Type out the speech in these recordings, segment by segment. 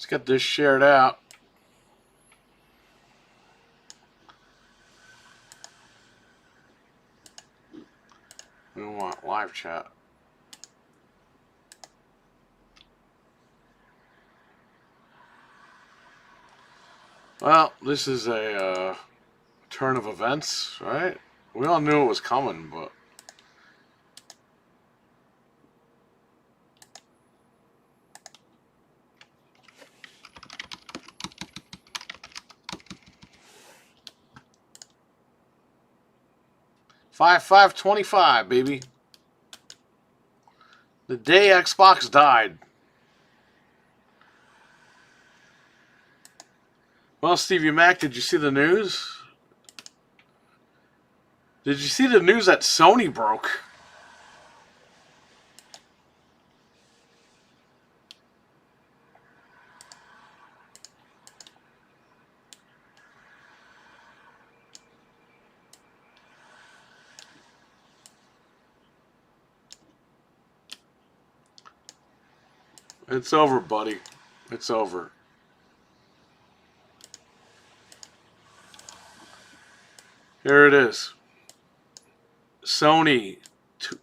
Let's get this shared out. We want live chat. Well, this is a turn of events, right? We all knew it was coming, but... $5,525, baby. The day Xbox died. Well, Stevie Mac, did you see the news? Did you see the news that Sony broke? It's over, buddy. It's over. Here it is. Sony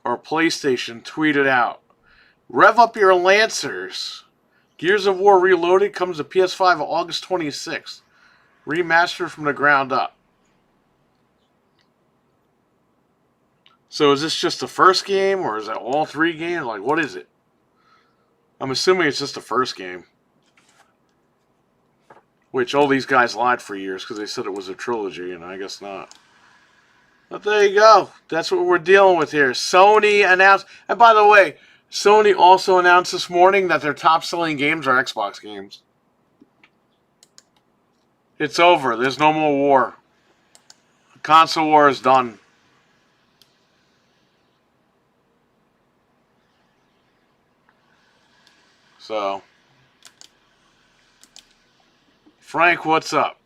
or PlayStation tweeted out, "Rev up your Lancers. Gears of War Reloaded comes to PS5 on August 26th. Remastered from the ground up." So is this just the first game, or is it all three games? Like, what is it? I'm assuming it's just the first game. Which all these guys lied for years because they said it was a trilogy, and I guess not. But there you go. That's what we're dealing with here. Sony announced... And by the way, Sony also announced this morning that their top-selling games are Xbox games. It's over. There's no more war. The console war is done. So... Frank, what's up?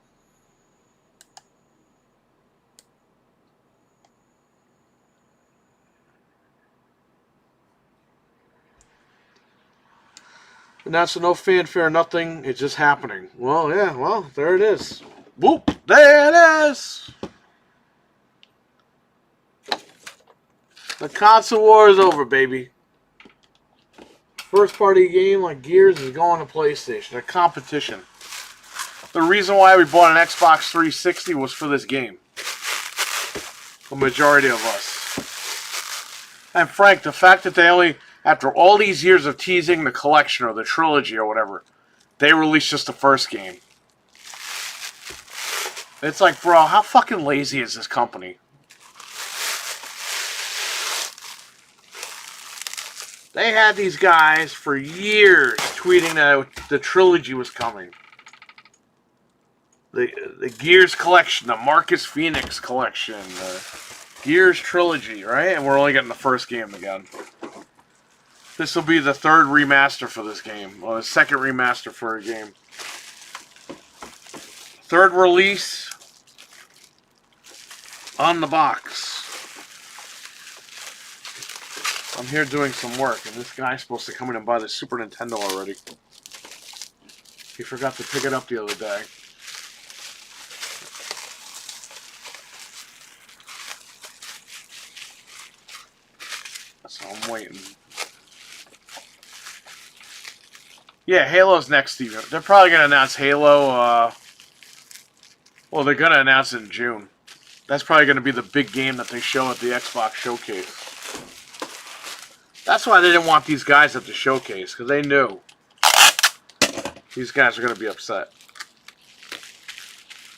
And that's no fanfare, nothing. It's just happening. Well, yeah, well, there it is. Whoop, there it is. The console war is over, baby. First party game like Gears is going to PlayStation. A competition. The reason why we bought an Xbox 360 was for this game. The majority of us. And Frank, the fact that they only... After all these years of teasing the collection or the trilogy or whatever, they released just the first game. It's like, bro, how fucking lazy is this company? They had these guys for years tweeting that the trilogy was coming. The Gears collection, the Marcus Phoenix collection, the Gears trilogy, right? And we're only getting the first game again. This will be the third remaster for this game. Well, the second remaster for a game. Third release on the box. I'm here doing some work, and this guy's supposed to come in and buy the Super Nintendo already. He forgot to pick it up the other day. So I'm waiting. Yeah, Halo's next, Steven. They're probably going to announce Halo. Well, they're going to announce it in June. That's probably going to be the big game that they show at the Xbox Showcase. That's why they didn't want these guys at the Showcase, because they knew these guys are going to be upset.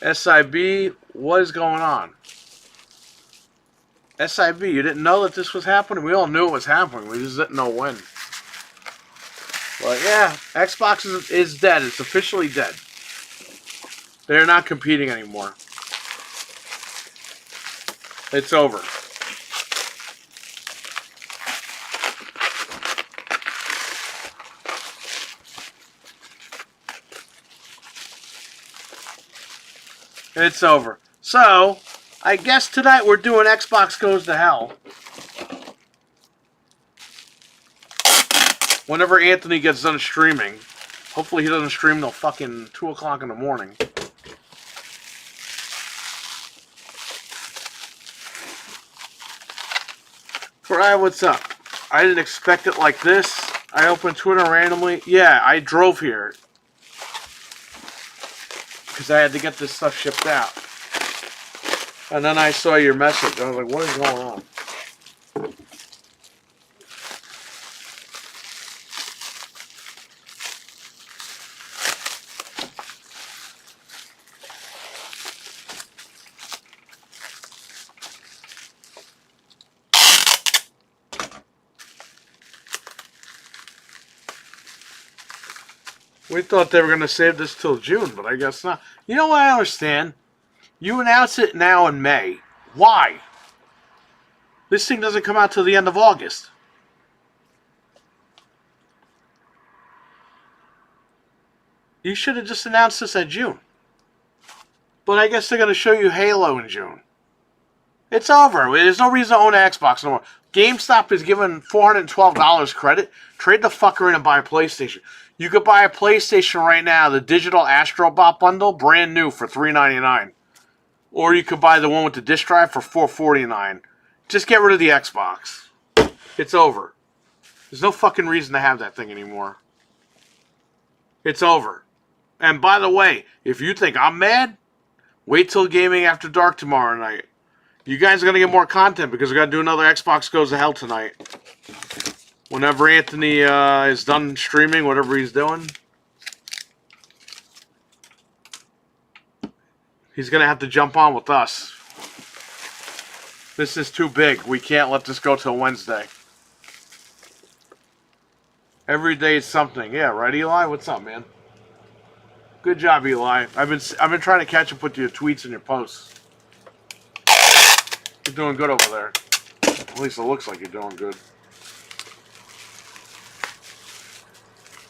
SIB, what is going on? SIB, you didn't know that this was happening? We all knew it was happening. We just didn't know when. But yeah, Xbox is dead. It's officially dead. They're not competing anymore. It's over. It's over. So, I guess tonight we're doing Xbox Goes to Hell. Whenever Anthony gets done streaming, Hopefully he doesn't stream till fucking 2 o'clock in the morning. Alright, what's up? I didn't expect it like this. I opened Twitter randomly. Yeah, I drove here. Because I had to get this stuff shipped out. And then I saw your message. I was like, what is going on? We thought they were going to save this till June, but I guess not. You know what I understand? You announce it now in May. Why? This thing doesn't come out till the end of August. You should have just announced this in June. But I guess they're going to show you Halo in June. It's over. There's no reason to own an Xbox no more. GameStop is giving $412 credit. Trade the fucker in and buy a PlayStation. You could buy a PlayStation right now, the digital Astrobot bundle, brand new for $399. Or you could buy the one with the disc drive for $449. Just get rid of the Xbox. It's over. There's no fucking reason to have that thing anymore. It's over. And by the way, if you think I'm mad, wait till Gaming After Dark tomorrow night. You guys are going to get more content because we're going to do another Xbox Goes to Hell tonight. Whenever Anthony is done streaming, whatever he's doing, he's going to have to jump on with us. This is too big. We can't let this go till Wednesday. Every day is something. Yeah, right, Eli? What's up, man? Good job, Eli. I've been trying to catch up with your tweets and your posts. You're doing good over there. At least it looks like you're doing good.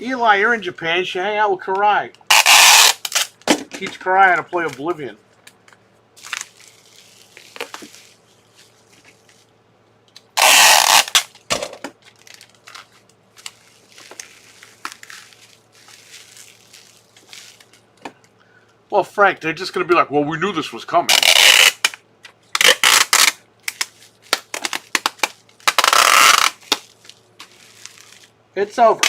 Eli, you're in Japan. You should hang out with Karai. Teach Karai how to play Oblivion. Well, Frank, they're just going to be like, well, we knew this was coming. It's over.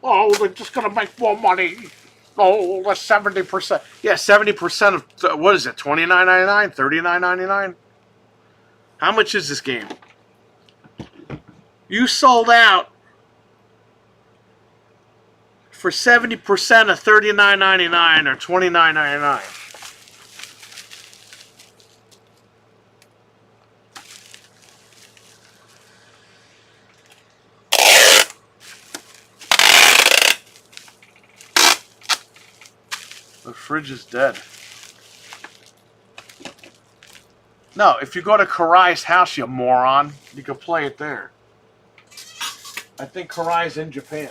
Oh, they're just going to make more money. Oh, that's 70%. Yeah, 70% of, what is it, $29.99? $39.99? How much is this game? You sold out for 70% of $39.99 or $29.99. The fridge is dead. No, if you go to Karai's house, you moron, you can play it there. I think Karai's in Japan.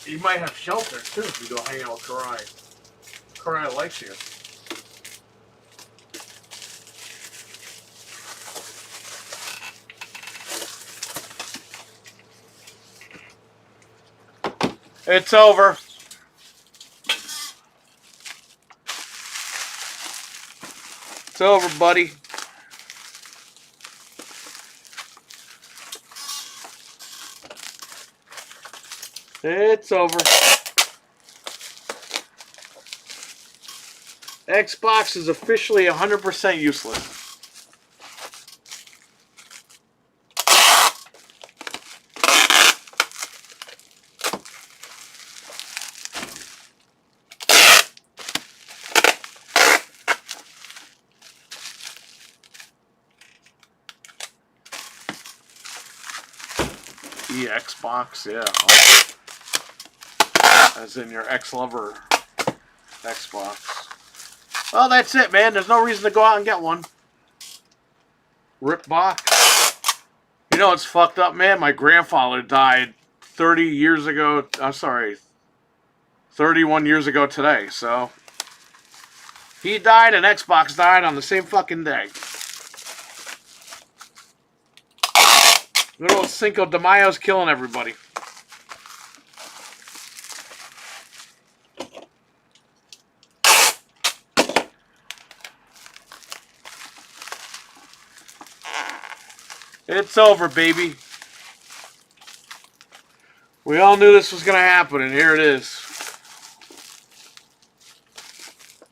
You might have shelter, too, if you go hang out with Karai. Karai likes you. It's over. It's over, buddy. It's over. Xbox is officially 100% useless. Xbox, yeah. As in your ex-lover Xbox. Well, that's it, man. There's no reason to go out and get one. R.I.P box. You know what's fucked up, man? My grandfather died 30 years ago. I'm sorry, 31 years ago today. So He died and Xbox died on the same fucking day. Good old Cinco de Mayo's killing everybody. It's over, baby. We all knew this was going to happen, and here it is.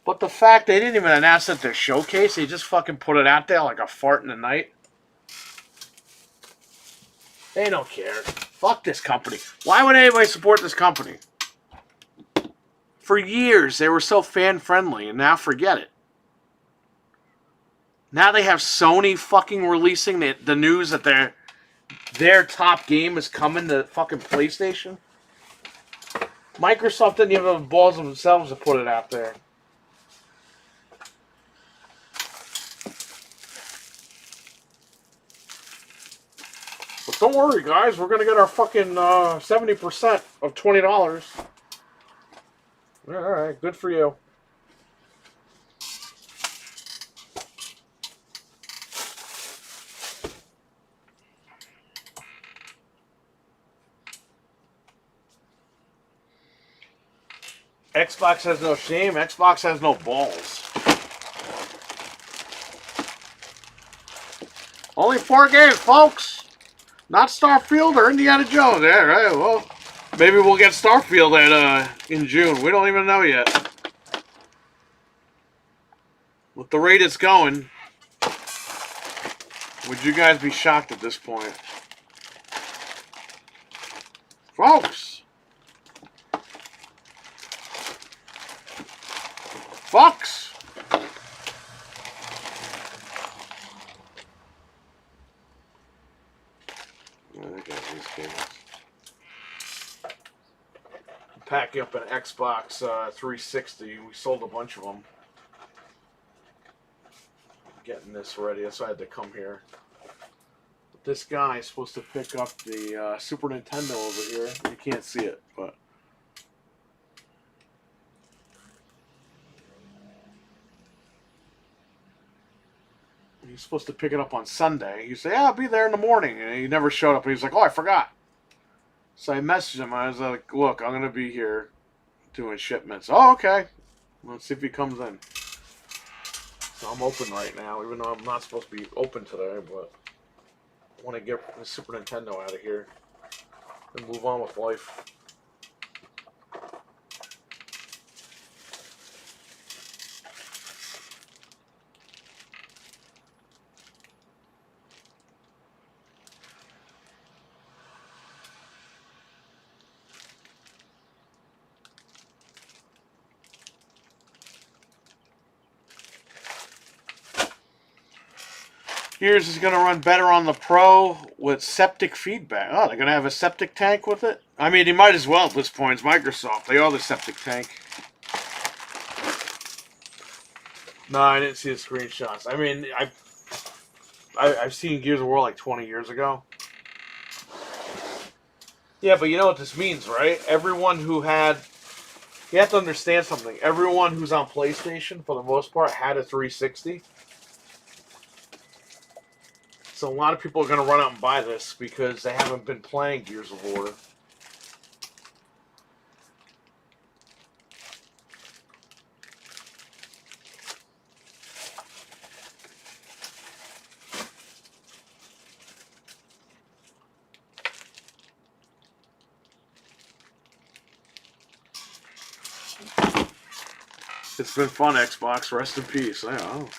But the fact they didn't even announce it at their showcase, they just fucking put it out there like a fart in the night. They don't care. Fuck this company. Why would anybody support this company? For years, they were so fan-friendly, and now forget it. Now they have Sony fucking releasing the news that their top game is coming to fucking PlayStation. Microsoft didn't even have the balls of themselves to put it out there. But don't worry, guys. We're going to get our fucking 70% of $20. All right, good for you. Xbox has no shame. Xbox has no balls. Only 4 games, folks. Not Starfield or Indiana Jones. Yeah, right. Well, maybe we'll get Starfield in June. We don't even know yet. With the rate it's going, would you guys be shocked at this point? Folks! Fox! Packing up an Xbox 360. We sold a bunch of them. Getting this ready. That's why I had to come here. But this guy is supposed to pick up the Super Nintendo over here. You can't see it, but he's supposed to pick it up on Sunday. You say, "Yeah, I'll be there in the morning," and he never showed up. And he's like, "Oh, I forgot." So I messaged him. I was like, "Look, I'm gonna be here doing shipments." "Oh, okay. Let's see if he comes in." So I'm open right now, even though I'm not supposed to be open today, but I want to get the Super Nintendo out of here and move on with life. Gears is going to run better on the Pro with septic feedback. Oh, they're going to have a septic tank with it? I mean, you might as well at this point. It's Microsoft. They are the septic tank. No, I didn't see the screenshots. I mean, I've seen Gears of War like 20 years ago. Yeah, but you know what this means, right? Everyone who had... You have to understand something. Everyone who's on PlayStation, for the most part, had a 360. So a lot of people are going to run out and buy this because they haven't been playing Gears of War. It's been fun, Xbox. Rest in peace. I don't know.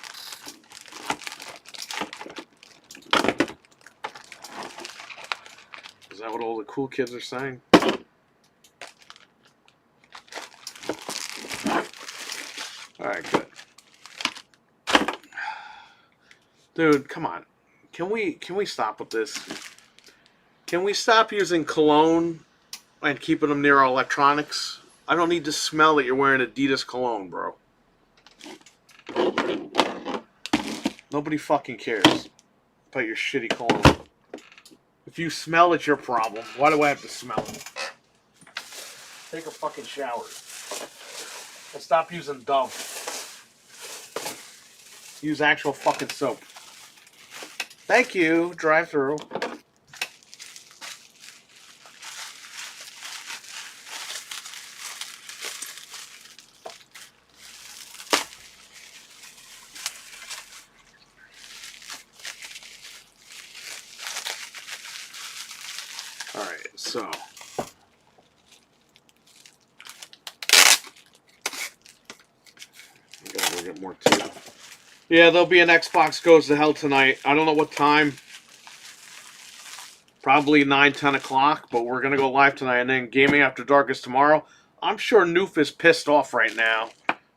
Is that what all the cool kids are saying? Alright, good. Dude, come on. Can we stop with this? Can we stop using cologne and keeping them near our electronics? I don't need to smell that you're wearing Adidas cologne, bro. Nobody fucking cares about your shitty cologne. If you smell, it's your problem. Why do I have to smell it? Take a fucking shower. And stop using Dove. Use actual fucking soap. Thank you. Drive through. Alright, so. I gotta go get more tea. Yeah, there'll be an Xbox Goes to Hell tonight. I don't know what time. Probably 9, 10 o'clock, but we're going to go live tonight. And then Gaming After Dark is tomorrow. I'm sure Noof is pissed off right now.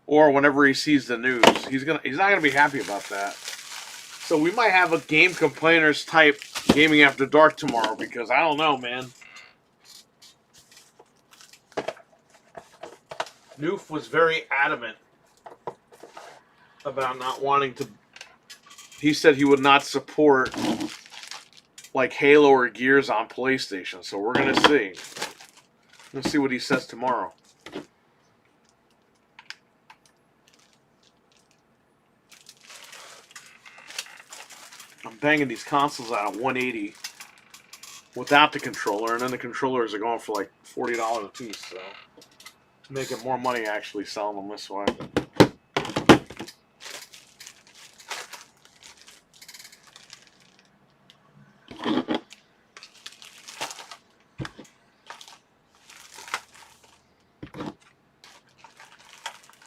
Or whenever he sees the news. He's not going to be happy about that. So we might have a Game Complainers type Gaming After Dark tomorrow, because I don't know, man. Noof was very adamant about not wanting to. He said he would not support like Halo or Gears on PlayStation. So we're gonna see. Let's see what he says tomorrow. I'm banging these consoles out at 180 without the controller, and then the controllers are going for like $40 a piece. So making more money actually selling them this way.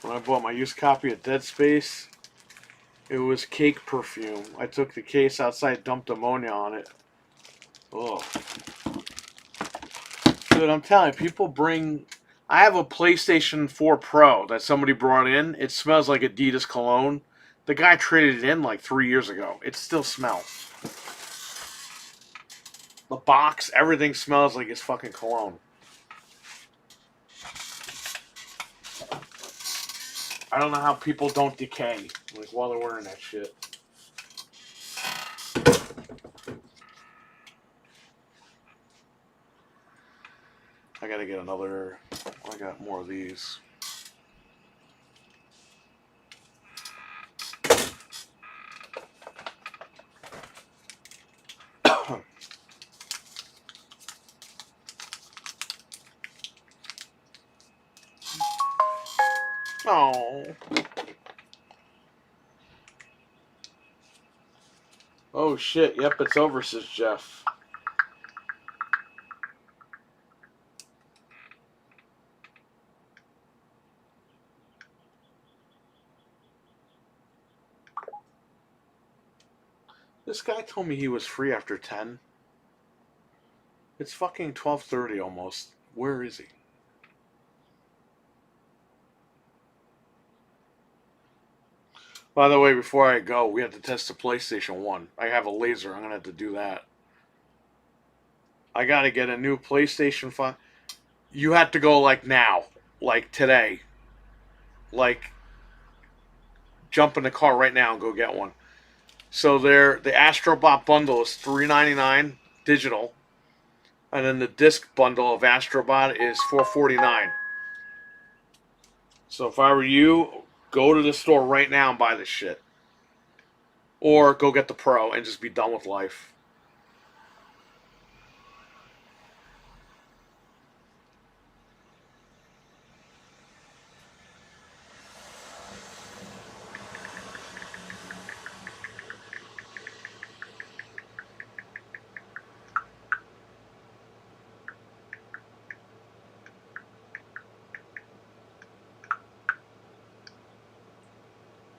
When I bought my used copy of Dead Space, it was cake perfume. I took the case outside, dumped ammonia on it. Ugh. Dude, I'm telling you, people bring. I have a PlayStation 4 Pro that somebody brought in. It smells like Adidas cologne. The guy traded it in like 3 years ago. It still smells. The box, everything smells like it's fucking cologne. I don't know how people don't decay like while they're wearing that shit. I gotta get another. I got more of these. Oh. Oh shit, yep, it's over, says Jeff. This guy told me he was free after 10. It's fucking 12:30 almost. Where is he? By the way, before I go, we have to test the PlayStation 1. I have a laser. I'm going to have to do that. I got to get a new PlayStation 5. You have to go like now. Like today. Like jump in the car right now and go get one. So the Astrobot bundle is $3.99 digital. And then the disc bundle of Astrobot is $4.49. So if I were you, go to the store right now and buy this shit. Or go get the Pro and just be done with life.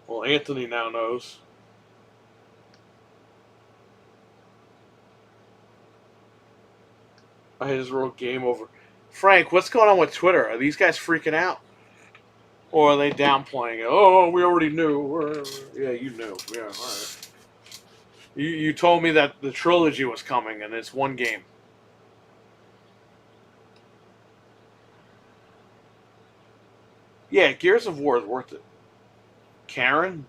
Well, Anthony now knows. I just wrote game over. Frank, what's going on with Twitter? Are these guys freaking out? Or are they downplaying it? Oh, we already knew. Yeah, you knew. Yeah, all right. You told me that the trilogy was coming, and it's one game. Yeah, Gears of War is worth it. Karen?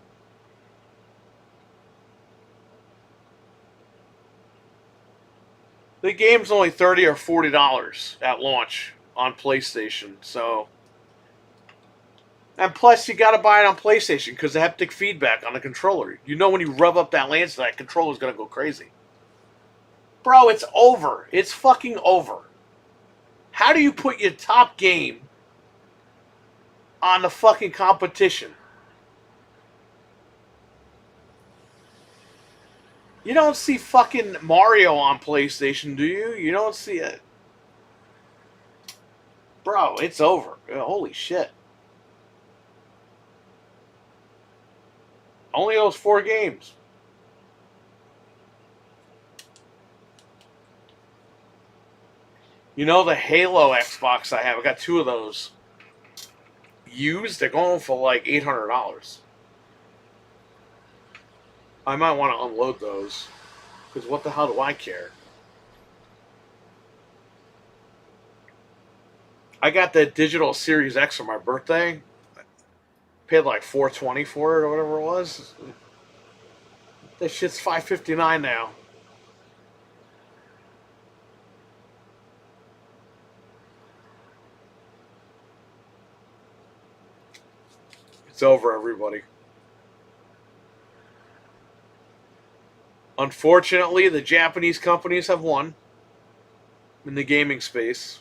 The game's only $30 or $40 at launch on PlayStation, so And plus, you got to buy it on PlayStation because the haptic feedback on the controller. You know when you rev up that lance, that controller's going to go crazy. Bro, it's over. It's fucking over. How do you put your top game on the fucking competition? You don't see fucking Mario on PlayStation, do you? You don't see it. Bro, it's over. Holy shit. Only those 4 games. You know the Halo Xbox I have? I got 2 of those. Used? They're going for like $800. I might want to unload those. Because what the hell do I care? I got the digital Series X for my birthday. Paid like $420 for it or whatever it was. That shit's $559 now. It's over, everybody. Unfortunately, the Japanese companies have won in the gaming space.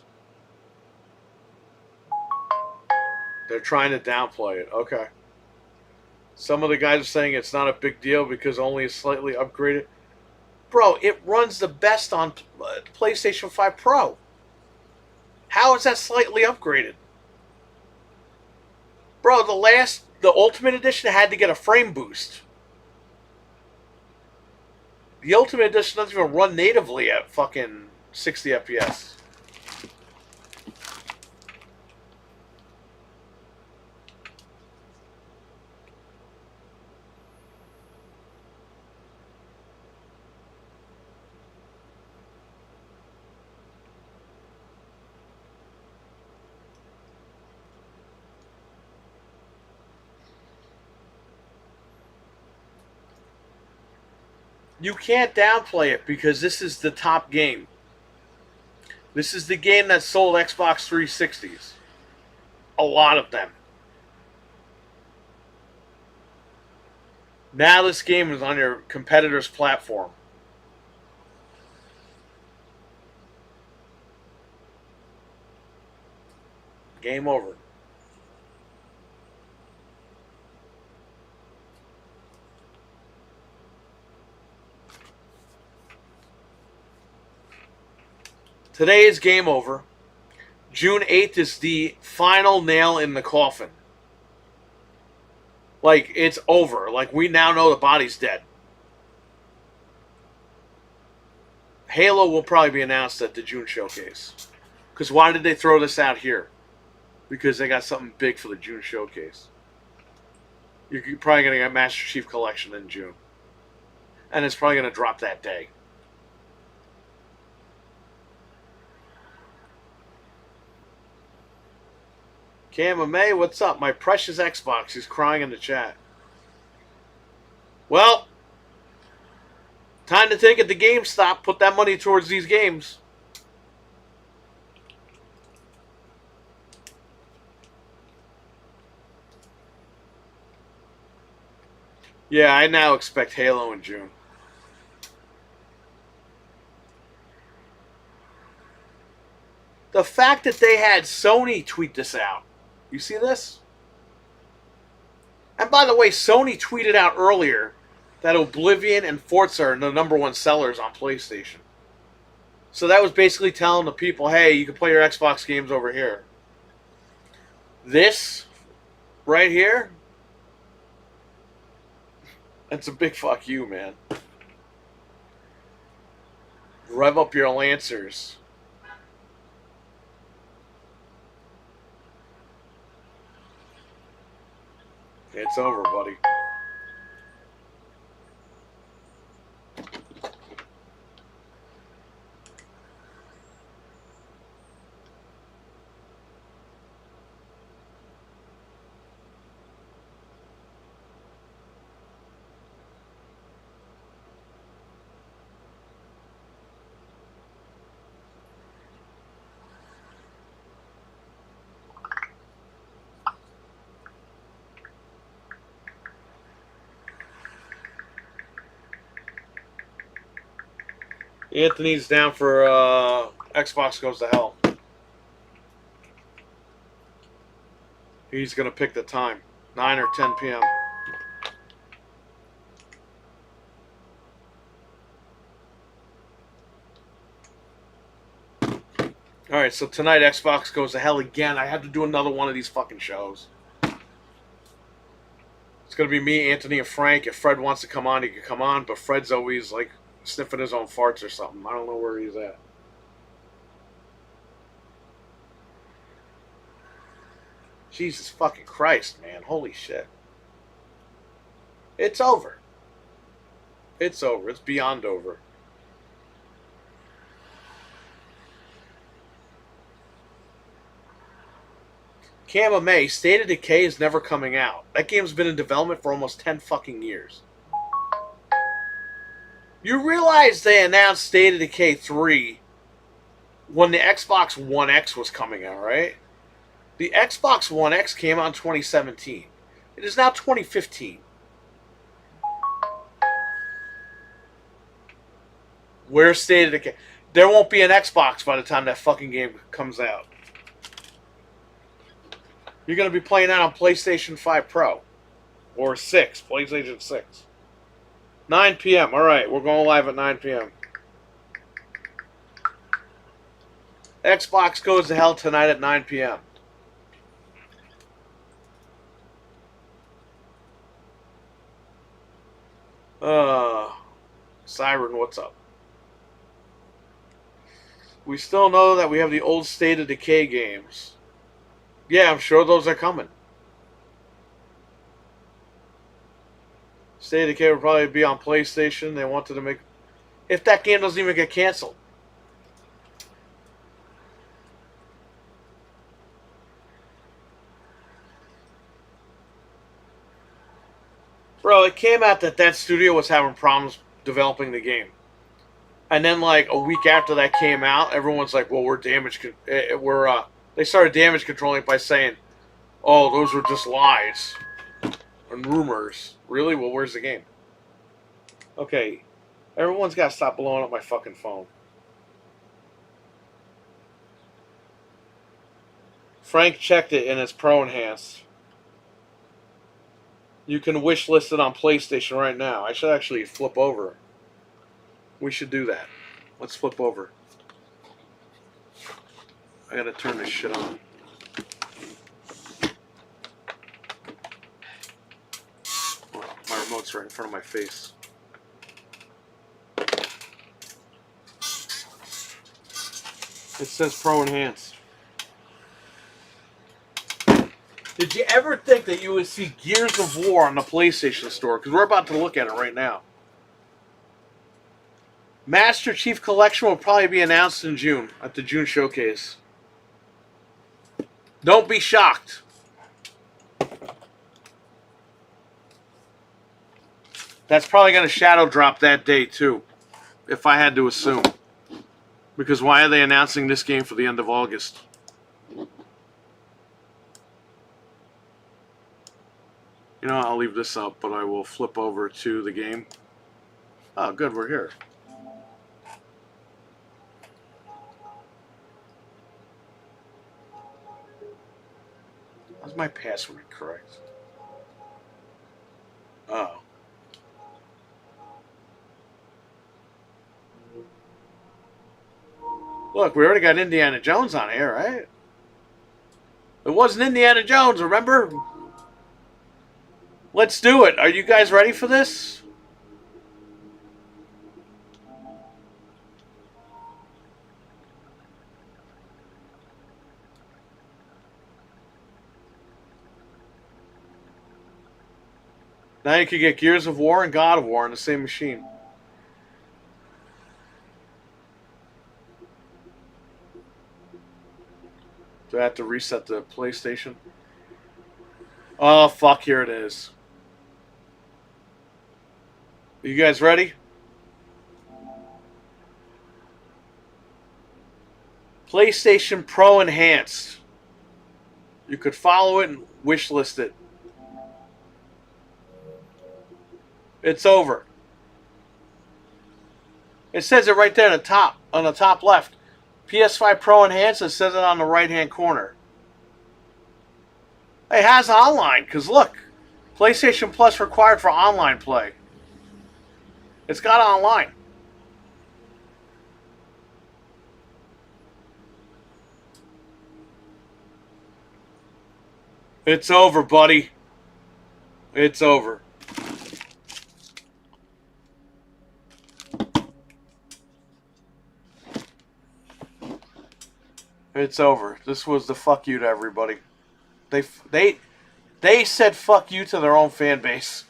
They're trying to downplay it. Okay. Some of the guys are saying it's not a big deal because only is slightly upgraded. Bro, it runs the best on PlayStation 5 Pro. How is that slightly upgraded? Bro, the Ultimate Edition had to get a frame boost. The Ultimate Edition doesn't even run natively at fucking 60 FPS. You can't downplay it because this is the top game. This is the game that sold Xbox 360s. A lot of them. Now this game is on your competitor's platform. Game over. Today is game over. June 8th is the final nail in the coffin. Like, it's over. Like, we now know the body's dead. Halo will probably be announced at the June showcase. Because why did they throw this out here? Because they got something big for the June showcase. You're probably going to get Master Chief Collection in June. And it's probably going to drop that day. Cam May, what's up? My precious Xbox. He's crying in the chat. Well, time to take it to GameStop. Put that money towards these games. Yeah, I now expect Halo in June. The fact that they had Sony tweet this out. You see this? And by the way, Sony tweeted out earlier that Oblivion and Forza are the #1 sellers on PlayStation. So that was basically telling the people, hey, you can play your Xbox games over here. This right here, that's a big fuck you, man. Rev up your Lancers. It's over, buddy. Anthony's down for Xbox Goes to Hell. He's going to pick the time. 9 or 10 p.m. Alright, so tonight Xbox Goes to Hell again. I had to do another one of these fucking shows. It's going to be me, Anthony, and Frank. If Fred wants to come on, he can come on. But Fred's always, like, sniffing his own farts or something. I don't know where he's at. Jesus fucking Christ, man. Holy shit. It's over. It's over. It's beyond over. Cam May, State of Decay is never coming out. That game's been in development for almost 10 fucking years. You realize they announced State of Decay 3 when the Xbox One X was coming out, right? The Xbox One X came out in 2017. It is now 2015. Where's State of Decay? There won't be an Xbox by the time that fucking game comes out. You're going to be playing that on PlayStation 5 Pro. Or 6. PlayStation 6. 9 p.m. Alright, we're going live at 9 p.m. Xbox Goes to Hell tonight at 9 p.m. Siren, what's up? We still know that we have the old State of Decay games. Yeah, I'm sure those are coming. State of Decay will probably be on PlayStation. They wanted to make... If that game doesn't even get canceled. Bro, it came out that studio was having problems developing the game. And then, like, a week after that came out, everyone's like, well, they started damage controlling it by saying, oh, those were just lies and rumors. Really? Well, where's the game? Okay, everyone's got to stop blowing up my fucking phone. Frank checked it and it's Pro Enhanced. You can wish list it on PlayStation right now. I should actually flip over. We should do that. Let's flip over. I gotta turn this shit on. Well, my remote's right in front of my face. It says Pro Enhanced. Did you ever think that you would see Gears of War on the PlayStation Store? Because we're about to look at it right now. Master Chief Collection will probably be announced in June, at the June showcase. Don't be shocked. That's probably going to shadow drop that day, too, if I had to assume. Because why are they announcing this game for the end of August? You know, I'll leave this up, but I will flip over to the game. Oh, good, we're here. Is my password correct? Oh. Look, we already got Indiana Jones on here, right? It wasn't Indiana Jones, remember? Let's do it. Are you guys ready for this? Now you can get Gears of War and God of War on the same machine. Do I have to reset the PlayStation? Oh, fuck, here it is. You guys ready? PlayStation Pro Enhanced. You could follow it and wishlist it. It's over. It says it right there on the top left. PS5 Pro Enhanced, it says it on the right-hand corner. It has online, because look, PlayStation Plus required for online play. It's got online. It's over, buddy. It's over. It's over. This was the fuck you to everybody. They said fuck you to their own fan base.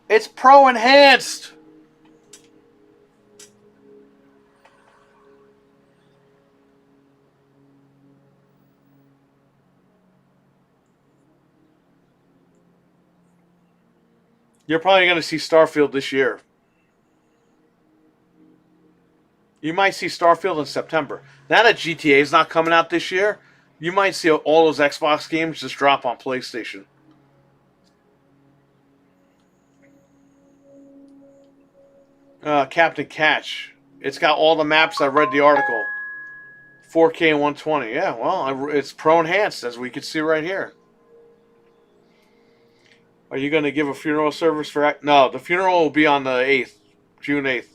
It's Pro Enhanced. You're probably going to see Starfield this year. You might see Starfield in September. Now that GTA is not coming out this year, you might see all those Xbox games just drop on PlayStation. Captain Catch. It's got all the maps. I read the article. 4K and 120. Yeah, well, it's Pro Enhanced, as we can see right here. Are you going to give a funeral service for... No, the funeral will be on the 8th. June 8th.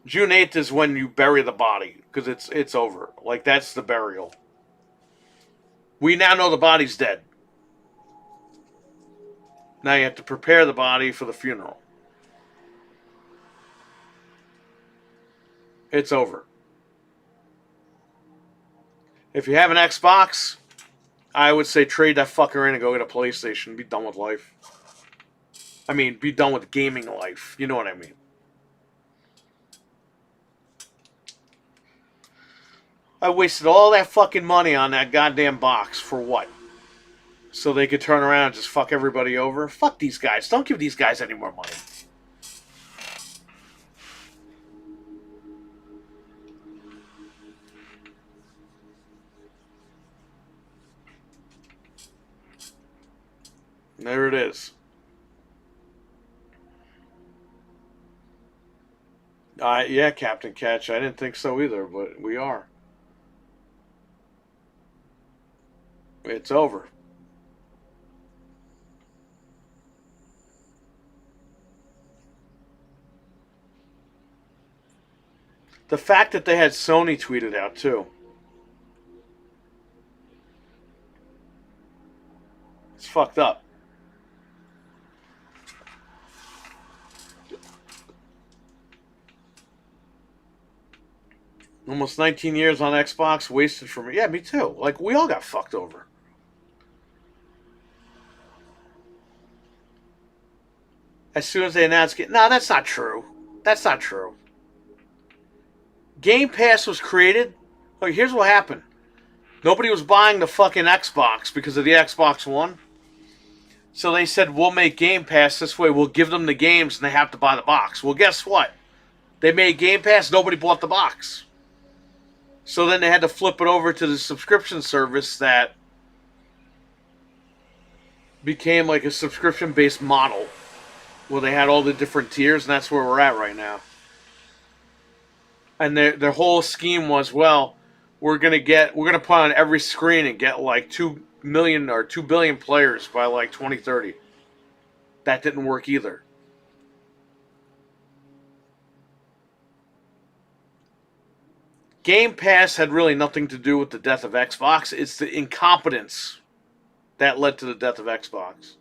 June 8th is when you bury the body, because it's over. Like, that's the burial. We now know the body's dead. Now you have to prepare the body for the funeral. It's over. If you have an Xbox, I would say trade that fucker in and go get a PlayStation. Be done with life. I mean, be done with gaming life. You know what I mean. I wasted all that fucking money on that goddamn box for what? So they could turn around and just fuck everybody over? Fuck these guys. Don't give these guys any more money. There it is. Yeah, Captain Catch. I didn't think so either, but we are. It's over. The fact that they had Sony tweeted out, too. It's fucked up. Almost 19 years on Xbox wasted for me. Yeah, me too. Like, we all got fucked over. As soon as they announced it. No, that's not true. That's not true. Game Pass was created. Look, here's what happened. Nobody was buying the fucking Xbox because of the Xbox One. So they said, we'll make Game Pass this way. We'll give them the games and they have to buy the box. Well, guess what? They made Game Pass. Nobody bought the box. So then they had to flip it over to the subscription service that became like a subscription-based model where they had all the different tiers, and that's where we're at right now. And their whole scheme was, well, we're gonna put on every screen and get like 2 million or 2 billion players by like 2030. That didn't work either. Game Pass had really nothing to do with the death of Xbox. It's the incompetence that led to the death of Xbox.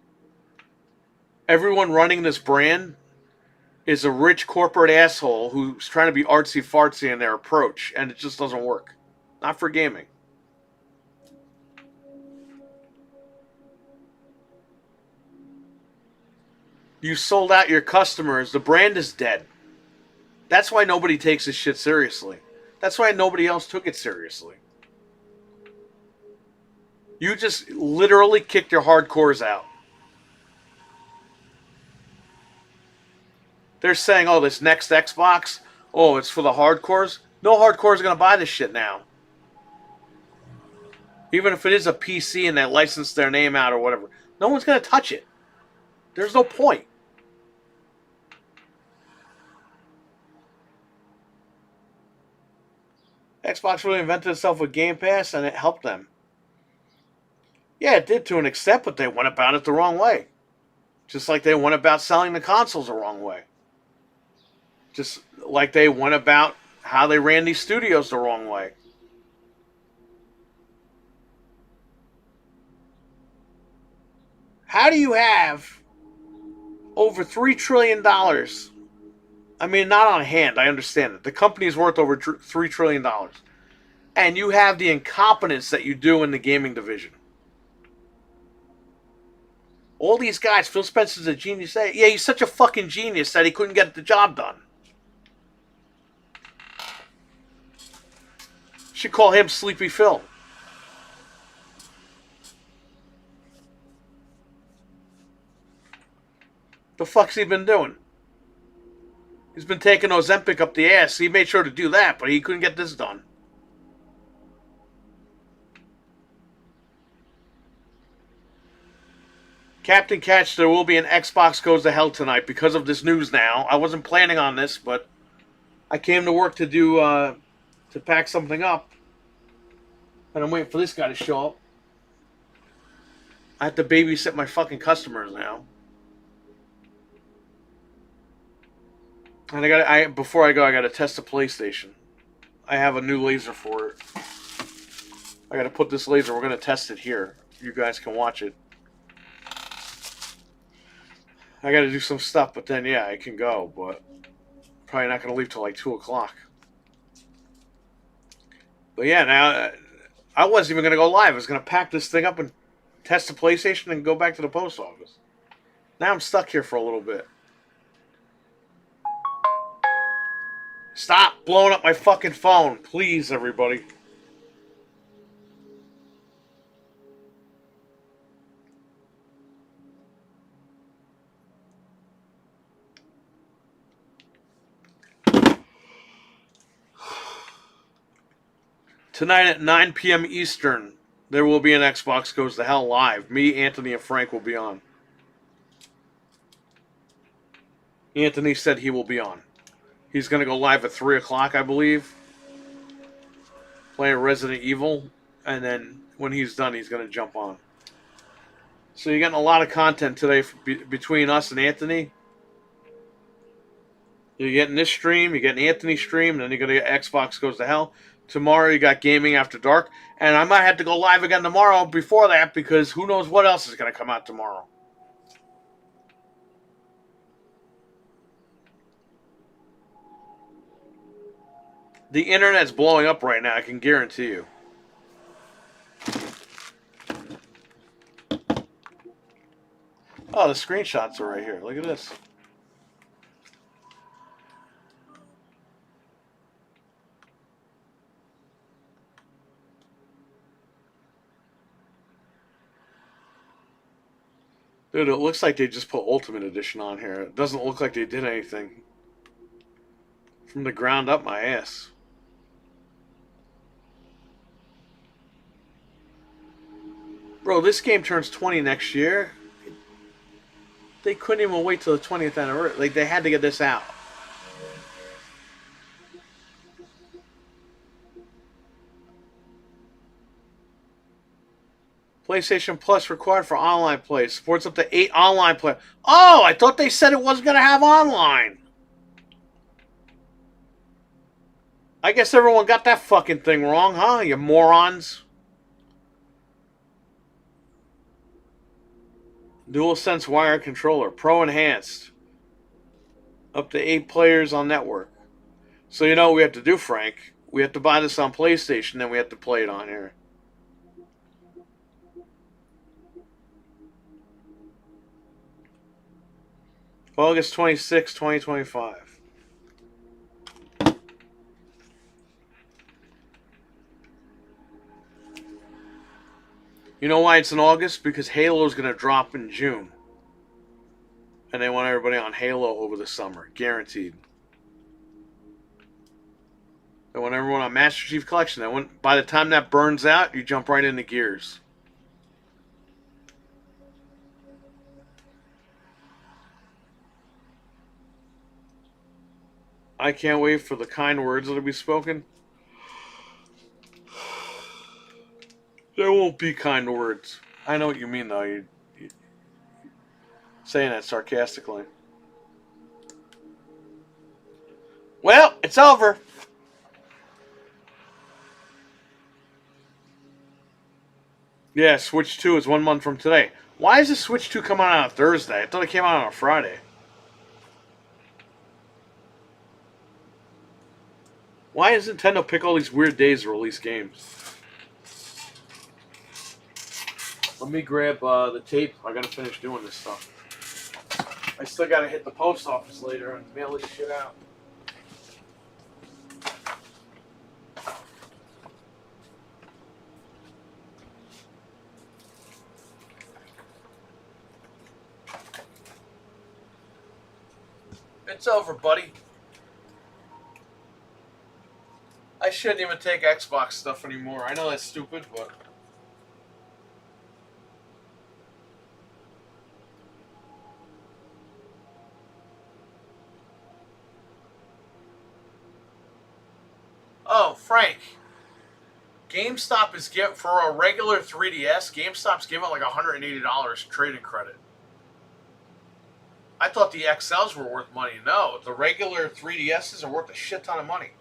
Everyone running this brand is a rich corporate asshole who's trying to be artsy-fartsy in their approach, and it just doesn't work. Not for gaming. You sold out your customers. The brand is dead. That's why nobody takes this shit seriously. That's why nobody else took it seriously. You just literally kicked your hardcores out. They're saying, oh, this next Xbox, oh, it's for the hardcores. No hardcores are going to buy this shit now. Even if it is a PC and they license their name out or whatever, no one's going to touch it. There's no point. Xbox really invented itself with Game Pass and it helped them. Yeah, it did to an extent, but they went about it the wrong way. Just like they went about selling the consoles the wrong way. Just like they went about how they ran these studios the wrong way. How do you have over $3 trillion? I mean, not on hand, I understand it. The company is worth over $3 trillion. And you have the incompetence that you do in the gaming division. All these guys, Phil Spencer's a genius. Yeah, he's such a fucking genius that he couldn't get the job done. Should call him Sleepy Phil. The fuck's he been doing? He's been taking Ozempic up the ass. He made sure to do that, but he couldn't get this done. Captain Catch, there will be an Xbox Goes to Hell tonight because of this news now. I wasn't planning on this, but I came to work to do, to pack something up. And I'm waiting for this guy to show up. I have to babysit my fucking customers now. And before I go, I gotta test the PlayStation. I have a new laser for it. I gotta put this laser, we're gonna test it here. You guys can watch it. I gotta do some stuff, but then yeah, I can go, but probably not gonna leave till like 2 o'clock. But yeah, now I wasn't even gonna go live. I was gonna pack this thing up and test the PlayStation and go back to the post office. Now I'm stuck here for a little bit. Stop blowing up my fucking phone, please, everybody. Tonight at 9 p.m. Eastern, there will be an Xbox Goes to Hell live. Me, Anthony, and Frank will be on. Anthony said he will be on. He's going to go live at 3 o'clock, I believe. Playing Resident Evil. And then when he's done, he's going to jump on. So you're getting a lot of content today between us and Anthony. You're getting this stream, you're getting Anthony's stream, and then you're going to get Xbox Goes to Hell. Tomorrow you got Gaming After Dark. And I might have to go live again tomorrow before that because who knows what else is going to come out tomorrow. The internet's blowing up right now, I can guarantee you. Oh, the screenshots are right here. Look at this. Dude, it looks like they just put Ultimate Edition on here. It doesn't look like they did anything. From the ground up, my ass. Bro, this game turns 20 next year. They couldn't even wait till the 20th anniversary. Like, they had to get this out. PlayStation Plus required for online play. Supports up to 8 online play. Oh, I thought they said it wasn't going to have online. I guess everyone got that fucking thing wrong, huh? You morons. DualSense wire controller. Pro Enhanced. Up to 8 players on network. So you know what we have to do, Frank? We have to buy this on PlayStation, then we have to play it on here. August 26, 2025. You know why it's in August? Because Halo's going to drop in June. And they want everybody on Halo over the summer. Guaranteed. I want everyone on Master Chief Collection. By the time that burns out, you jump right into Gears. I can't wait for the kind words that will be spoken. There won't be kind words. I know what you mean, though. You're saying that sarcastically. Well, it's over. Yeah, Switch 2 is 1 month from today. Why is the Switch 2 coming out on Thursday? I thought it came out on a Friday. Why does Nintendo pick all these weird days to release games? Let me grab the tape. I gotta finish doing this stuff. I still gotta hit the post office later and mail this shit out. It's over, buddy. I shouldn't even take Xbox stuff anymore. I know that's stupid, but... Oh, Frank. GameStop is giving, for a regular 3DS, GameStop's giving like $180 trade-in credit. I thought the XLs were worth money. No, the regular 3DSs are worth a shit ton of money.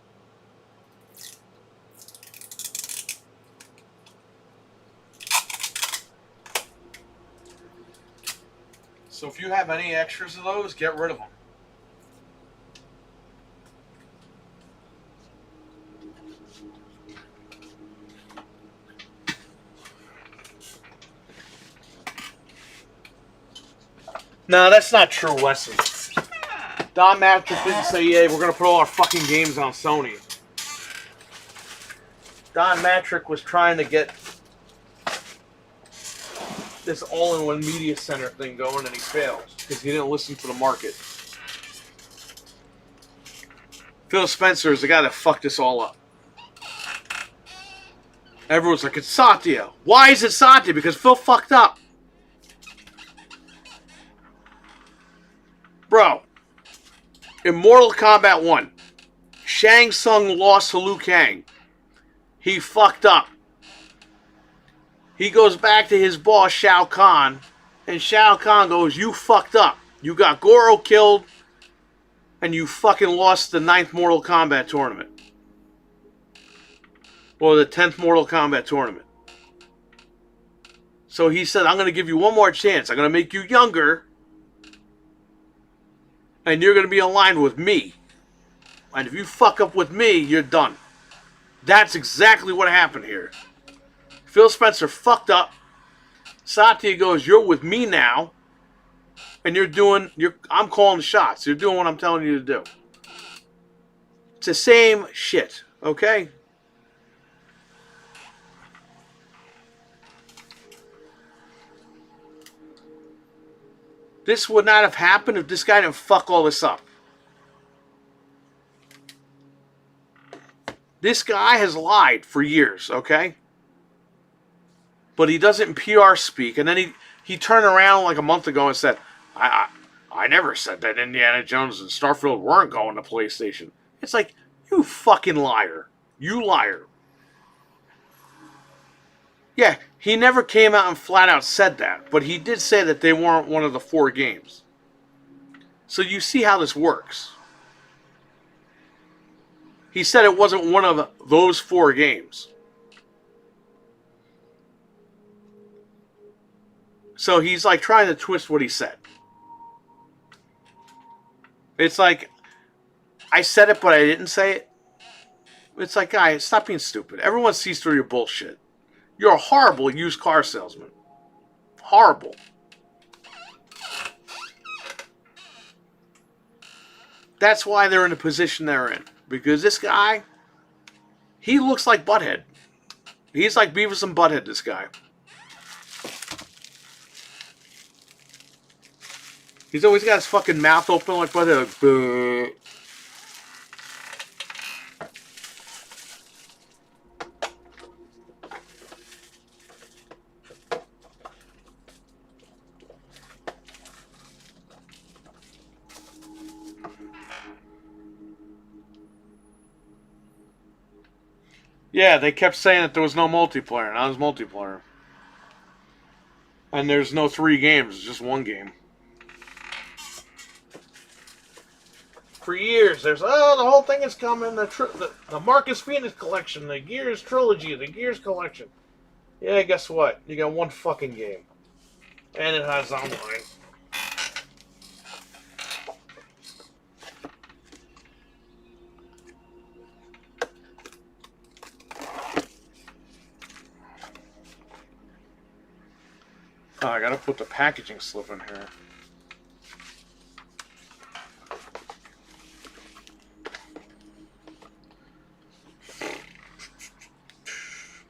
So if you have any extras of those, get rid of them. No, that's not true, Wesley. Don Matrick didn't say, yeah, we're going to put all our fucking games on Sony. Don Matrick was trying to get this all-in-one media center thing going, and he failed because he didn't listen to the market. Phil Spencer is the guy that fucked this all up. Everyone's like, it's Satya. Why is it Satya? Because Phil fucked up. Bro, in Mortal Kombat 1, Shang Tsung lost to Liu Kang. He fucked up. He goes back to his boss, Shao Kahn, and Shao Kahn goes, you fucked up. You got Goro killed, and you fucking lost the 9th Mortal Kombat tournament. Or the 10th Mortal Kombat tournament. So he said, I'm going to give you one more chance. I'm going to make you younger, and you're going to be aligned with me. And if you fuck up with me, you're done. That's exactly what happened here. Phil Spencer fucked up. Satya goes, you're with me now. And I'm calling the shots. You're doing what I'm telling you to do. It's the same shit, okay? This would not have happened if this guy didn't fuck all this up. This guy has lied for years, okay? But he does it in PR speak. And then he turned around like a month ago and said, I never said that Indiana Jones and Starfield weren't going to PlayStation. It's like, you fucking liar. You liar. Yeah, he never came out and flat out said that. But he did say that they weren't one of the 4 games. So you see how this works. He said it wasn't one of those 4 games. So he's like trying to twist what he said. It's like, I said it, but I didn't say it. It's like, guys, stop being stupid. Everyone sees through your bullshit. You're a horrible used car salesman. Horrible. That's why they're in the position they're in. Because this guy, he looks like Butthead. He's like Beavis and Butthead, this guy. He's always got his fucking mouth open like Butthead. Like, Yeah, they kept saying that there was no multiplayer. Now there's multiplayer. And there's no 3 games, it's just 1 game. For years, there's, oh, the whole thing is coming, the Marcus Phoenix collection, the Gears trilogy, the Gears collection. Yeah, guess what? You got 1 fucking game. And it has online. Oh, I gotta put the packaging slip in here.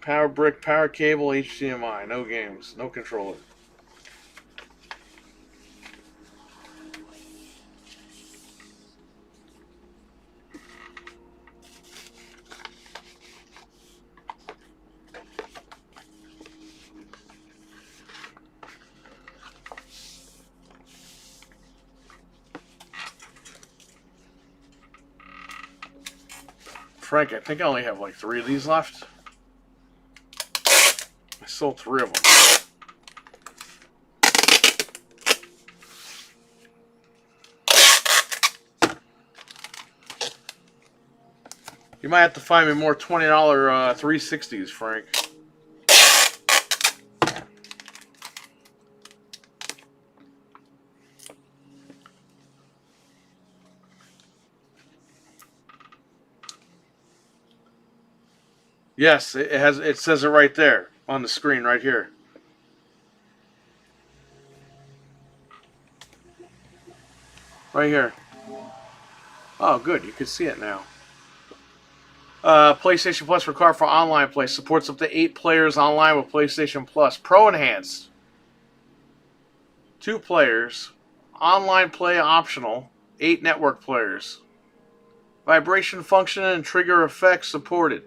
Power brick, power cable, HDMI. No games, no controller. Frank, I think I only have like 3 of these left. I sold 3 of them. You might have to find me more $20 360s, Frank. Yes, it has. It says it right there on the screen, right here. Right here. Oh, good. You can see it now. PlayStation Plus required for online play. Supports up to 8 players online with PlayStation Plus. Pro Enhanced. 2 players. Online play optional. 8 network players. Vibration function and trigger effects supported.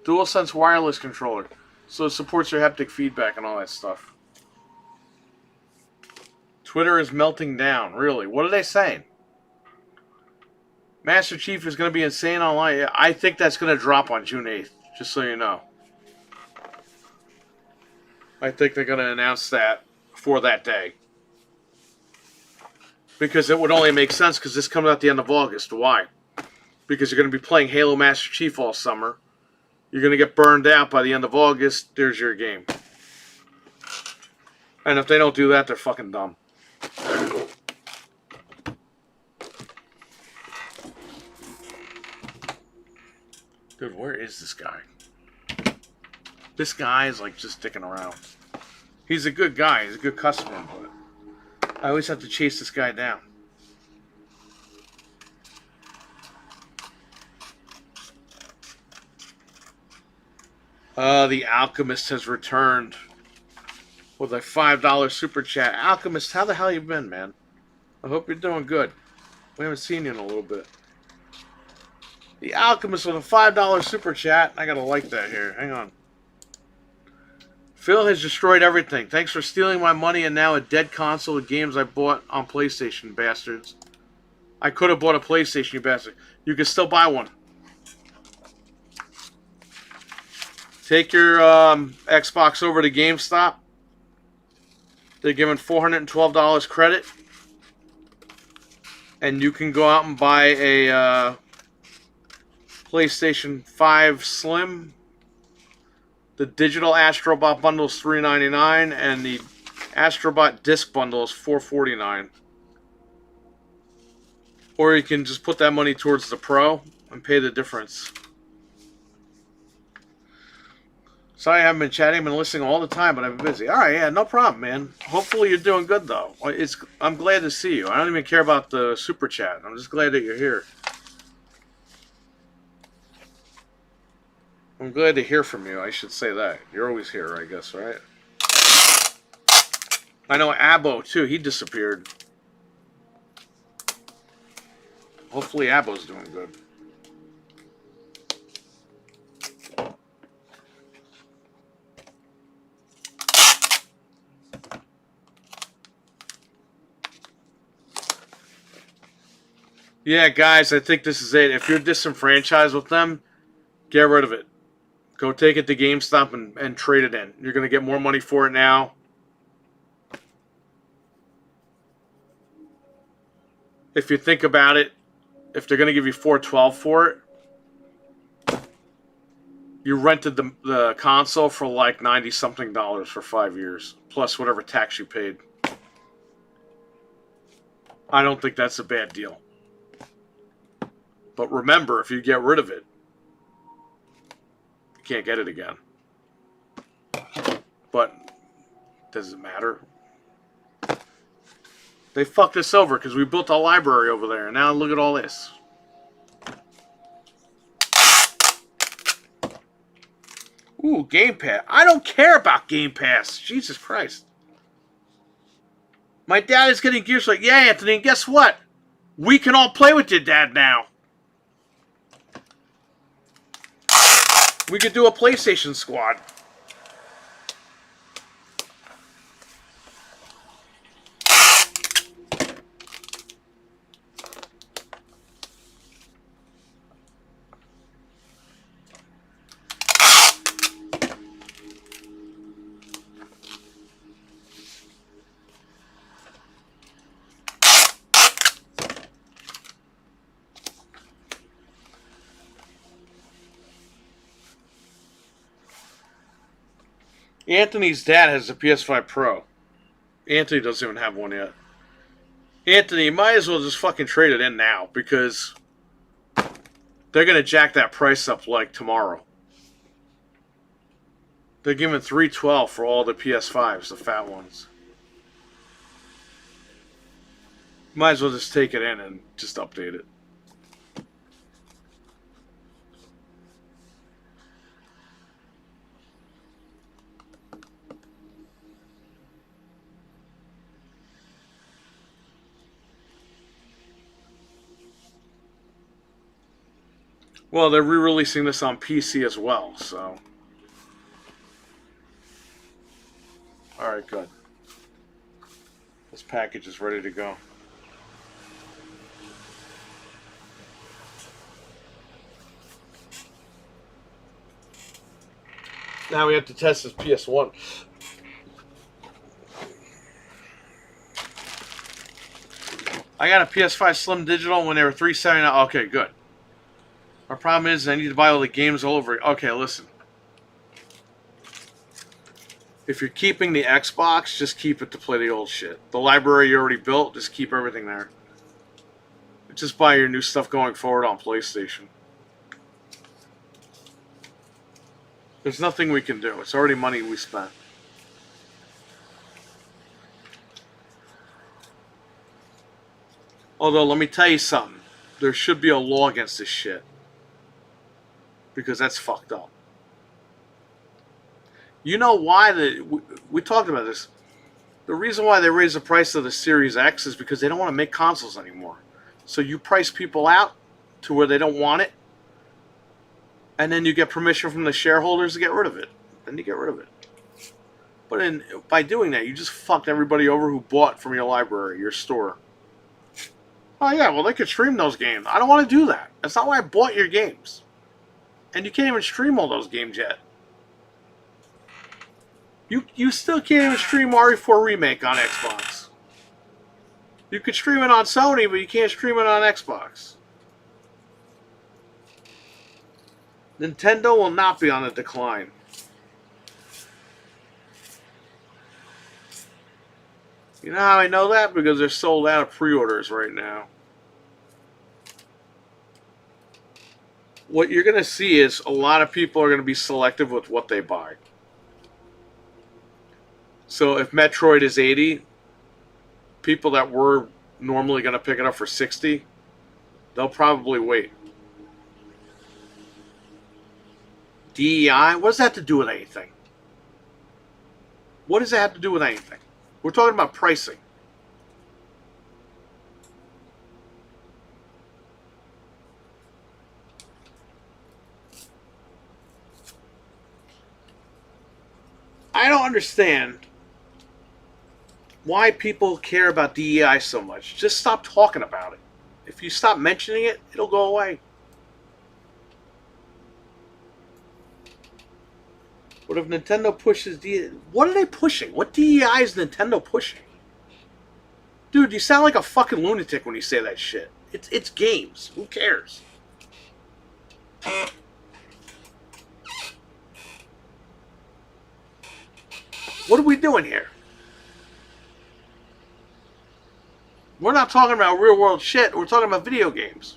DualSense wireless controller. So it supports your haptic feedback and all that stuff. Twitter is melting down. Really? What are they saying? Master Chief is going to be insane online. I think that's going to drop on June 8th. Just so you know. I think they're going to announce that for that day. Because it would only make sense because this comes out at the end of August. Why? Because you're going to be playing Halo Master Chief all summer. You're going to get burned out by the end of August. There's your game. And if they don't do that, they're fucking dumb. Dude, where is this guy? This guy is like just dicking around. He's a good guy. He's a good customer, but I always have to chase this guy down. The Alchemist has returned with a $5 super chat. Alchemist, how the hell you been, man? I hope you're doing good. We haven't seen you in a little bit. The Alchemist with a $5 super chat. I gotta like that here. Hang on. Phil has destroyed everything. Thanks for stealing my money and now a dead console of games I bought on PlayStation, bastards. I could have bought a PlayStation, you bastard. You can still buy one. Take your Xbox over to GameStop. They're giving $412 credit. And you can go out and buy a PlayStation 5 Slim. The digital Astrobot bundle is $399 and the Astrobot disc bundle is $449. Or you can just put that money towards the Pro and pay the difference. Sorry I haven't been chatting. I've been listening all the time, but I've been busy. Alright, yeah, no problem, man. Hopefully you're doing good, though. I'm glad to see you. I don't even care about the super chat. I'm just glad that you're here. I'm glad to hear from you. I should say that. You're always here, I guess, right? I know Abo, too. He disappeared. Hopefully Abo's doing good. Yeah, guys, I think this is it. If you're disenfranchised with them, get rid of it. Go take it to GameStop and trade it in. You're going to get more money for it now. If you think about it, if they're going to give you $412 for it, you rented the console for like $90-something for 5 years, plus whatever tax you paid. I don't think that's a bad deal. But remember, if you get rid of it, you can't get it again. But does it matter? They fucked us over because we built a library over there. And now look at all this. Ooh, Game Pass. I don't care about Game Pass. Jesus Christ. My dad is getting Gears. Like, yeah, Anthony, and guess what? We can all play with your dad now. We could do a PlayStation squad. Anthony's dad has a PS5 Pro. Anthony doesn't even have one yet. Anthony, you might as well just fucking trade it in now because they're going to jack that price up like tomorrow. They're giving $312 for all the PS5s, the fat ones. Might as well just take it in and just update it. Well, they're re-releasing this on PC as well, so. Alright, good. This package is ready to go. Now we have to test this PS1. I got a PS5 Slim Digital when they were $379. Okay, good. Our problem is I need to buy all the games all over. Okay, listen. If you're keeping the Xbox, just keep it to play the old shit. The library you already built, just keep everything there. Just buy your new stuff going forward on PlayStation. There's nothing we can do. It's already money we spent. Although, let me tell you something. There should be a law against this shit. Because that's fucked up. You know why we talked about this. The reason why they raised the price of the Series X is because they don't want to make consoles anymore. So you price people out to where they don't want it, and then you get permission from the shareholders to get rid of it. Then you get rid of it. But by doing that, you just fucked everybody over who bought from your library, your store. Oh yeah, well they could stream those games. I don't want to do that. That's not why I bought your games. And you can't even stream all those games yet. You still can't even stream RE4 Remake on Xbox. You could stream it on Sony, but you can't stream it on Xbox. Nintendo will not be on a decline. You know how I know that? Because they're sold out of pre-orders right now. What you're going to see is a lot of people are going to be selective with what they buy. So if Metroid is $80, people that were normally going to pick it up for $60, they'll probably wait. DEI? What does that have to do with anything? What does that have to do with anything? We're talking about pricing. I don't understand why people care about DEI so much. Just stop talking about it. If you stop mentioning it, it'll go away. What if Nintendo pushes What are they pushing? What DEI is Nintendo pushing? Dude, you sound like a fucking lunatic when you say that shit. It's games. Who cares? What are we doing here? We're not talking about real world shit. We're talking about video games.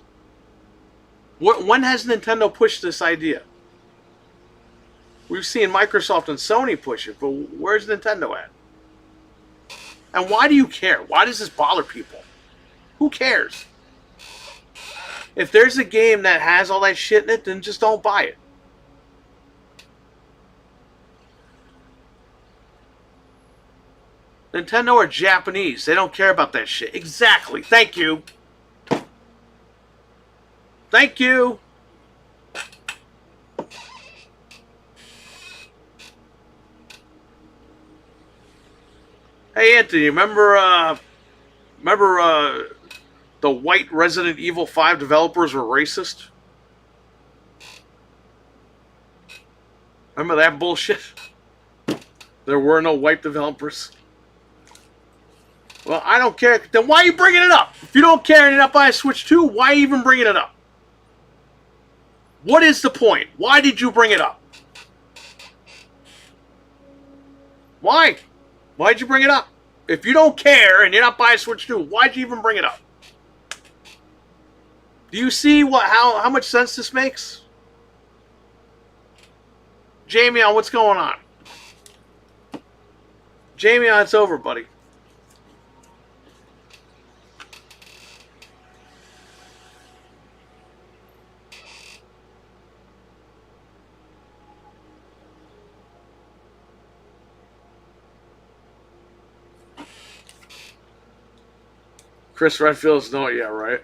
When has Nintendo pushed this idea? We've seen Microsoft and Sony push it, but where's Nintendo at? And why do you care? Why does this bother people? Who cares? If there's a game that has all that shit in it, then just don't buy it. Nintendo are Japanese. They don't care about that shit. Exactly. Thank you. Thank you. Hey, Anthony, remember the white Resident Evil 5 developers were racist? Remember that bullshit? There were no white developers. Well, I don't care. Then why are you bringing it up? If you don't care and you're not buying Switch 2, why are you even bringing it up? What is the point? Why did you bring it up? Why? Why'd you bring it up? If you don't care and you're not buying Switch 2, why'd you even bring it up? Do you see how much sense this makes? Jamie, what's going on? Jamie, it's over, buddy. Chris Redfield's know it yet, right?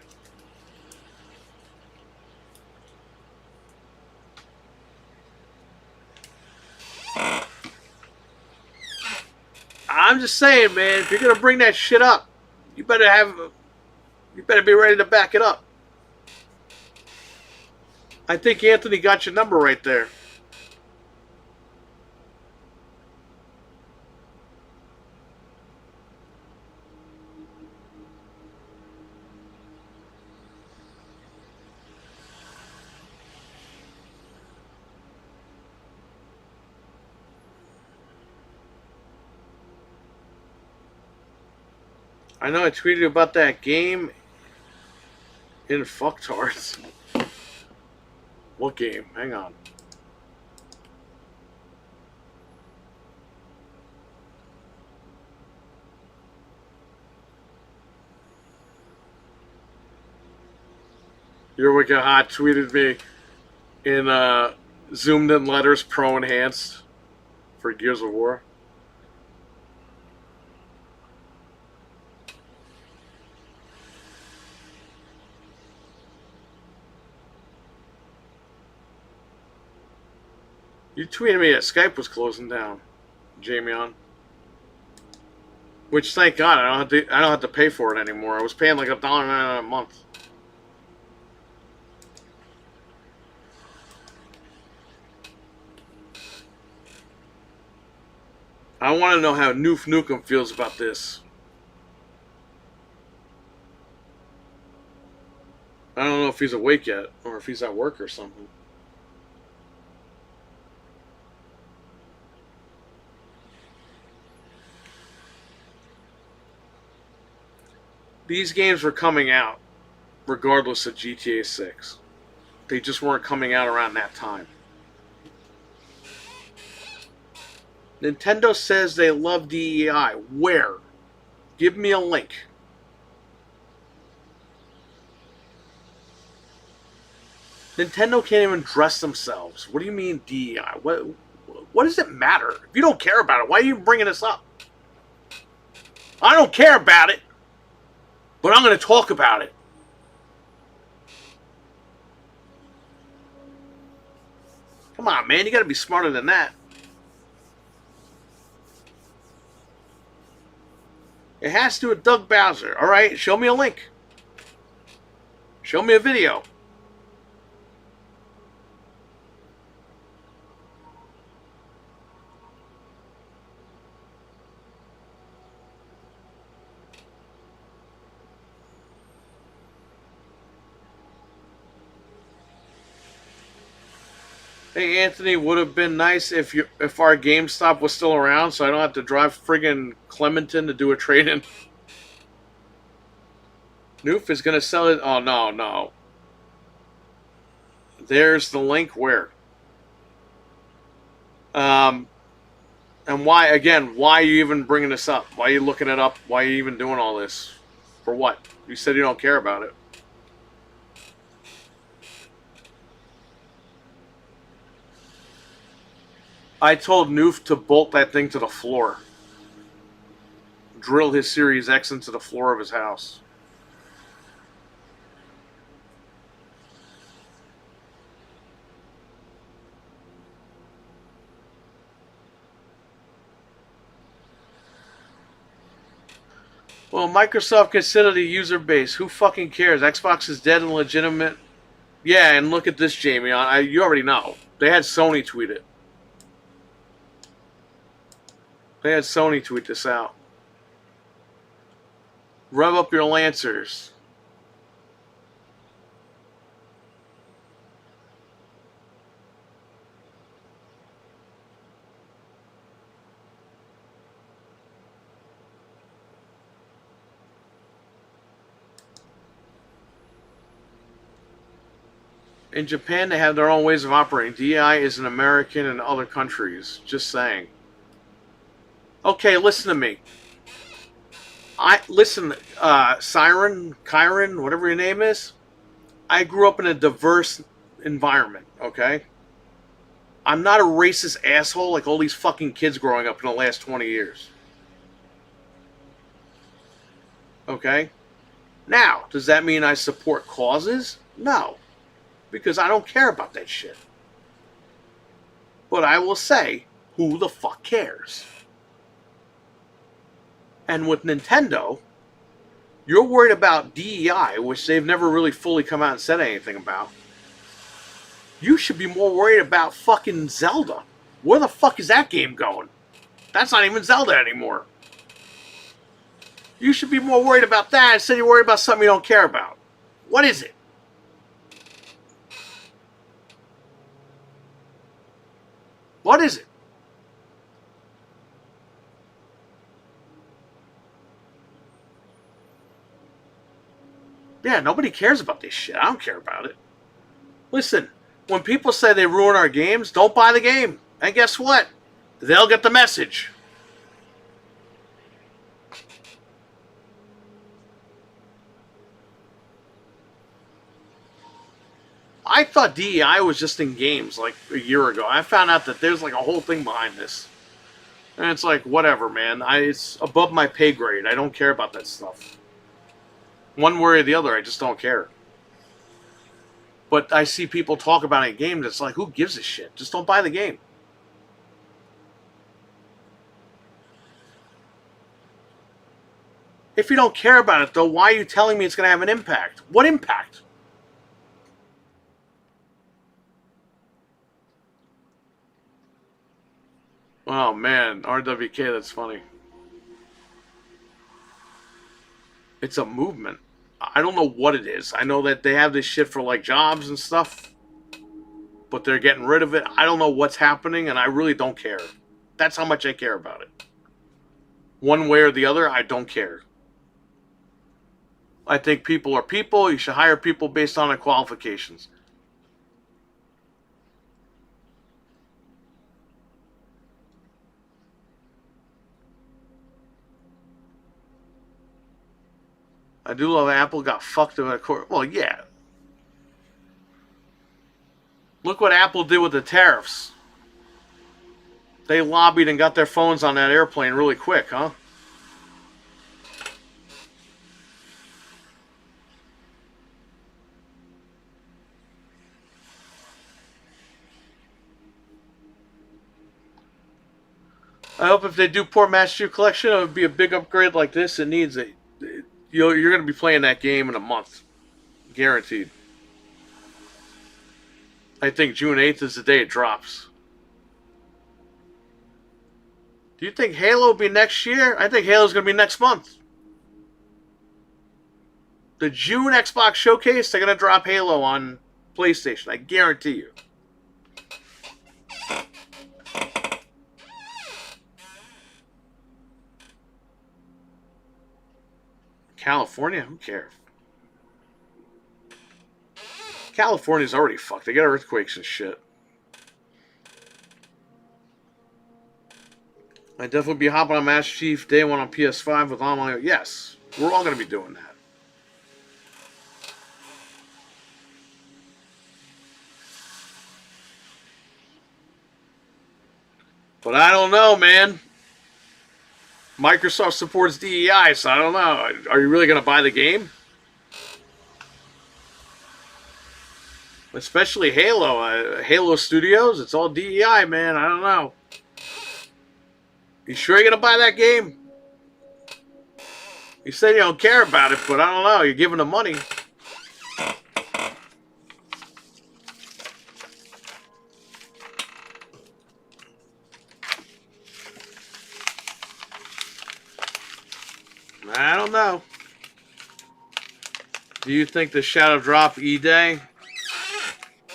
I'm just saying, man, if you're gonna bring that shit up, you better be ready to back it up. I think Anthony got your number right there. I know I tweeted about that game in fucktards. What game? Hang on. Your Wicked Hot tweeted me in zoomed in letters pro enhanced for Gears of War. You tweeted me that Skype was closing down, Jamie on. Which, thank God, I don't have to pay for it anymore. I was paying like $1.99 a month. I want to know how Noof Nukem feels about this. I don't know if he's awake yet, or if he's at work or something. These games were coming out regardless of GTA 6. They just weren't coming out around that time. Nintendo says they love DEI. Where? Give me a link. Nintendo can't even dress themselves. What do you mean DEI? What does it matter? If you don't care about it, why are you bringing this up? I don't care about it, but I'm going to talk about it. Come on, man. You got to be smarter than that. It has to do with Doug Bowser. All right, show me a link. Show me a video. Hey Anthony, would have been nice if our GameStop was still around, so I don't have to drive friggin' Clementon to do a trade-in. Noof is gonna sell it. Oh no, no. There's the link. Where? Um, and why again? Why are you even bringing this up? Why are you looking it up? Why are you even doing all this? For what? You said you don't care about it. I told Noof to bolt that thing to the floor. Drill his Series X into the floor of his house. Well, Microsoft considered the user base. Who fucking cares? Xbox is dead and legitimate. Yeah, and look at this, Jamie. You already know. They had Sony tweet it. They had Sony tweet this out. Rev up your Lancers. In Japan, they have their own ways of operating. DEI is an American in other countries. Just saying. Okay, listen to me. Siren, Kyron, whatever your name is. I grew up in a diverse environment. Okay, I'm not a racist asshole like all these fucking kids growing up in the last 20 years. Okay, now does that mean I support causes? No, because I don't care about that shit. But I will say, who the fuck cares? And with Nintendo, you're worried about DEI, which they've never really fully come out and said anything about. You should be more worried about fucking Zelda. Where the fuck is that game going? That's not even Zelda anymore. You should be more worried about that instead you're worried about something you don't care about. What is it? What is it? Yeah, nobody cares about this shit. I don't care about it. Listen, when people say they ruin our games, don't buy the game. And guess what? They'll get the message. I thought DEI was just in games like a year ago. I found out that there's like a whole thing behind this. And it's like, whatever, man. It's above my pay grade. I don't care about that stuff. One way or the other, I just don't care. But I see people talk about it in games. It's like, who gives a shit? Just don't buy the game. If you don't care about it, though, why are you telling me it's going to have an impact? What impact? Oh, man. RWK, that's funny. It's a movement. I don't know what it is. I know that they have this shit for, like, jobs and stuff. But they're getting rid of it. I don't know what's happening, and I really don't care. That's how much I care about it. One way or the other, I don't care. I think people are people. You should hire people based on their qualifications. I do love Apple got fucked in a court. Well, yeah. Look what Apple did with the tariffs. They lobbied and got their phones on that airplane really quick, huh? I hope if they do port Master Chief Collection, it would be a big upgrade like this. It needs it. You're going to be playing that game in a month. Guaranteed. I think June 8th is the day it drops. Do you think Halo will be next year? I think Halo's going to be next month. The June Xbox Showcase, they're going to drop Halo on PlayStation. I guarantee you. California? Who cares? California's already fucked. They got earthquakes and shit. I'd definitely be hopping on Master Chief Day 1 on PS5 with online. Yes, we're all going to be doing that. But I don't know, man. Microsoft supports DEI, so I don't know. Are you really going to buy the game? Especially Halo. Halo Studios, it's all DEI, man. I don't know. You sure you're going to buy that game? You said you don't care about it, but I don't know. You're giving them money. I don't know. Do you think the Shadow Drop E-Day?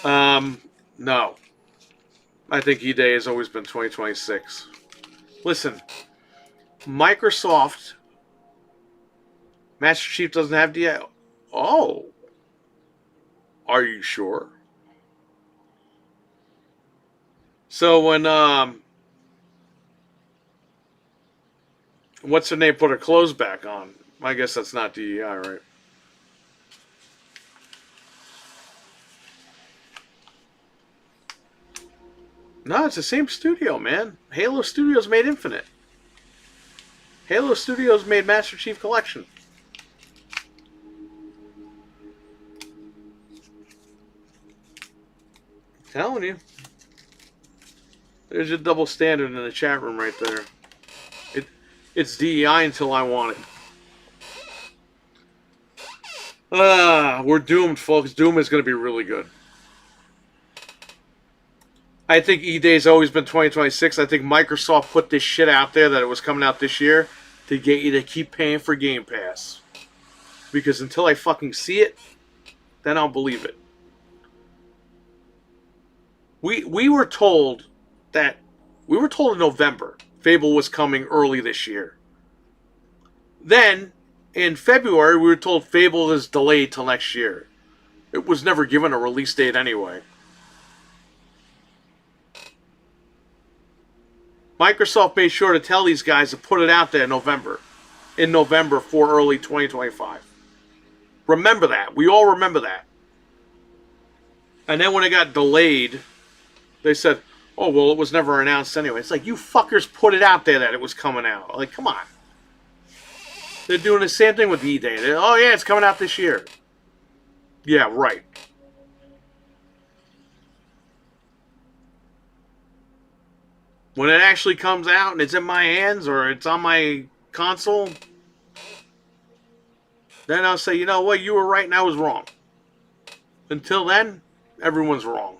No. I think E-Day has always been 2026. Listen, Microsoft, Master Chief doesn't have DI. Oh. Are you sure? So when, what's her name put her clothes back on? I guess that's not DEI, right? No, it's the same studio, man. Halo Studios made Infinite. Halo Studios made Master Chief Collection. I'm telling you. There's your double standard in the chat room right there. It's DEI until I want it. We're doomed, folks. Doom is going to be really good. I think E-Day's always been 2026. I think Microsoft put this shit out there that it was coming out this year to get you to keep paying for Game Pass. Because until I fucking see it, then I'll believe it. We were told in November Fable was coming early this year. Then in February we were told Fable is delayed till next year. It was never given a release date anyway. Microsoft made sure to tell these guys to put it out there in November for early 2025. Remember that. We all remember that. And then when it got delayed, they said, oh, well, it was never announced anyway. It's like, you fuckers put it out there that it was coming out. Like, come on. They're doing the same thing with E-Day. Oh, yeah, it's coming out this year. Yeah, right. When it actually comes out and it's in my hands or it's on my console, then I'll say, you know what, you were right and I was wrong. Until then, everyone's wrong.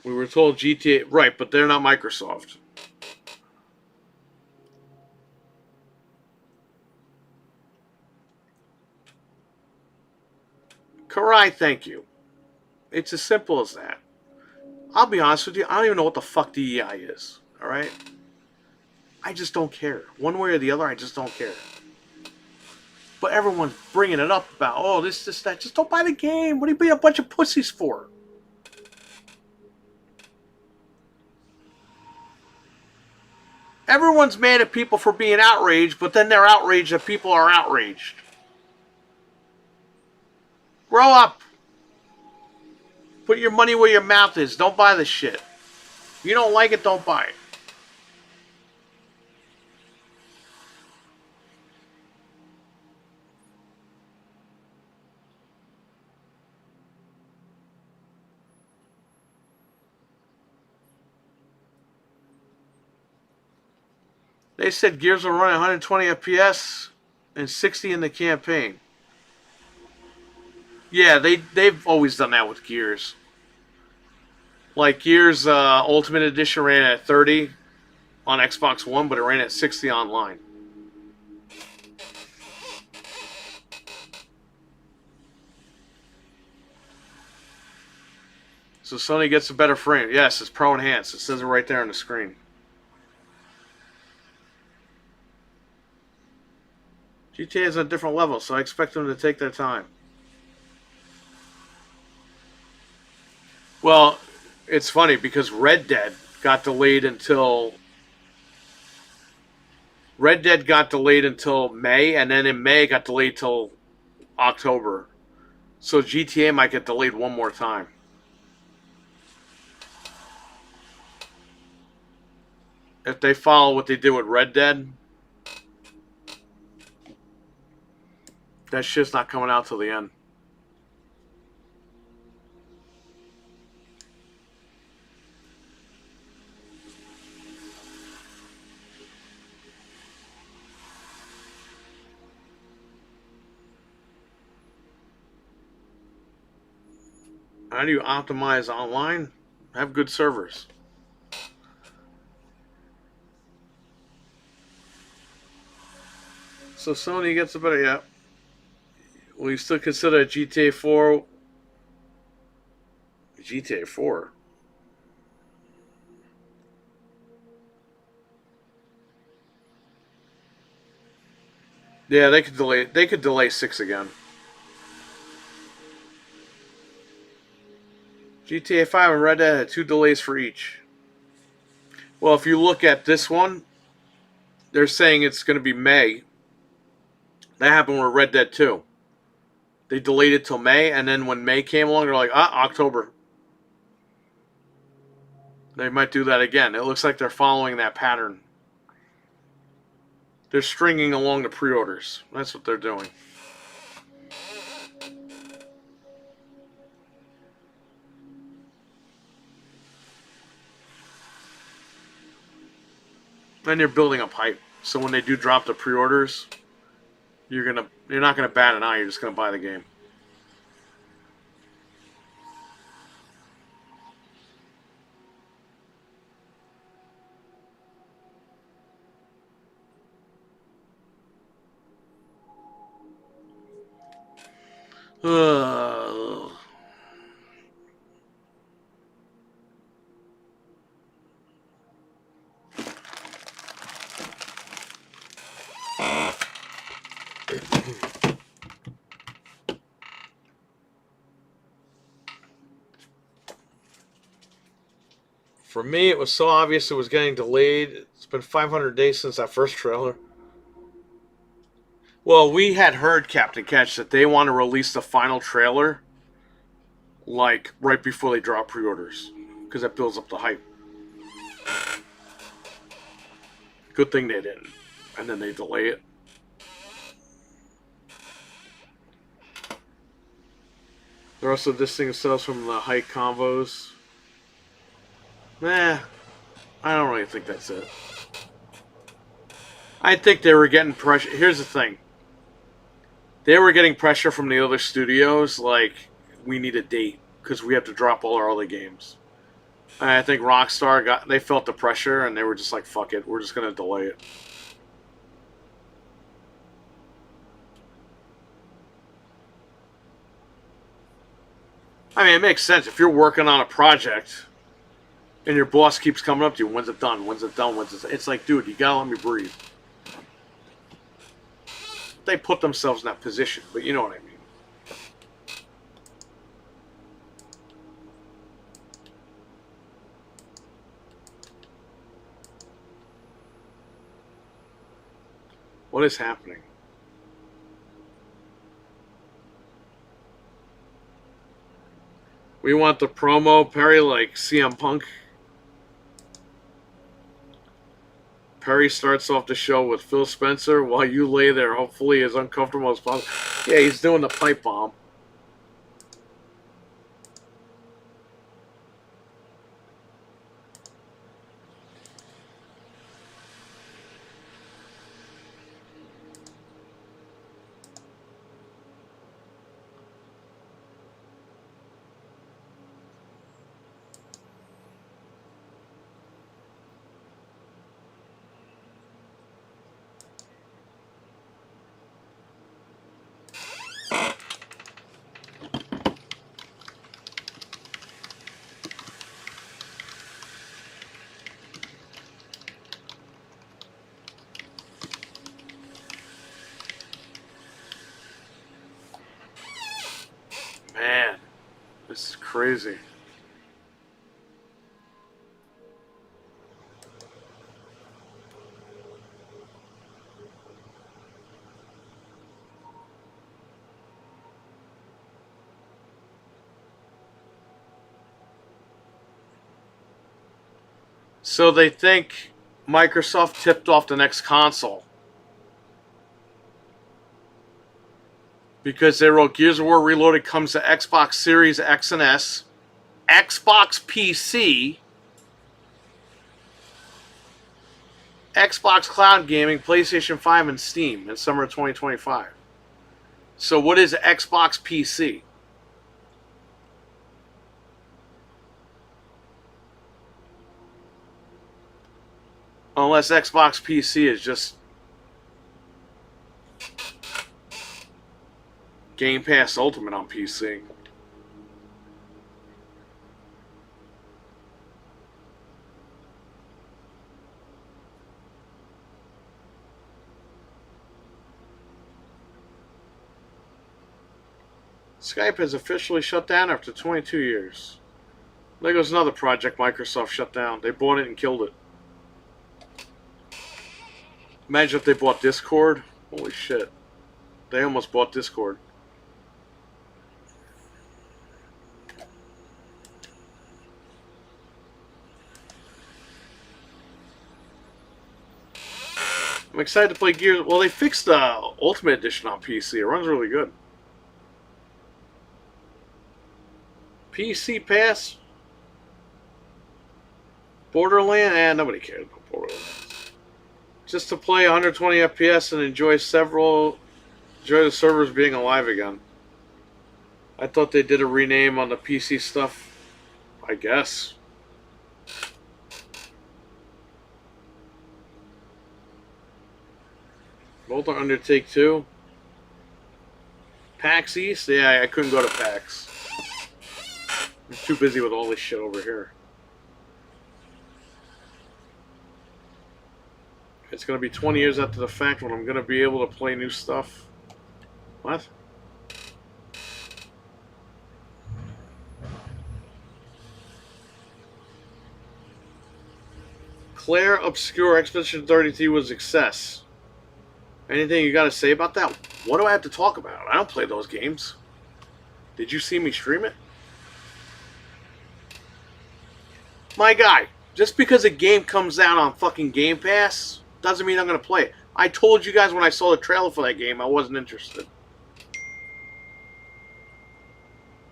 We were told GTA, right, but they're not Microsoft. Karai, thank you. It's as simple as that. I'll be honest with you, I don't even know what the fuck DEI is, alright? I just don't care. One way or the other, I just don't care. But everyone's bringing it up about, oh, this, that. Just don't buy the game. What are you being a bunch of pussies for? Everyone's mad at people for being outraged, but then they're outraged that people are outraged. Grow up. Put your money where your mouth is. Don't buy the shit. If you don't like it, don't buy it. They said Gears will run at 120 FPS and 60 in the campaign. Yeah, they've always done that with Gears. Like Gears Ultimate Edition ran at 30 on Xbox One, but it ran at 60 online. So Sony gets a better frame. Yes, it's Pro Enhanced. It says it right there on the screen. GTA is a different level, so I expect them to take their time. Well, it's funny because Red Dead got delayed until May, and then in May it got delayed till October. So GTA might get delayed one more time. If they follow what they did with Red Dead, that shit's not coming out till the end. How do you optimize online? Have good servers. So Sony gets a better, yeah. Will you still consider GTA 4? GTA 4? Yeah, they could delay. They could delay 6 again. GTA 5 and Red Dead had 2 delays for each. Well, if you look at this one, they're saying it's going to be May. That happened with Red Dead 2. They delayed it till May, and then when May came along, they're like, October. They might do that again. It looks like they're following that pattern. They're stringing along the pre-orders. That's what they're doing. And you're building up hype. So when they do drop the pre-orders, you're not gonna bat an eye. You're just gonna buy the game. For me, it was so obvious it was getting delayed. It's been 500 days since that first trailer. Well, we had heard, Captain Catch, that they want to release the final trailer like right before they drop pre-orders because that builds up the hype. Good thing they didn't. And then they delay it. They're also distancing themselves from the hike combos. I don't really think that's it. I think they were getting pressure. Here's the thing. They were getting pressure from the other studios, like, we need a date, because we have to drop all our other games. And I think Rockstar they felt the pressure, and they were just like, fuck it, we're just going to delay it. I mean, it makes sense. If you're working on a project and your boss keeps coming up to you, when's it done? When's it done? When's it done? It's like, dude, you gotta let me breathe. They put themselves in that position, but you know what I mean. What is happening? We want the promo, Perry, like CM Punk. Perry starts off the show with Phil Spencer while you lay there, hopefully as uncomfortable as possible. Yeah, he's doing the pipe bomb. This is crazy. So they think Microsoft tipped off the next console. Because they wrote Gears of War Reloaded comes to Xbox Series X and S, Xbox PC, Xbox Cloud Gaming, PlayStation 5, and Steam in summer of 2025. So what is Xbox PC? Unless Xbox PC is just Game Pass Ultimate on PC. Skype has officially shut down after 22 years. There goes another project Microsoft shut down. They bought it and killed it. Imagine if they bought Discord. Holy shit. They almost bought Discord. I'm excited to play Gears. Well, they fixed the Ultimate Edition on PC. It runs really good. PC Pass? Borderlands? Nobody cares about Borderlands. Just to play 120 FPS and enjoy the servers being alive again. I thought they did a rename on the PC stuff. I guess. Both are Undertake 2. PAX East? Yeah, I couldn't go to PAX. I'm too busy with all this shit over here. It's going to be 20 years after the fact when I'm going to be able to play new stuff. What? Claire Obscure Expedition 33 was a success. Anything you got to say about that? What do I have to talk about? I don't play those games. Did you see me stream it? My guy, just because a game comes out on fucking Game Pass doesn't mean I'm going to play it. I told you guys when I saw the trailer for that game I wasn't interested.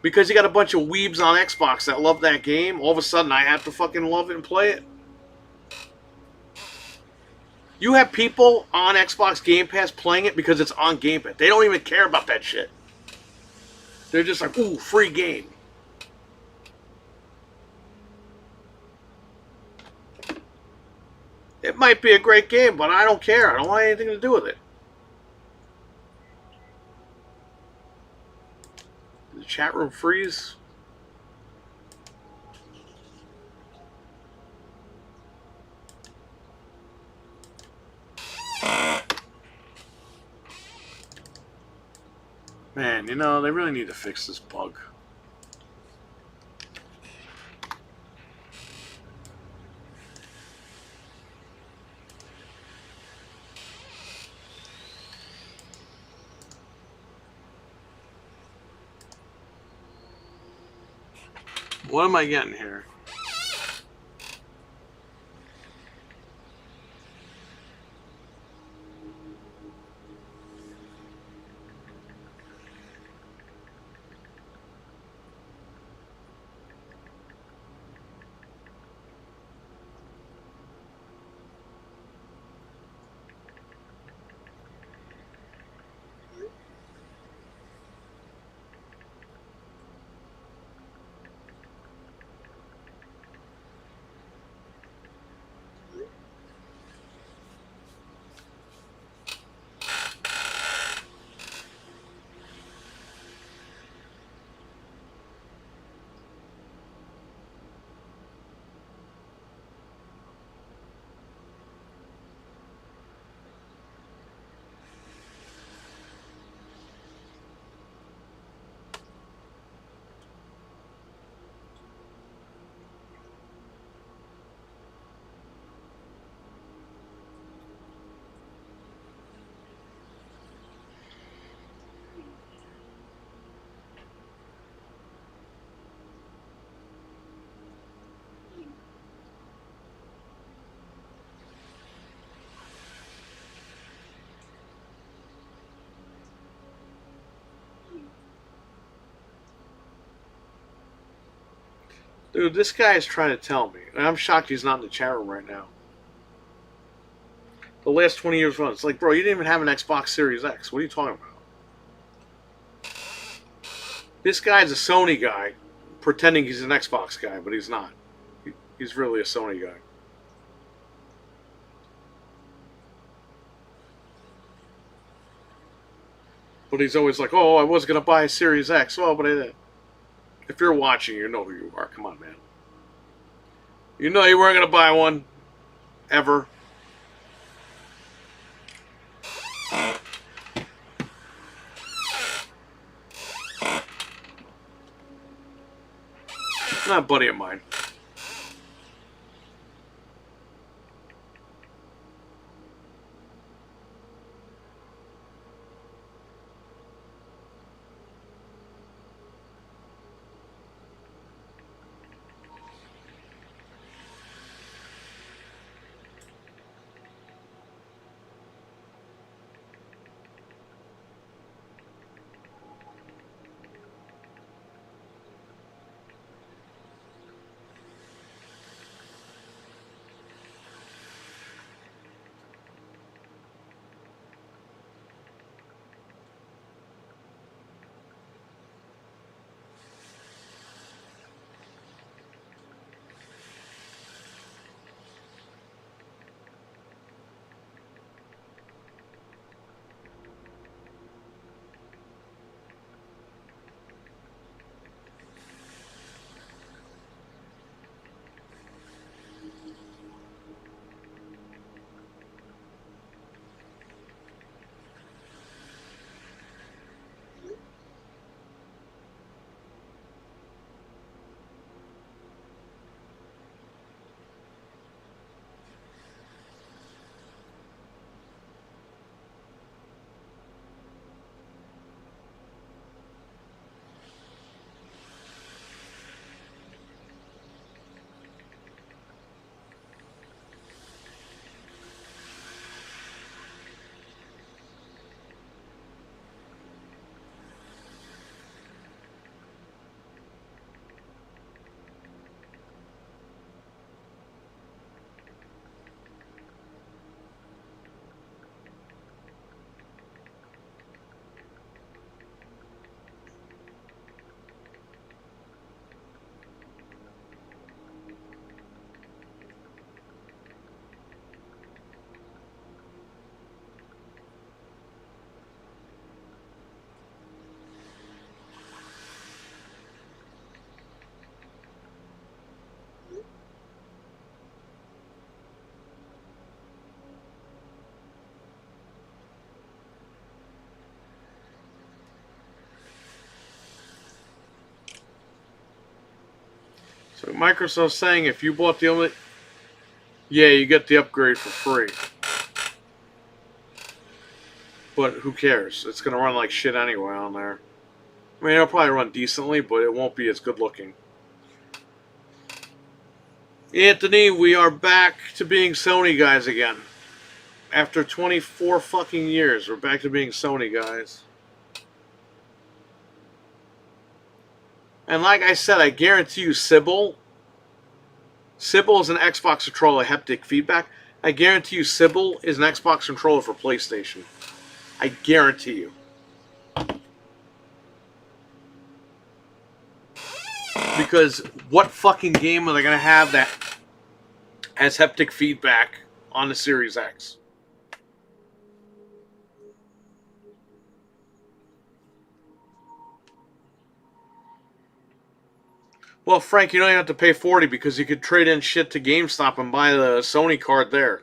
Because you got a bunch of weebs on Xbox that love that game, all of a sudden I have to fucking love it and play it? You have people on Xbox Game Pass playing it because it's on Game Pass. They don't even care about that shit. They're just like, ooh, free game. It might be a great game, but I don't care. I don't want anything to do with it. Did the chat room freeze? Man, you know, they really need to fix this bug. What am I getting here? Dude, this guy is trying to tell me, and I'm shocked he's not in the chat room right now. The last 20 years run. It's like, bro, you didn't even have an Xbox Series X. What are you talking about? This guy's a Sony guy, pretending he's an Xbox guy, but he's not. He's really a Sony guy. But he's always like, oh, I was going to buy a Series X. Oh, but I didn't. If you're watching, you know who you are. Come on, man. You know you weren't going to buy one. Ever. Not a buddy of mine. So Microsoft's saying if you bought the only... Yeah, you get the upgrade for free. But who cares? It's going to run like shit anyway on there. I mean, it'll probably run decently, but it won't be as good looking. Anthony, we are back to being Sony guys again. After 24 fucking years, we're back to being Sony guys. And like I said, I guarantee you Sybil is an Xbox controller, haptic feedback. I guarantee you Sybil is an Xbox controller for PlayStation. I guarantee you. Because what fucking game are they going to have that has haptic feedback on the Series X? Well, Frank, you don't even have to pay $40 because you could trade in shit to GameStop and buy the Sony card there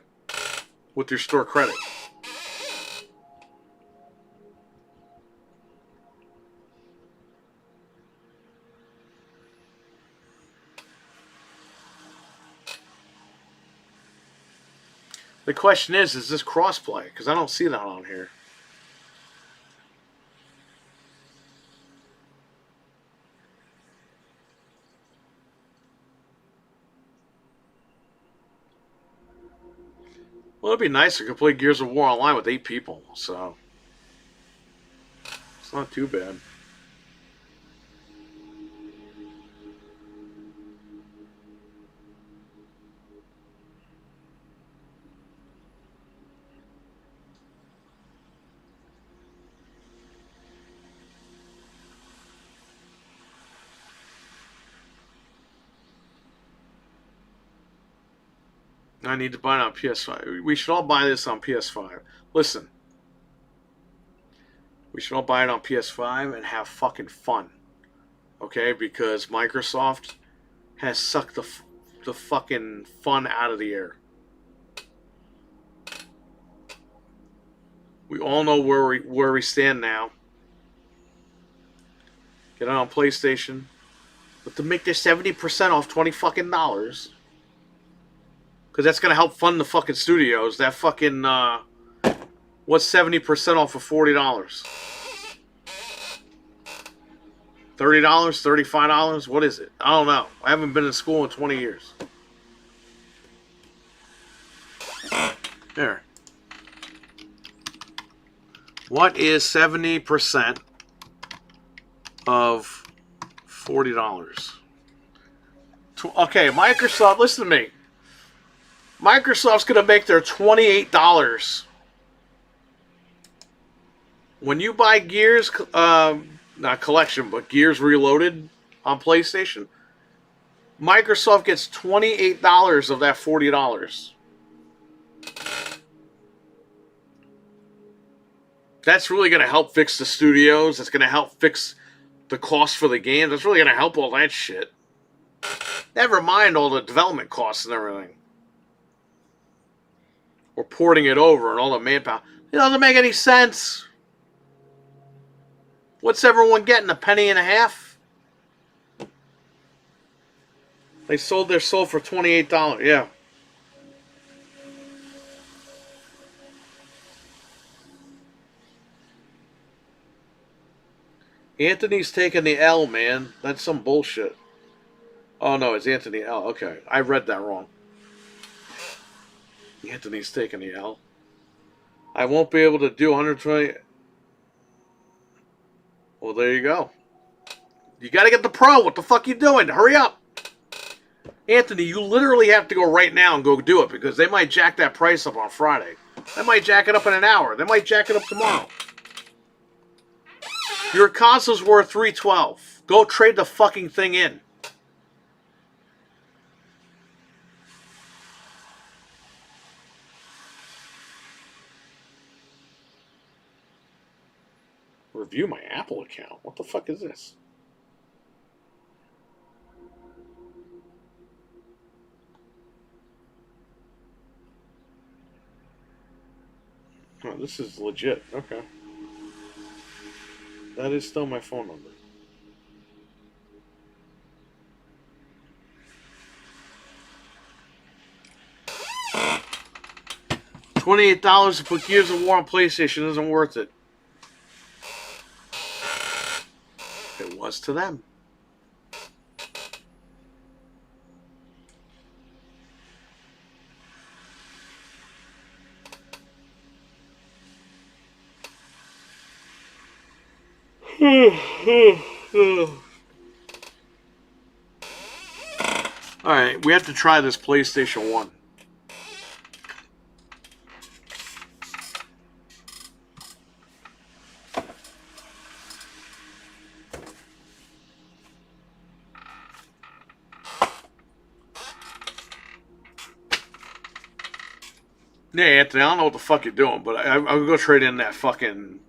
with your store credit. The question is this crossplay? Because I don't see that on here. Well, it'd be nice if you could play Gears of War online with 8 people, so it's not too bad. I need to buy it on PS5. We should all buy this on PS5. Listen, we should all buy it on PS5 and have fucking fun. Okay? Because Microsoft has sucked the fucking fun out of the air. We all know where we stand now. Get it on PlayStation. But to make this 70% off $20 fucking dollars. Because that's going to help fund the fucking studios. That fucking, what's 70% off of $40? $30? $35? What is it? I don't know. I haven't been in school in 20 years. There. What is 70% of $40? Okay, Microsoft, listen to me. Microsoft's going to make their $28. When you buy Gears, not collection, but Gears Reloaded on PlayStation, Microsoft gets $28 of that $40. That's really going to help fix the studios. That's going to help fix the cost for the game. That's really going to help all that shit. Never mind all the development costs and everything. Or porting it over and all the manpower. It doesn't make any sense. What's everyone getting? $0.015? They sold their soul for $28. Yeah. Anthony's taking the L, man. That's some bullshit. Oh, no, it's Anthony L. Okay, I read that wrong. Anthony's taking the L. I won't be able to do 120. Well, there you go. You got to get the Pro. What the fuck you doing? Hurry up. Anthony, you literally have to go right now and go do it because they might jack that price up on Friday. They might jack it up in an hour. They might jack it up tomorrow. Your console's worth $312. Go trade the fucking thing in. Review my Apple account. What the fuck is this? Oh, this is legit. Okay. That is still my phone number. $28 to put Gears of War on PlayStation isn't worth it. It was to them. Alright, we have to try this PlayStation 1. Yeah, Anthony, I don't know what the fuck you're doing, but I'm gonna go trade in that fucking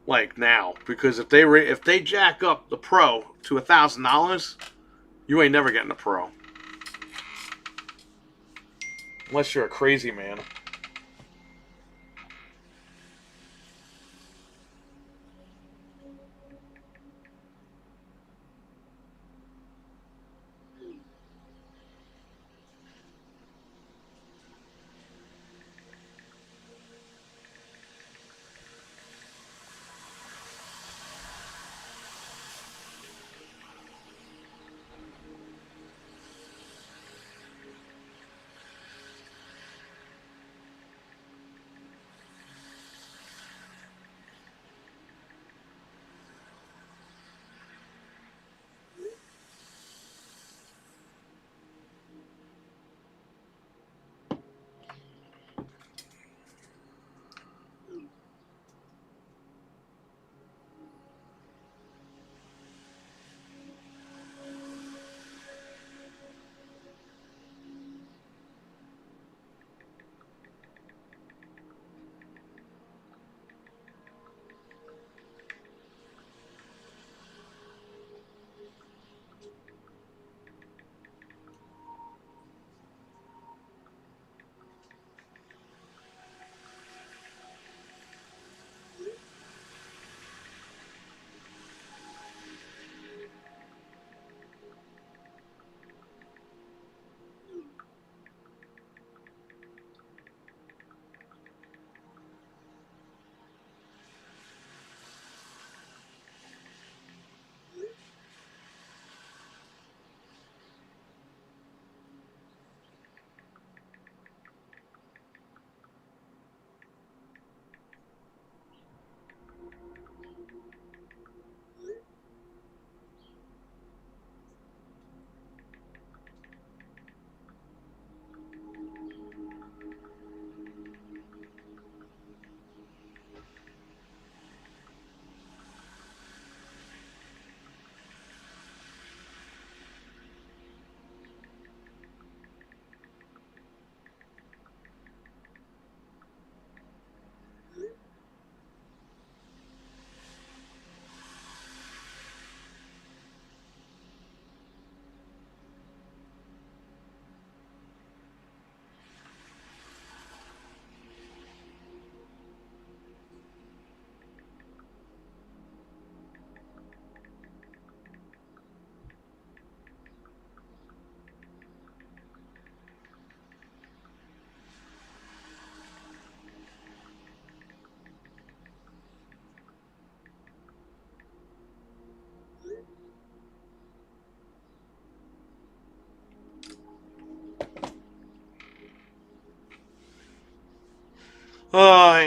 like now because if they jack up the Pro to $1,000, you ain't never getting a Pro unless you're a crazy man.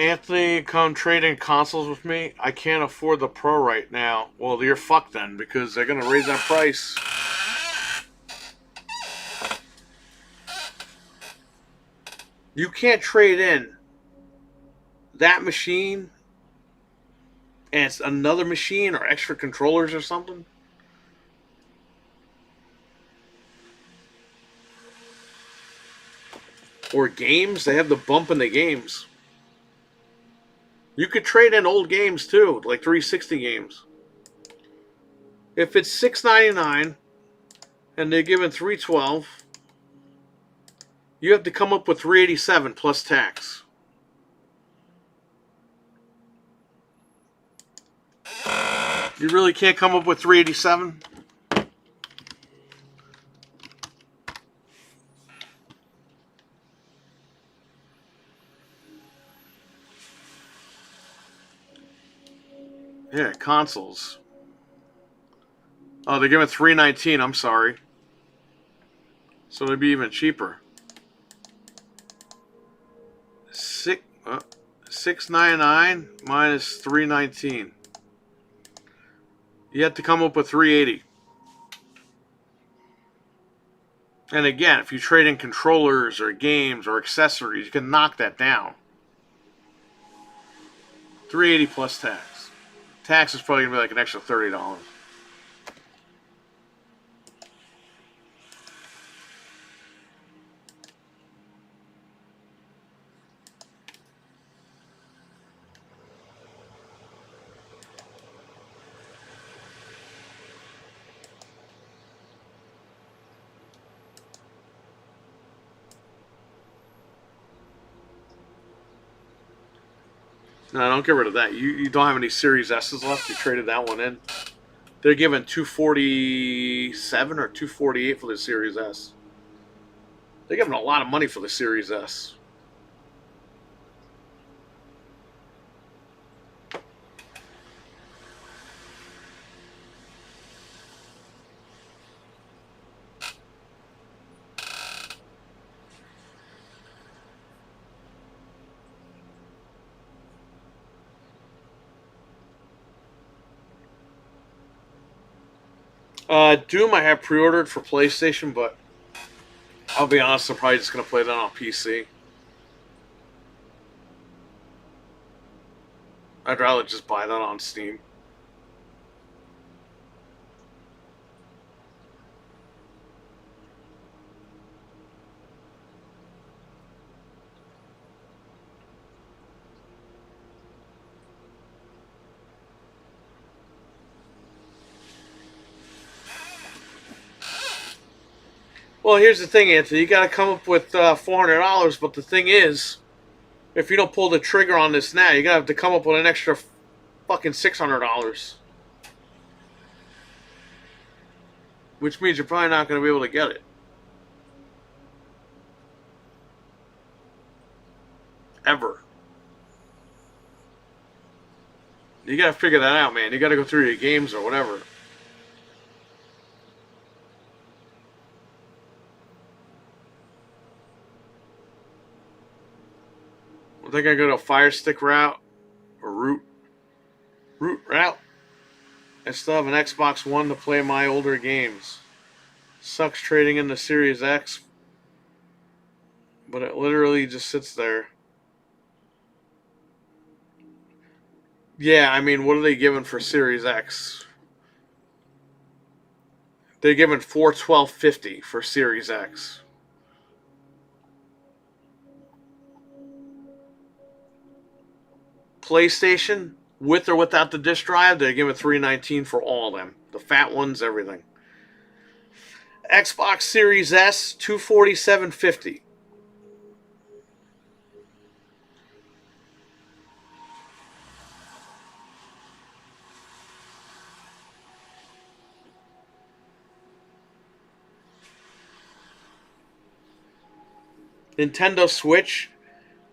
Anthony, come trade in consoles with me. I can't afford the Pro right now. Well, you're fucked then, because they're gonna raise that price. You can't trade in that machine and it's another machine or extra controllers or something. Or games. They have the bump in the games. You could trade in old games too, like 360 games. If it's $6.99 and they're giving $3.12, you have to come up with $3.87 plus tax. You really can't come up with $3.87? Yeah, consoles. Oh, they're giving $3.19. I'm sorry. So it'd be even cheaper. $6.99 minus $3.19. You have to come up with $3.80. And again, if you trade in controllers or games or accessories, you can knock that down. $3.80 plus tax. Tax is probably gonna be like an extra $30. No, don't get rid of that. You don't have any Series S's left. You traded that one in. They're giving $247 or $248 for the Series S. They're giving a lot of money for the Series S. Doom I have pre-ordered for PlayStation, but I'll be honest, I'm probably just going to play that on PC. I'd rather just buy that on Steam. Well, here's the thing, Anthony. You got to come up with $400, but the thing is, if you don't pull the trigger on this now, you're going to have to come up with an extra fucking $600. Which means you're probably not going to be able to get it. Ever. You got to figure that out, man. You got to go through your games or whatever. I think I go to a Fire Stick route or route route. I still have an Xbox One to play my older games. Sucks trading in the Series X, but it literally just sits there. Yeah, I mean, what are they giving for Series X? They're giving $412.50 for Series X. PlayStation, with or without the disc drive, they're giving $319 for all of them. The fat ones, everything. Xbox Series S, $247.50. Nintendo Switch,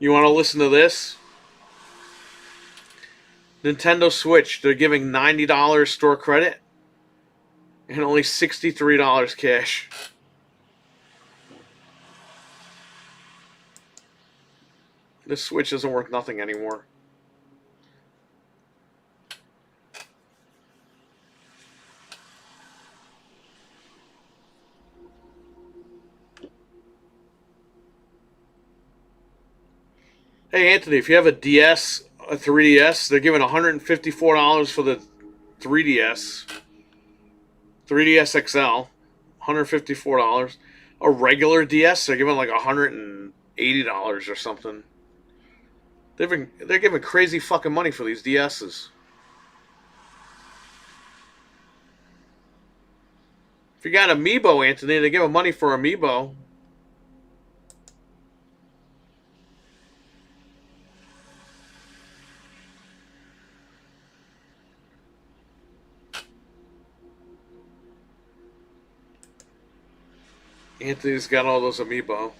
you want to listen to this? Nintendo Switch, they're giving $90 store credit and only $63 cash. This Switch isn't worth nothing anymore. Hey, Anthony, if you have a DS, a 3DS, they're giving $154 for the 3DS. 3DS XL, $154. A regular DS, they're giving like $180 or something. They're giving crazy fucking money for these DSs. If you got Amiibo, Anthony, they're giving money for Amiibo. Anthony's got all those Amiibo.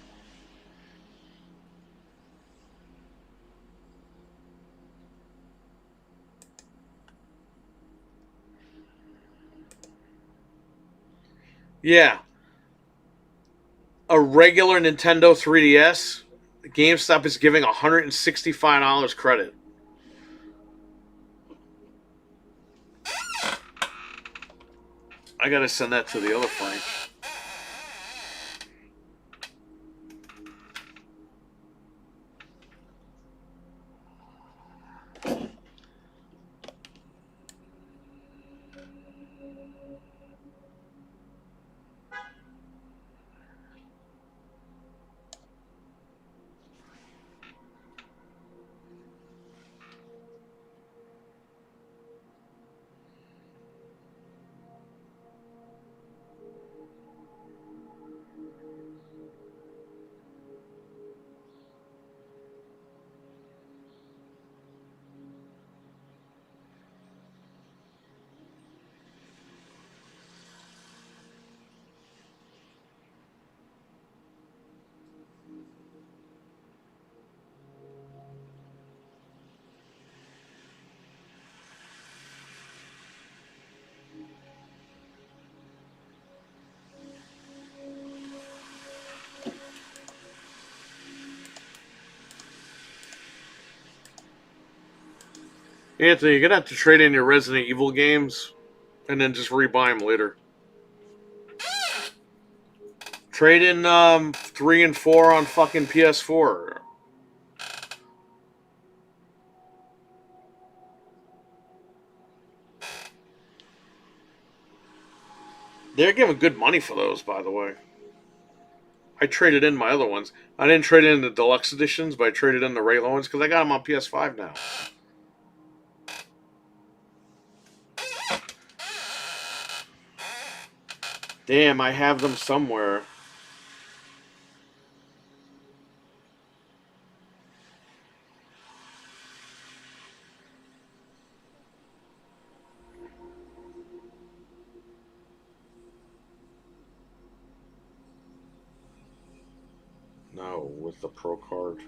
Yeah. A regular Nintendo 3DS, GameStop is giving $165 credit. I gotta send that to the other Frank. Anthony, you're gonna have to trade in your Resident Evil games and then just rebuy them later. Trade in 3 and 4 on fucking PS4. They're giving good money for those, by the way. I traded in my other ones. I didn't trade in the deluxe editions, but I traded in the regular ones because I got them on PS5 now. Damn, I have them somewhere. No, with the Pro card.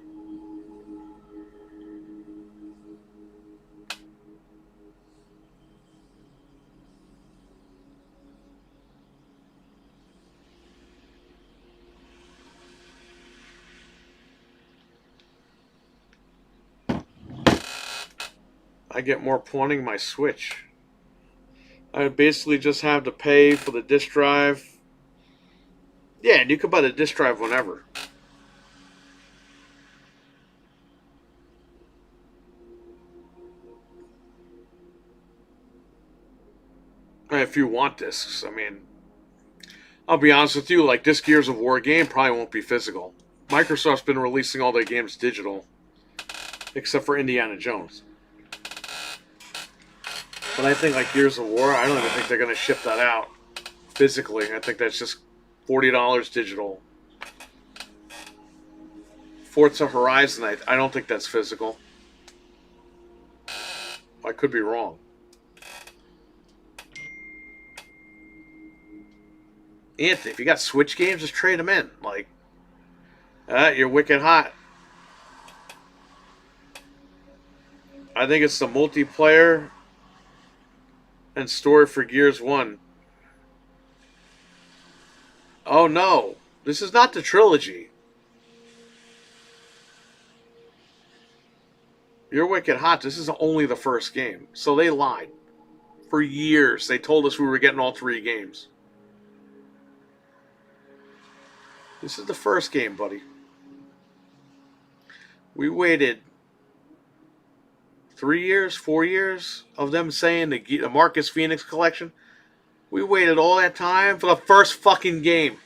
I get more pointing my Switch. I basically just have to pay for the disk drive. Yeah, and you can buy the disk drive whenever. If you want discs, I mean, I'll be honest with you, like this Gears of War game probably won't be physical. Microsoft's been releasing all their games digital, except for Indiana Jones. But I think like Gears of War, I don't even think they're going to ship that out physically. I think that's just $40 digital. Forza Horizon, I don't think that's physical. I could be wrong. Anthony, if you got Switch games, just trade them in. Like, you're wicked hot. I think it's the multiplayer and story for Gears 1. Oh no, this is not the trilogy. You're wicked hot. This is only the first game. So they lied. For years, they told us we were getting all 3 games. This is the first game, buddy. We waited 3 years, 4 years of them saying the Marcus Phoenix collection. We waited all that time for the first fucking game.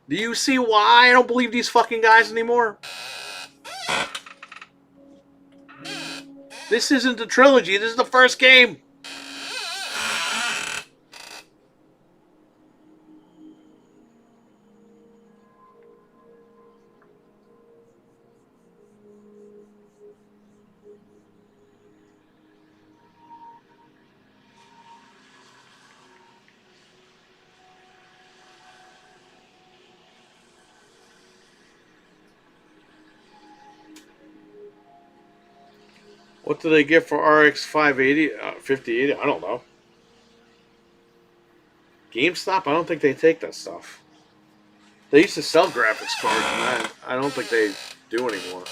Do you see why I don't believe these fucking guys anymore? This isn't the trilogy. This is the first game. What do they get for RX 580, 5080? I don't know. GameStop? I don't think they take that stuff. They used to sell graphics cards, and I don't think they do anymore.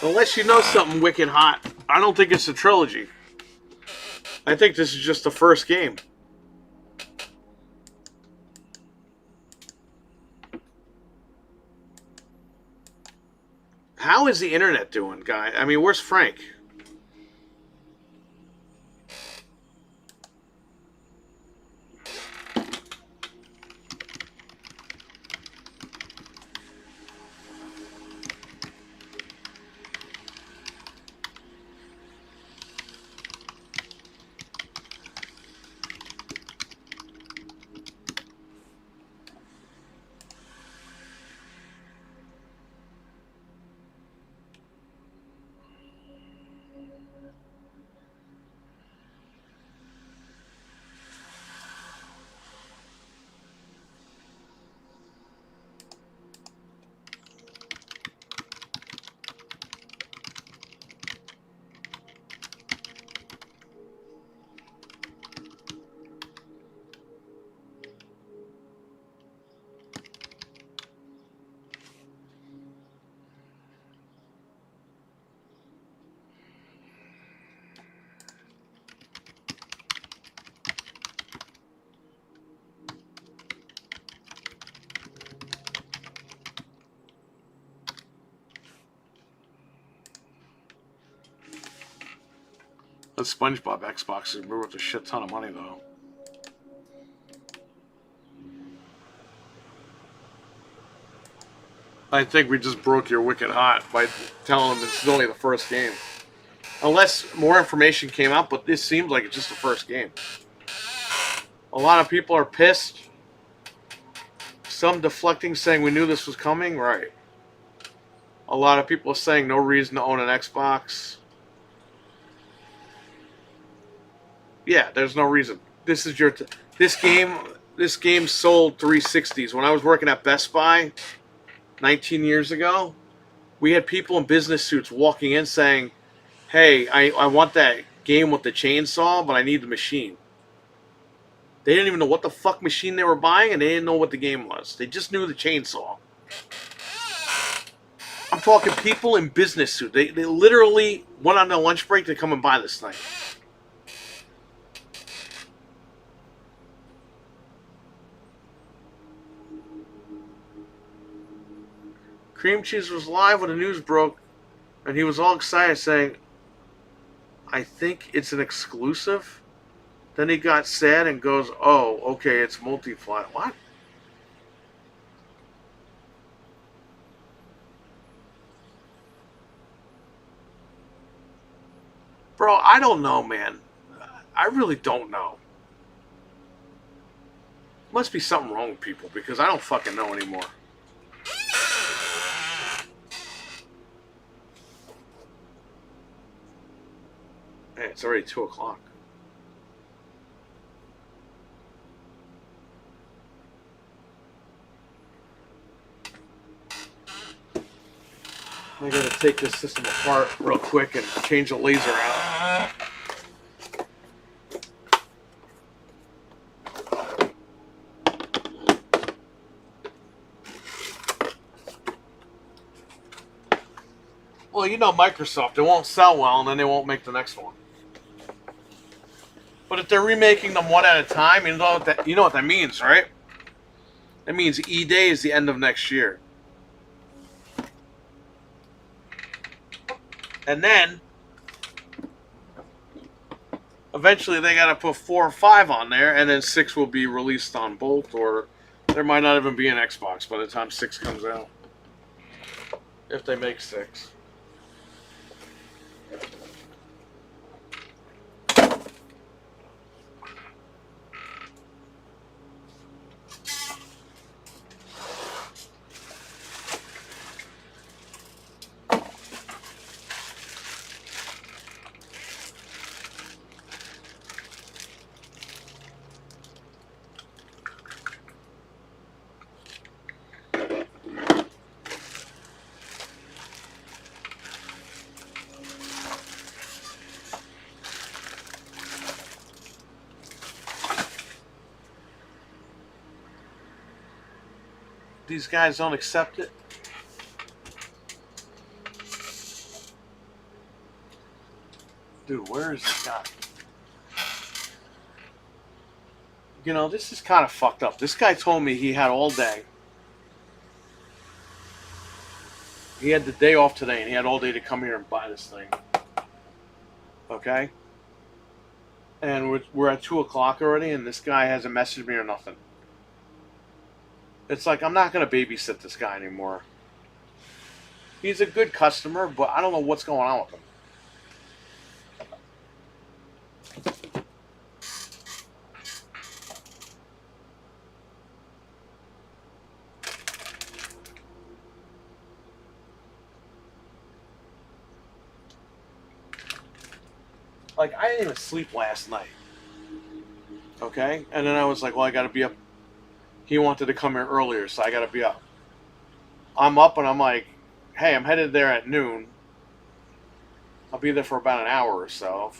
Unless you know something wicked hot, I don't think it's a trilogy. I think this is just the first game. How is the internet doing, guy? I mean, where's Frank? That SpongeBob XBOX is worth a shit ton of money, though. I think we just broke your wicked hot by telling them it's only the first game. Unless more information came out, but this seems like it's just the first game. A lot of people are pissed. Some deflecting, saying we knew this was coming. Right. A lot of people are saying no reason to own an Xbox. Yeah, there's no reason. This is this game sold 360s. When I was working at Best Buy 19 years ago, we had people in business suits walking in saying, "Hey, I want that game with the chainsaw, but I need the machine." They didn't even know what the fuck machine they were buying, and they didn't know what the game was. They just knew the chainsaw. I'm talking people in business suits. They literally went on their lunch break to come and buy this thing. Cream Cheese was live when the news broke, and he was all excited saying, "I think it's an exclusive." Then he got sad and goes, "Oh, okay, it's multi-plat." What? Bro, I don't know, man. I really don't know. Must be something wrong with people because I don't fucking know anymore. Hey, it's already 2 o'clock. I gotta take this system apart real quick and change the laser out. Well, you know Microsoft, it won't sell well and then they won't make the next one. But if they're remaking them one at a time, you know what that means, right? That means E-Day is the end of next year. And then eventually they gotta put 4 or 5 on there, and then 6 will be released on both, or there might not even be an Xbox by the time 6 comes out. If they make 6. These guys don't accept it. Dude, where is this guy? You know, this is kind of fucked up. This guy told me he had all day. He had the day off today, and he had all day to come here and buy this thing. Okay? And we're at 2 o'clock already, and this guy hasn't messaged me or nothing. It's like, I'm not going to babysit this guy anymore. He's a good customer, but I don't know what's going on with him. Like, I didn't even sleep last night. Okay? And then I was like, well, I got to be up. He wanted to come here earlier, so I got to be up. I'm up, and I'm like, hey, I'm headed there at noon. I'll be there for about an hour or so.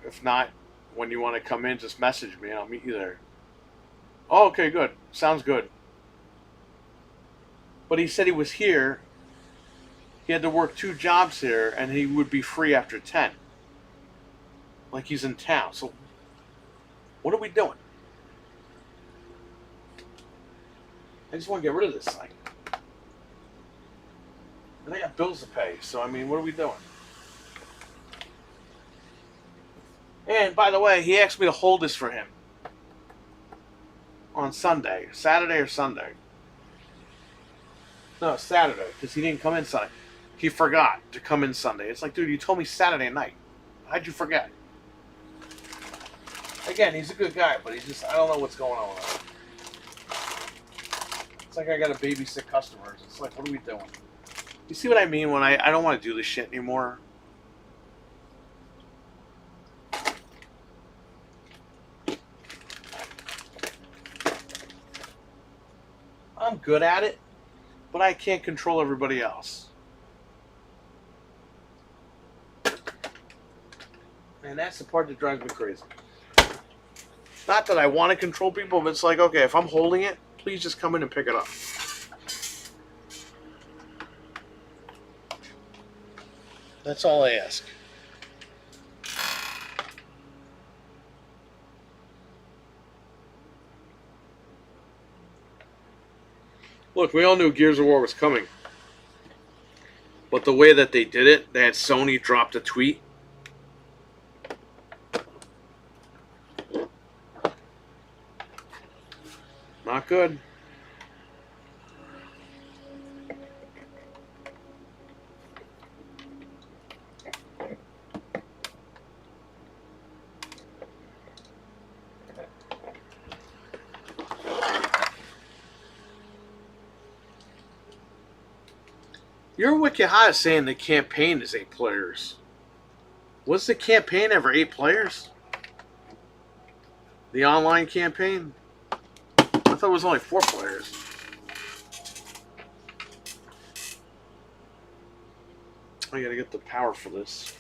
If not, when you want to come in, just message me, and I'll meet you there. Oh, okay, good. Sounds good. But he said he was here. He had to work 2 jobs here, and he would be free after 10. Like he's in town. So, what are we doing? I just want to get rid of this thing. And I got bills to pay, so I mean, what are we doing? And by the way, he asked me to hold this for him on Sunday, Saturday or Sunday. No, Saturday, because he didn't come in Sunday. He forgot to come in Sunday. It's like, dude, you told me Saturday night. How'd you forget? Again, he's a good guy, but he's just, I don't know what's going on with him. It's like I got to babysit customers. It's like, what are we doing? You see what I mean when I don't want to do this shit anymore? I'm good at it, but I can't control everybody else. And that's the part that drives me crazy. Not that I want to control people, but it's like, okay, if I'm holding it, please just come in and pick it up. That's all I ask. Look, we all knew Gears of War was coming. But the way that they did it, they had Sony dropped a tweet. good. Your Wicked Hot is saying the campaign is 8 players. Was the campaign ever 8 players? The online campaign? I thought it was only 4 players. I gotta get the power for this.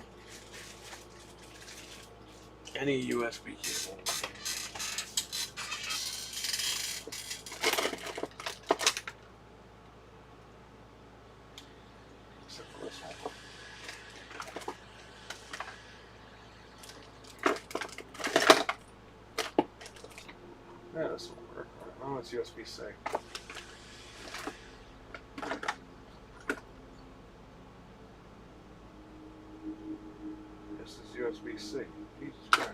Any USB cable. Except for this one. Yeah, this will work. Oh, it's USB-C. This is USB-C. Jesus Christ.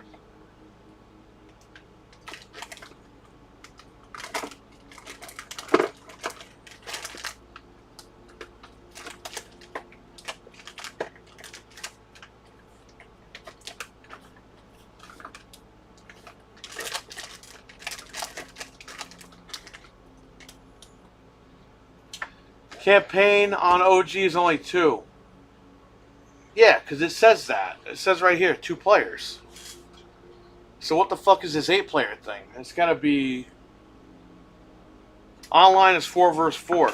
Campaign on OG is only 2. Yeah, because it says that. It says right here, 2 players. So what the fuck is this 8-player thing? It's got to be... Online is 4 versus 4.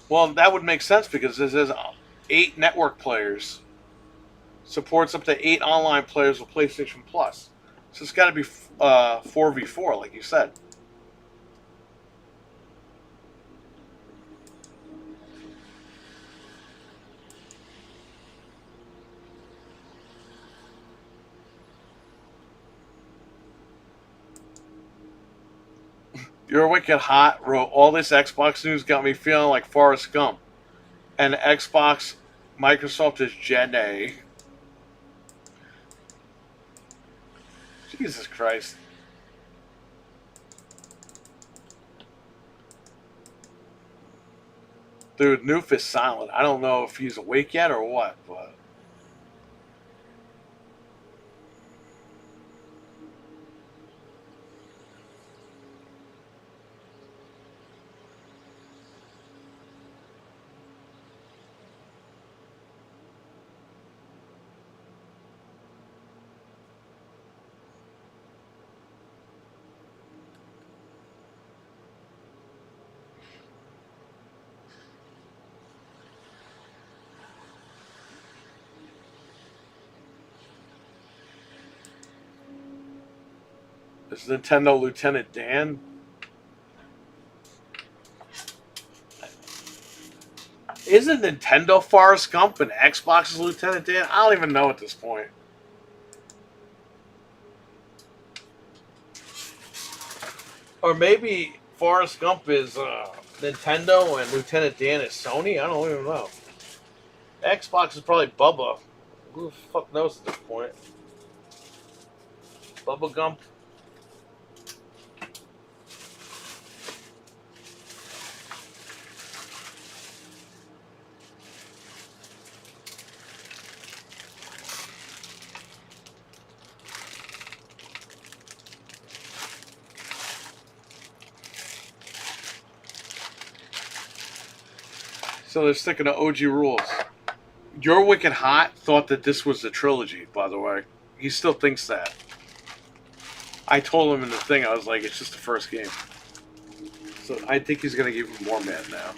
Well, that would make sense because it says 8 network players. Supports up to 8 online players with PlayStation Plus. So it's got to be 4v4, like you said. Your Wicked Hot wrote, all this Xbox news got me feeling like Forrest Gump. And Xbox, Microsoft is Gen A. Jesus Christ. Dude, Noof is silent. I don't know if he's awake yet or what, but... Is Nintendo Lieutenant Dan? Isn't Nintendo Forrest Gump and Xbox is Lieutenant Dan? I don't even know at this point. Or maybe Forrest Gump is Nintendo and Lieutenant Dan is Sony? I don't even know. Xbox is probably Bubba. Who the fuck knows at this point? Bubba Gump. So they're sticking to OG rules. Your Wicked Hot thought that this was the trilogy, by the way. He still thinks that. I told him in the thing, I was like, it's just the first game. So I think he's going to give him more mad now.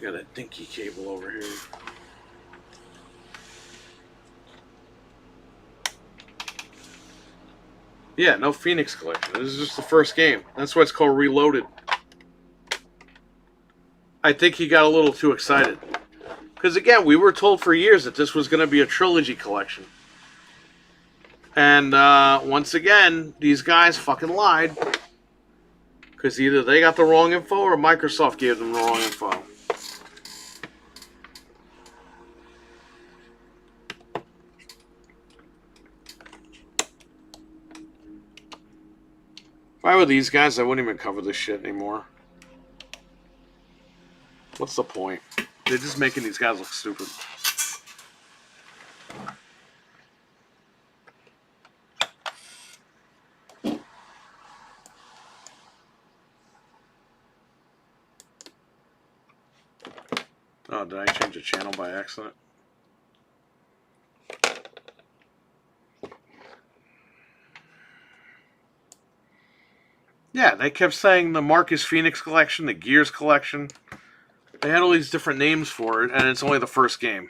Got a dinky cable over here. Yeah, no Phoenix Collection. This is just the first game. That's why it's called Reloaded. I think he got a little too excited. Because again, we were told for years that this was going to be a trilogy collection. And once again, these guys fucking lied. Because either they got the wrong info or Microsoft gave them the wrong info. If I were these guys, I wouldn't even cover this shit anymore. What's the point? They're just making these guys look stupid. Oh, did I change the channel by accident? Yeah, they kept saying the Marcus Phoenix collection, the Gears collection. They had all these different names for it, and it's only the first game.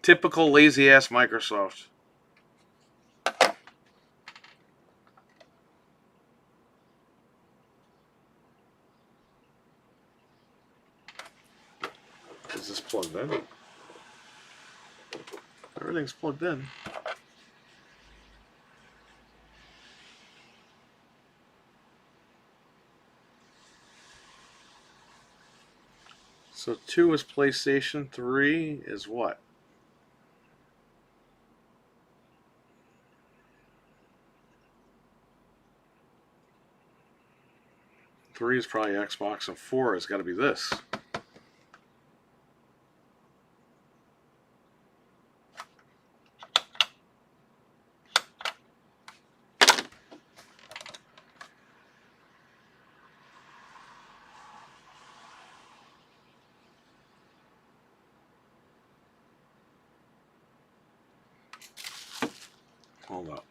Typical lazy-ass Microsoft. Is this plugged in? Everything's plugged in. So 2 is PlayStation, 3 is what? Three is probably Xbox, and 4 has got to be this. Hold up.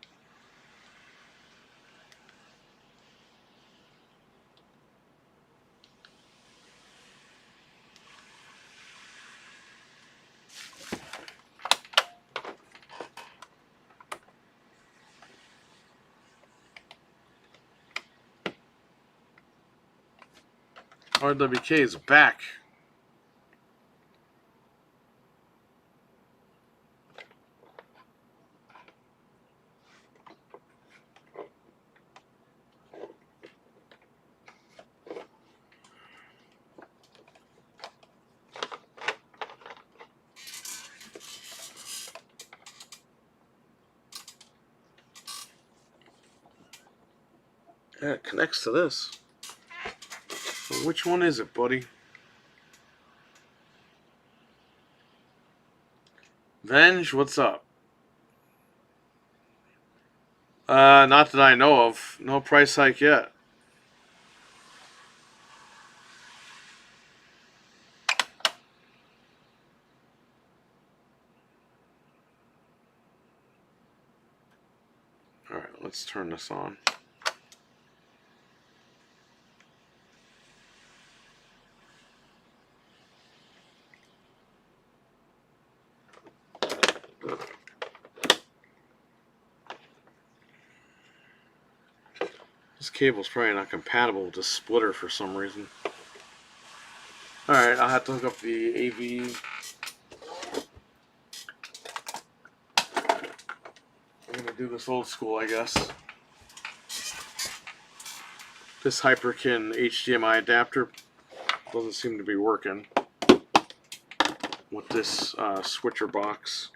RWK is back. Yeah, it connects to this. So which one is it, buddy? Venge, what's up? Not that I know of. No price hike yet. Alright, let's turn this on. This cable's probably not compatible with the splitter for some reason. Alright, I'll have to hook up the AV. I'm gonna do this old school, I guess. This Hyperkin HDMI adapter doesn't seem to be working with this switcher box.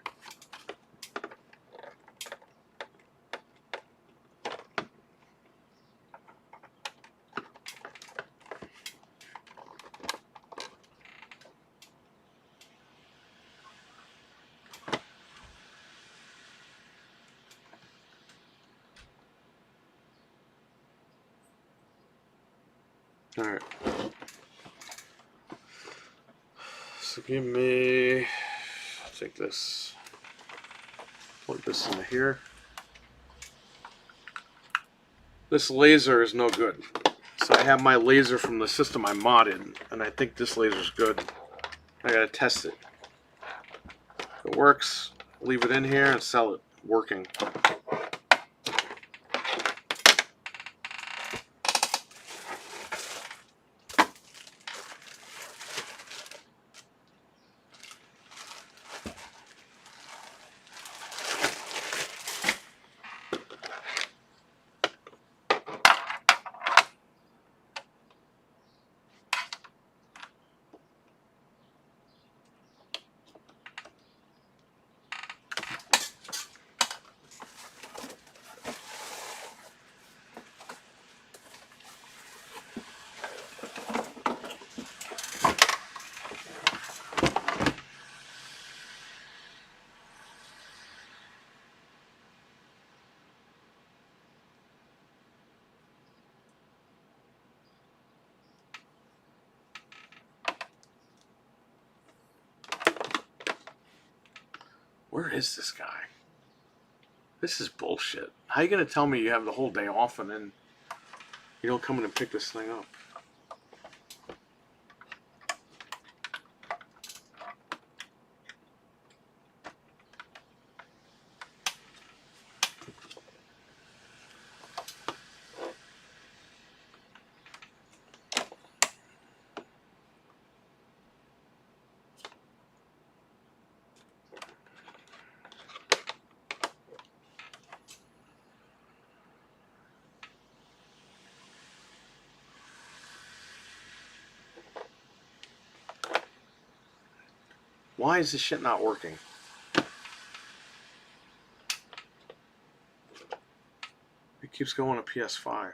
Alright. So give me, I'll take this, plug this into here. This laser is no good. So I have my laser from the system I modded, and I think this laser's good. I gotta test it. If it works, leave it in here and sell it. Working. Where is this guy? This is bullshit. How you gonna tell me you have the whole day off and then you don't come in and pick this thing up? Why is this shit not working? It keeps going to PS5.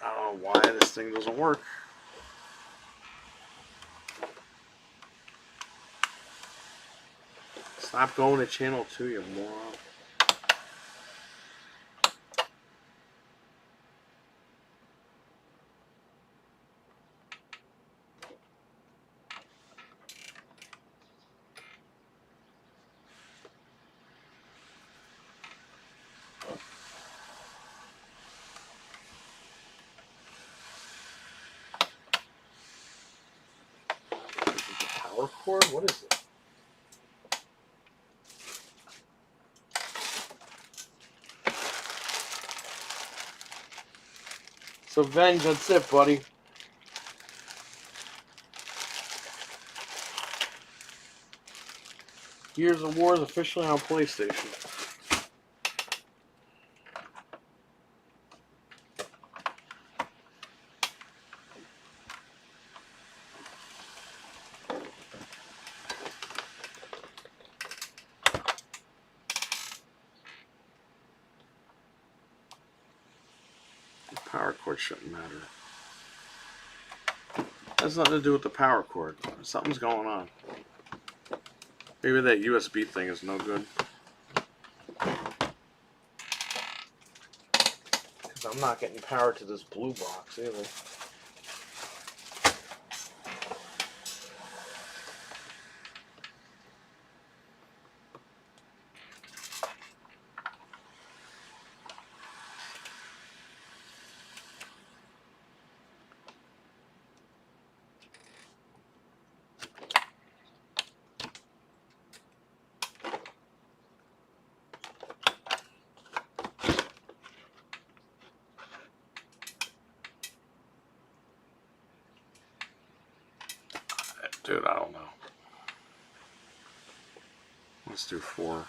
I don't know why this thing doesn't work. Stop going to channel 2, you moron. Power cord? What is it? So Venge, that's it, buddy. Gears of War is officially on PlayStation. The power cord shouldn't matter. Has nothing to do with the power cord. Something's going on. Maybe that USB thing is no good. Because I'm not getting power to this blue box either. Dude, I don't know. Let's do 4.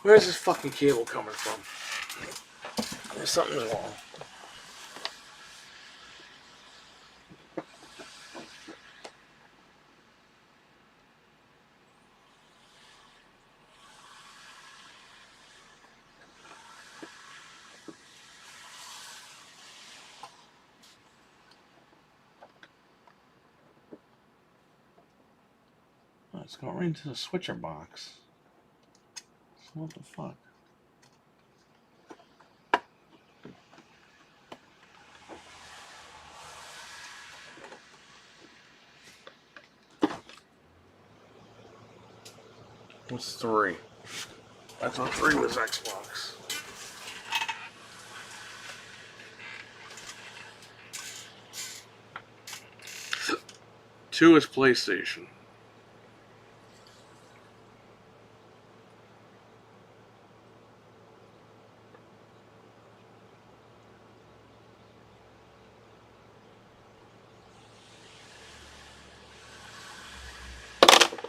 Where's this fucking cable coming from? Something's wrong. Let's go right into the switcher box. So what the fuck? What's 3? I thought 3 was Xbox. 2 is PlayStation.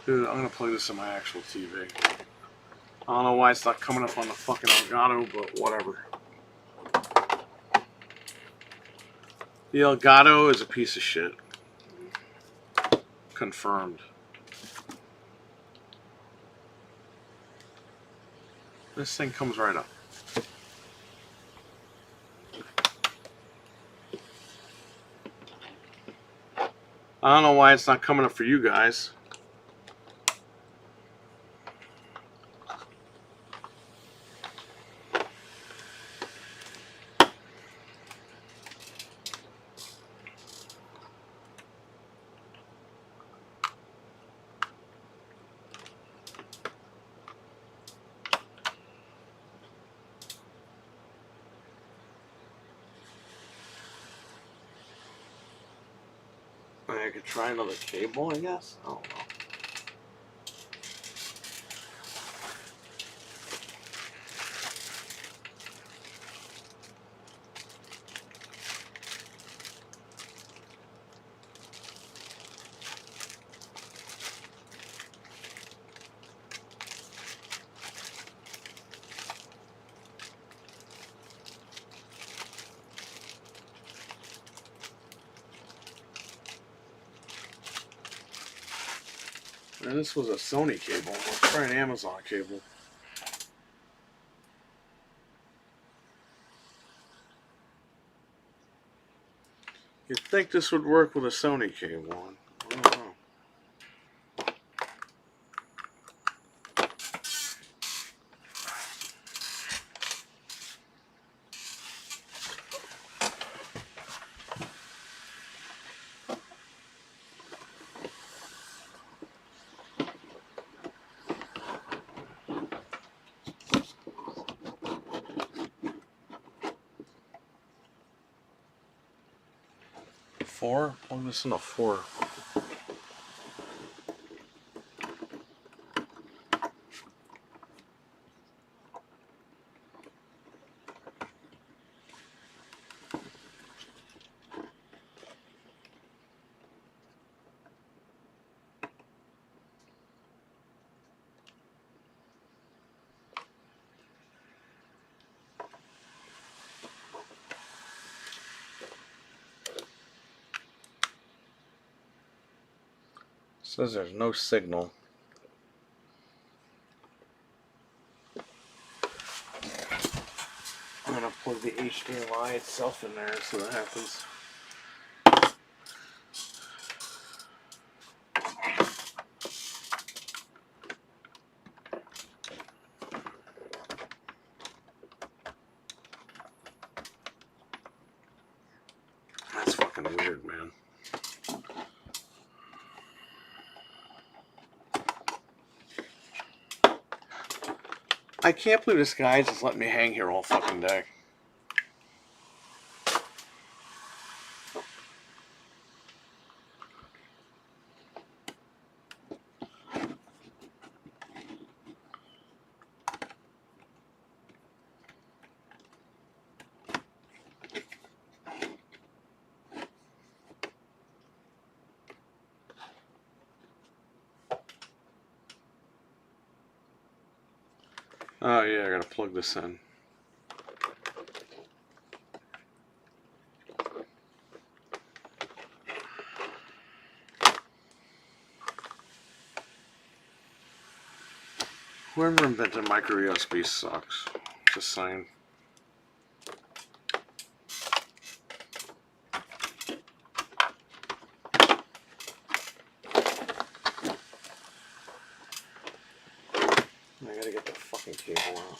Dude, I'm gonna play this on my actual TV. I don't know why it's not coming up on the fucking Elgato, but whatever. The Elgato is a piece of shit. Confirmed. This thing comes right up. I don't know why it's not coming up for you guys. I could try another cable, I guess. I don't know. And this was a Sony cable. Let's try an Amazon cable. You'd think this would work with a Sony cable. I don't know. Four? Plug this in a 4. Says there's no signal. I'm gonna plug the HDMI itself in there so that happens. That's fucking weird, man. I can't believe this guy just let me hang here all fucking day. Oh yeah, I gotta plug this in. Whoever invented micro USB sucks. Just saying. I gotta get the fucking cable out.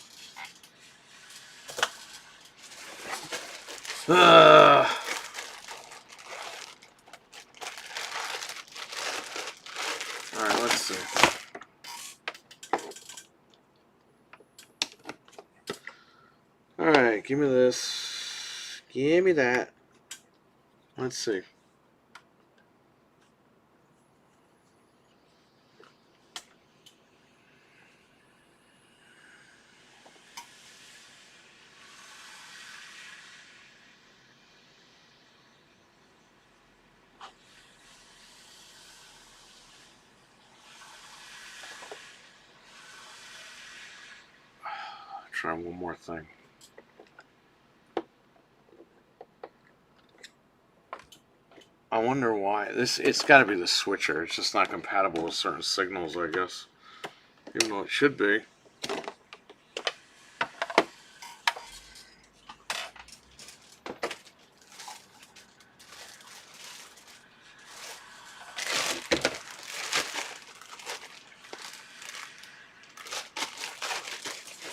Alright, let's see. Alright, give me this. Give me that. Let's see. Try one more thing. I wonder why. It's got to be the switcher. It's just not compatible with certain signals, I guess. Even though it should be.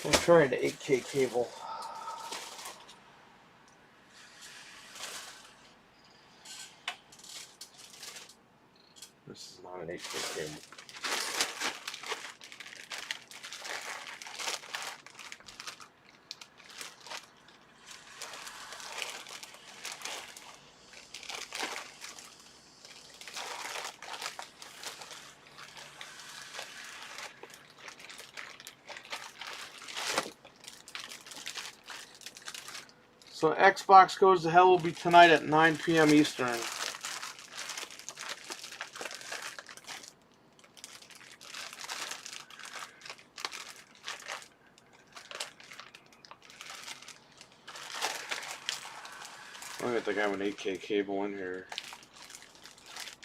I'm trying the 8K cable. This is not an 8K cable. So Xbox Goes to Hell will be tonight at 9 p.m. Eastern. I don't think I have an 8K cable in here.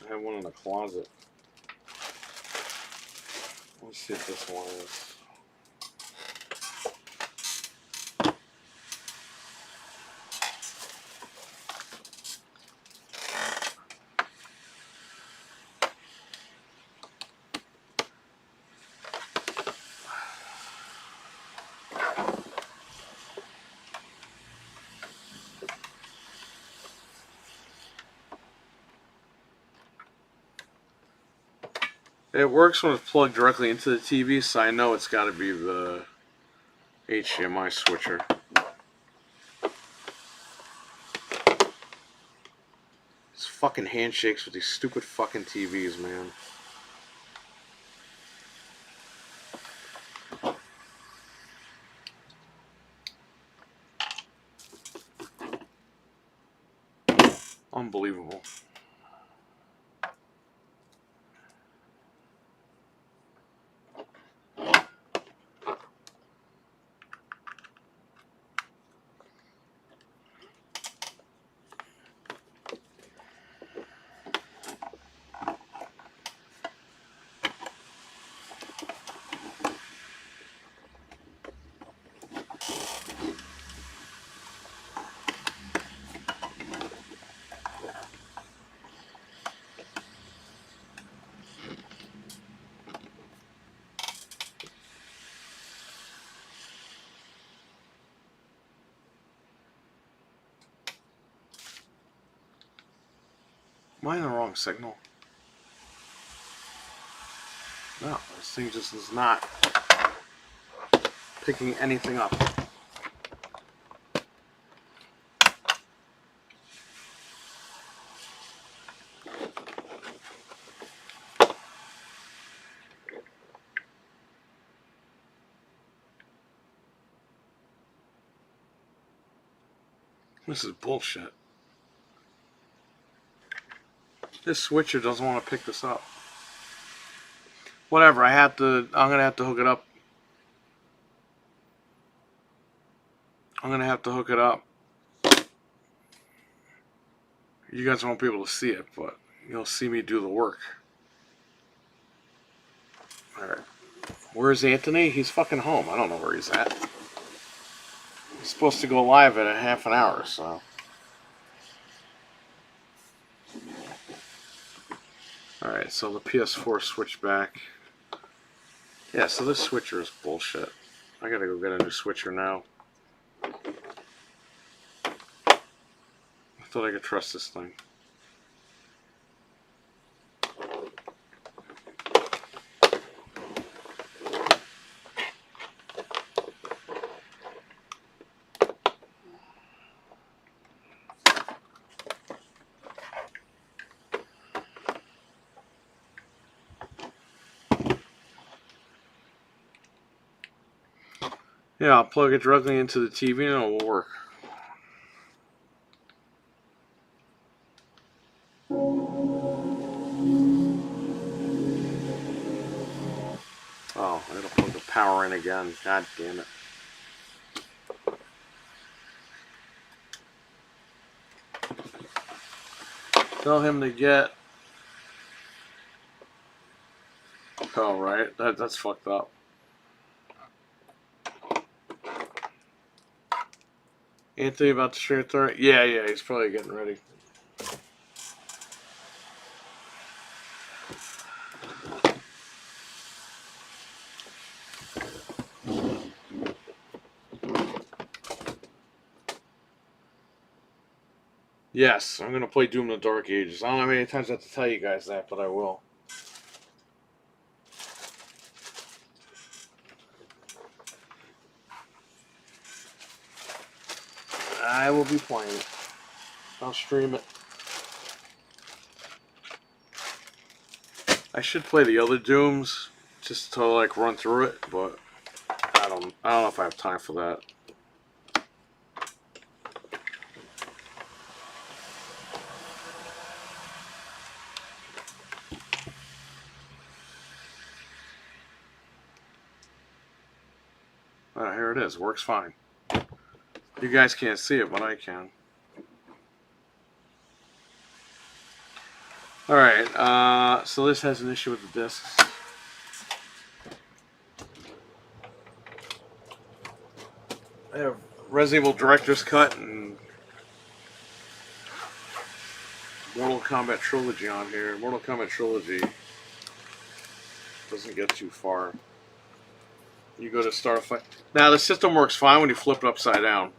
I have one in the closet. Let's see if this one is. It works when it's plugged directly into the TV, so I know it's got to be the HDMI switcher. These fucking handshakes with these stupid fucking TVs, man. Unbelievable. Am I in the wrong signal? No, this thing just is not picking anything up. This is bullshit. This switcher doesn't want to pick this up. Whatever, I'm gonna have to hook it up. I'm gonna have to hook it up. You guys won't be able to see it, but you'll see me do the work. Alright. Where's Anthony? He's fucking home. I don't know where he's at. He's supposed to go live in a half an hour, so. Alright, so the PS4 switched back. Yeah, so this switcher is bullshit. I gotta go get a new switcher now. I thought I could trust this thing. Yeah, I'll plug it directly into the TV and it will work. Oh, it'll plug the power in again. God damn it. Tell him to get... Oh, right. That's fucked up. Anthony about to stream through it? Yeah, he's probably getting ready. Yes, I'm going to play Doom in the Dark Ages. I don't know how many times I have to tell you guys that, but I will. I will be playing it. I'll stream it. I should play the other Dooms just to like run through it, but I don't know if I have time for that. Here it is. Works fine. You guys can't see it, but I can. Alright, so this has an issue with the discs. I have Resident Evil Director's Cut and Mortal Kombat Trilogy on here. Mortal Kombat Trilogy doesn't get too far. You go to start a fight. Now, the system works fine when you flip it upside down.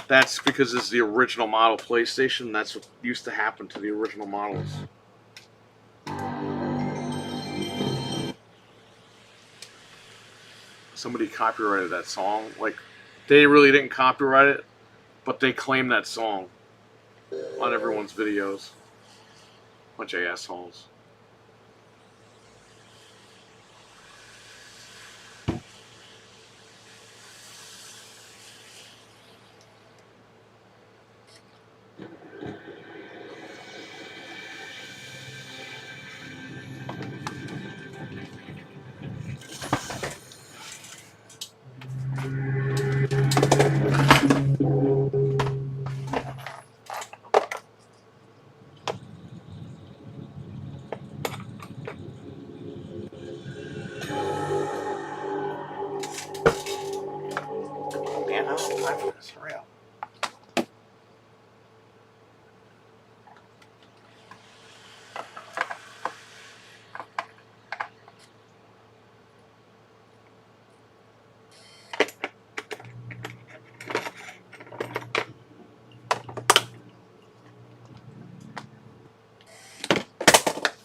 That's because it's the original model PlayStation. That's what used to happen to the original models. Somebody copyrighted that song. Like, they really didn't copyright it, but they claim that song on everyone's videos. Bunch of assholes. Man, I don't have time for this. Hurry up.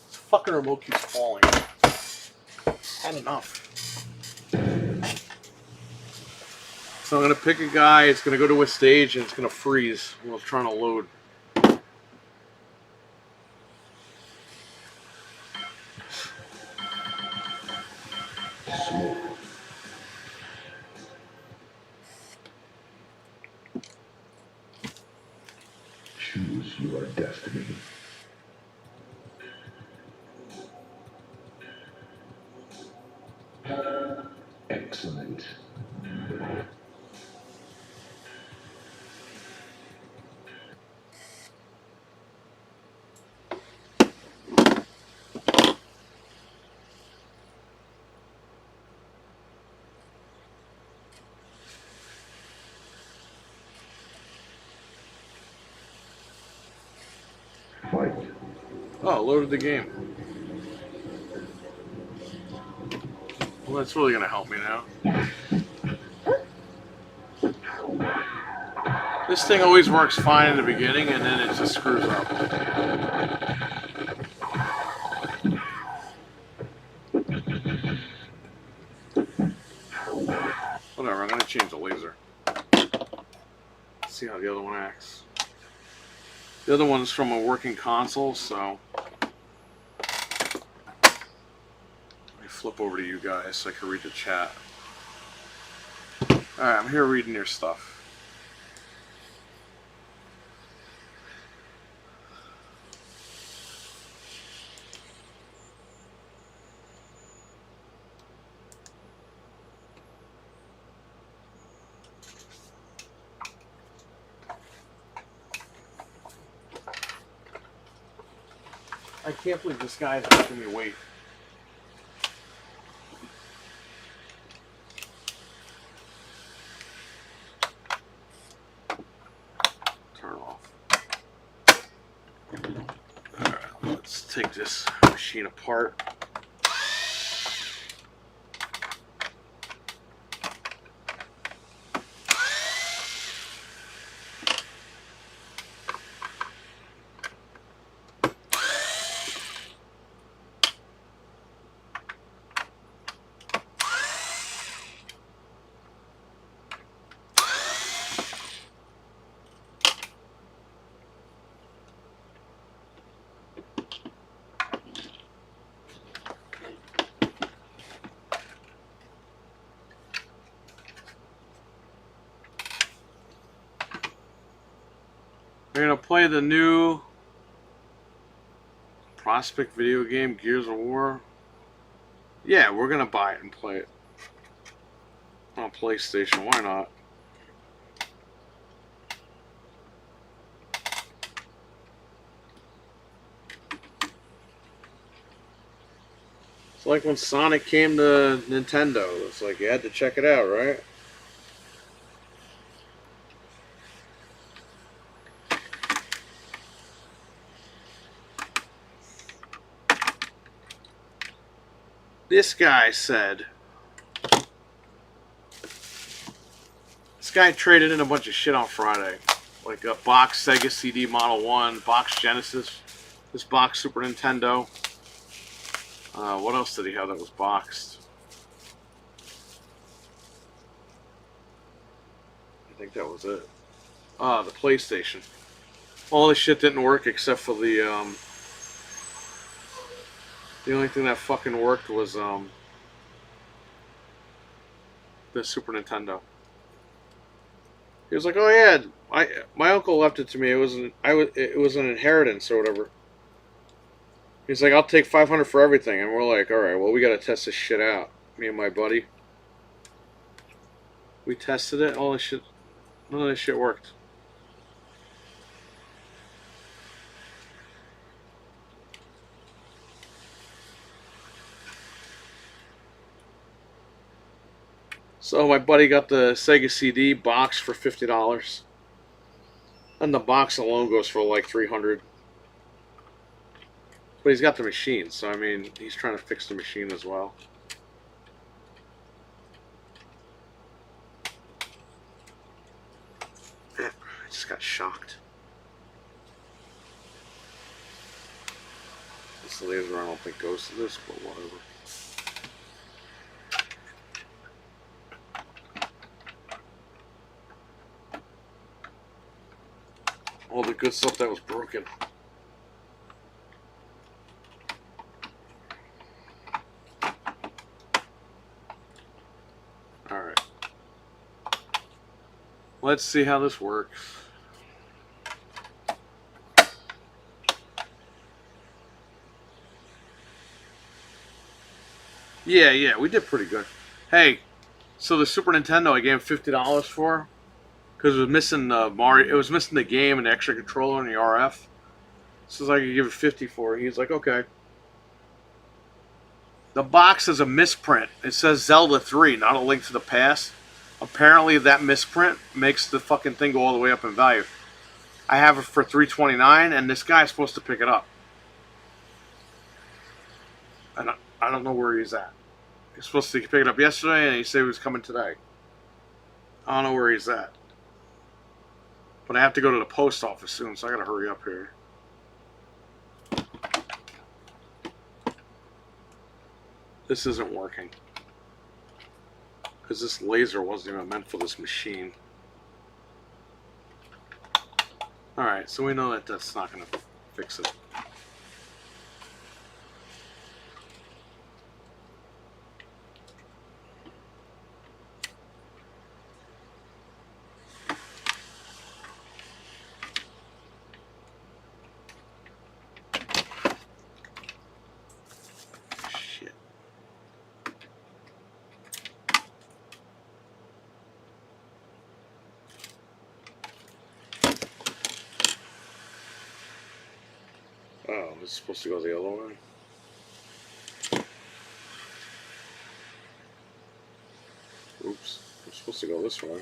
This fucking remote keeps falling. Had enough. So I'm going to pick a guy, it's going to go to a stage, and it's going to freeze while it's trying to load. Smoke. Choose your destiny. Excellent. Fight. Oh, loaded the game. Well, that's really going to help me now. This thing always works fine in the beginning, and then it just screws up. Whatever, I'm going to change the laser. See how the other one acts. The other one's from a working console, so let me flip over to you guys so I can read the chat. Alright, I'm here reading your stuff. I can't believe this guy is making me wait. Turn it off. Alright, let's take this machine apart. We're gonna play the new Prospect video game, Gears of War. Yeah, we're gonna buy it and play it on PlayStation. Why not? It's like when Sonic came to Nintendo. It's like you had to check it out, right? This guy said, this guy traded in a bunch of shit on Friday. Like a box Sega CD Model 1, box Genesis, this box Super Nintendo. What else did he have that was boxed? I think that was it. The PlayStation. All this shit didn't work except for the only thing that fucking worked was the Super Nintendo. He was like, "Oh yeah, my uncle left it to me. It was an inheritance or whatever." He's like, "I'll take 500 for everything," and we're like, "All right, well we gotta test this shit out." Me and my buddy, we tested it. All this shit, none of this shit worked. So my buddy got the Sega CD box for $50, and the box alone goes for like 300. But he's got the machine, so I mean, he's trying to fix the machine as well. I just got shocked. This laser I don't think goes to this, but whatever. All the good stuff that was broken. Alright. Let's see how this works. Yeah, we did pretty good. Hey, so the Super Nintendo I gave him $50 for because it was missing the Mario. It was missing the game and the extra controller and the RF. So I could give it 50 for it. He's like, okay. The box is a misprint. It says Zelda 3, not a Link to the Past. Apparently that misprint makes the fucking thing go all the way up in value. I have it for $3.29, and this guy's supposed to pick it up. And I don't know where he's at. He's supposed to pick it up yesterday, and he said he was coming today. I don't know where he's at. But I have to go to the post office soon, so I gotta hurry up here. This isn't working. Because this laser wasn't even meant for this machine. Alright, so we know that that's not gonna fix it. Oh, this is supposed to go the other way. Oops, I'm supposed to go this way.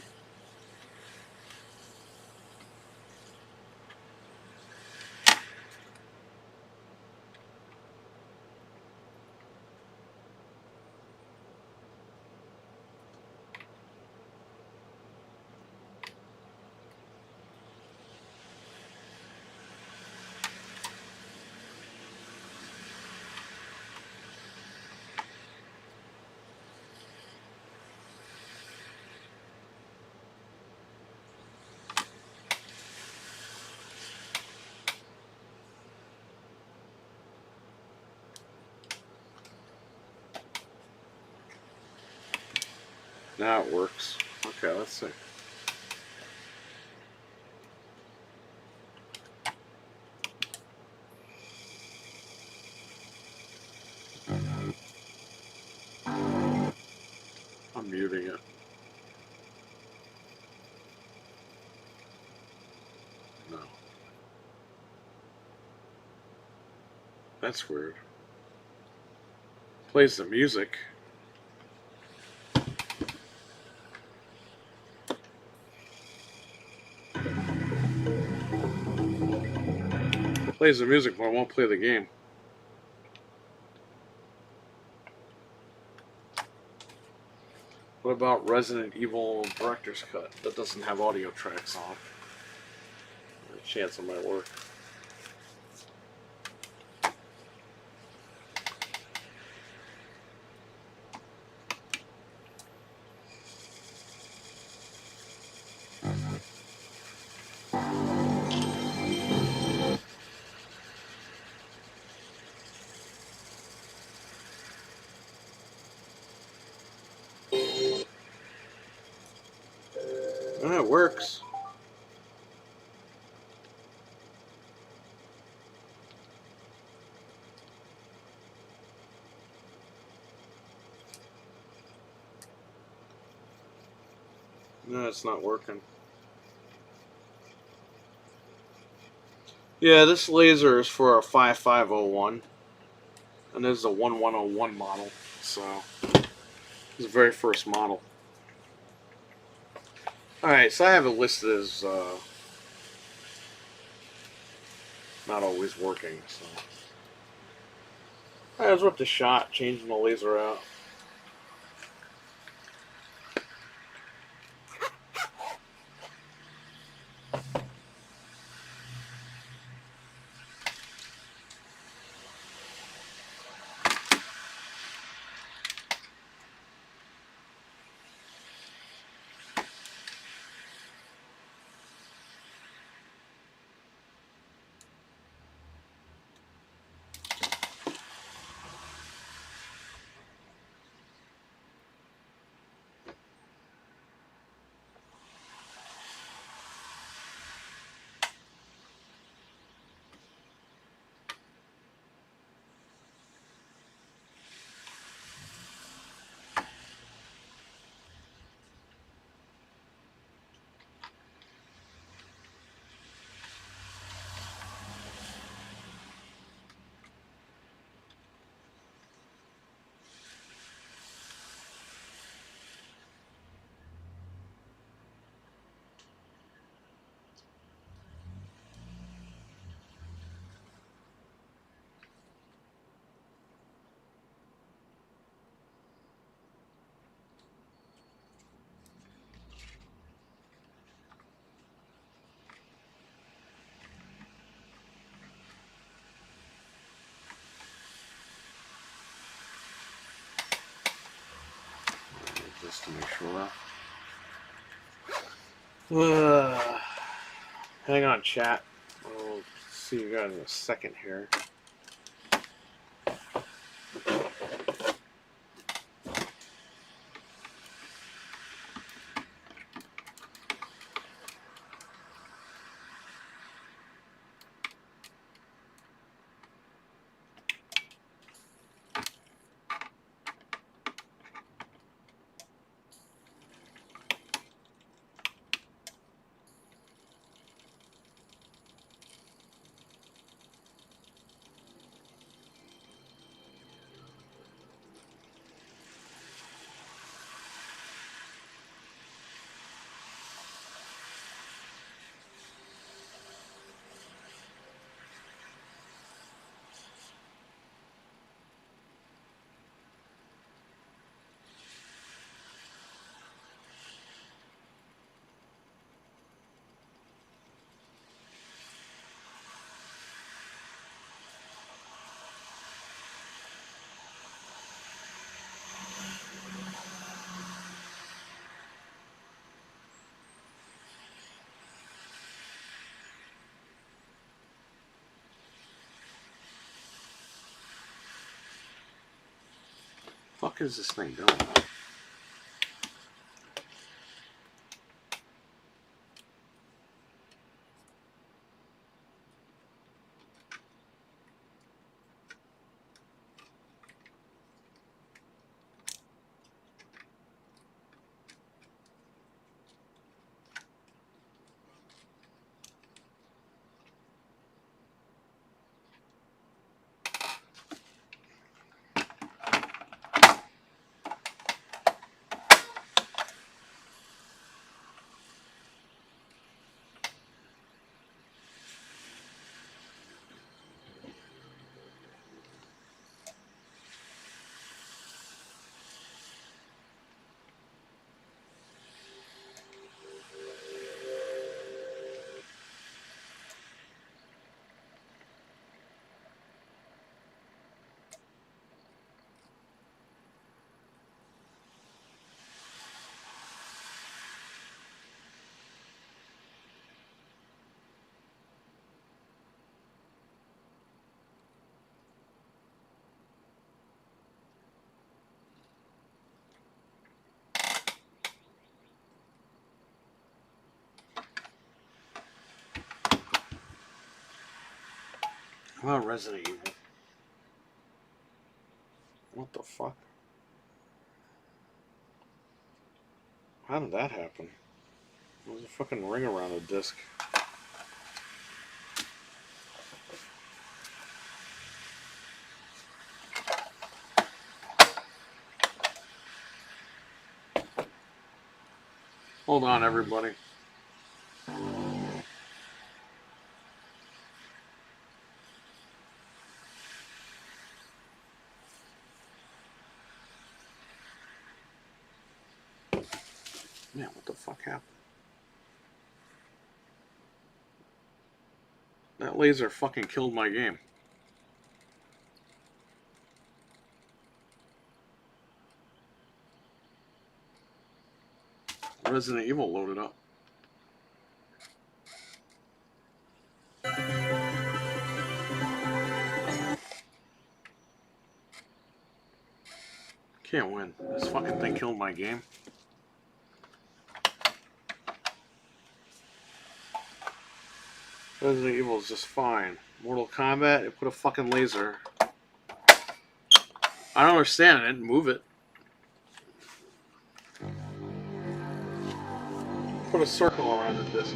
Now it works. Okay, let's see. muting it. No. That's weird. Plays the music. Plays the music, but it won't play the game. What about Resident Evil Director's Cut? That doesn't have audio tracks on. There's a chance it might work. It works. No, it's not working. Yeah, this laser is for a 5501. And this is a 1101 model. So, this is the very first model. Alright, so I have it listed as not always working. So, alright, let's rip the shot, changing the laser out. Just to make sure. Hang on, chat. I'll see you guys in a second here. Fuck is this thing doing? How about Resident Evil? What the fuck? How did that happen? There's a fucking ring around the disc. Hold on, everybody. Man, what the fuck happened? That laser fucking killed my game. Resident Evil loaded up. Can't win. This fucking thing killed my game. Resident Evil is just fine. Mortal Kombat, it put a fucking laser. I don't understand. I didn't move it. Put a circle around the disc.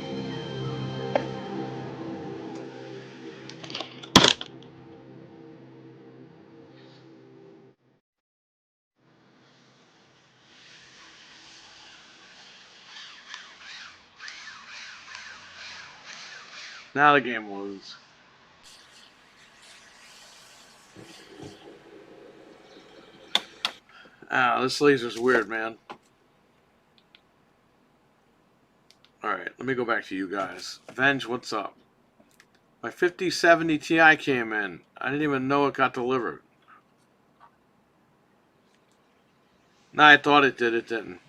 Now the game loads. Ah, this laser's weird, man. Alright, let me go back to you guys. Venge, what's up? My 5070 Ti came in. I didn't even know it got delivered. Nah, I thought it did. It didn't.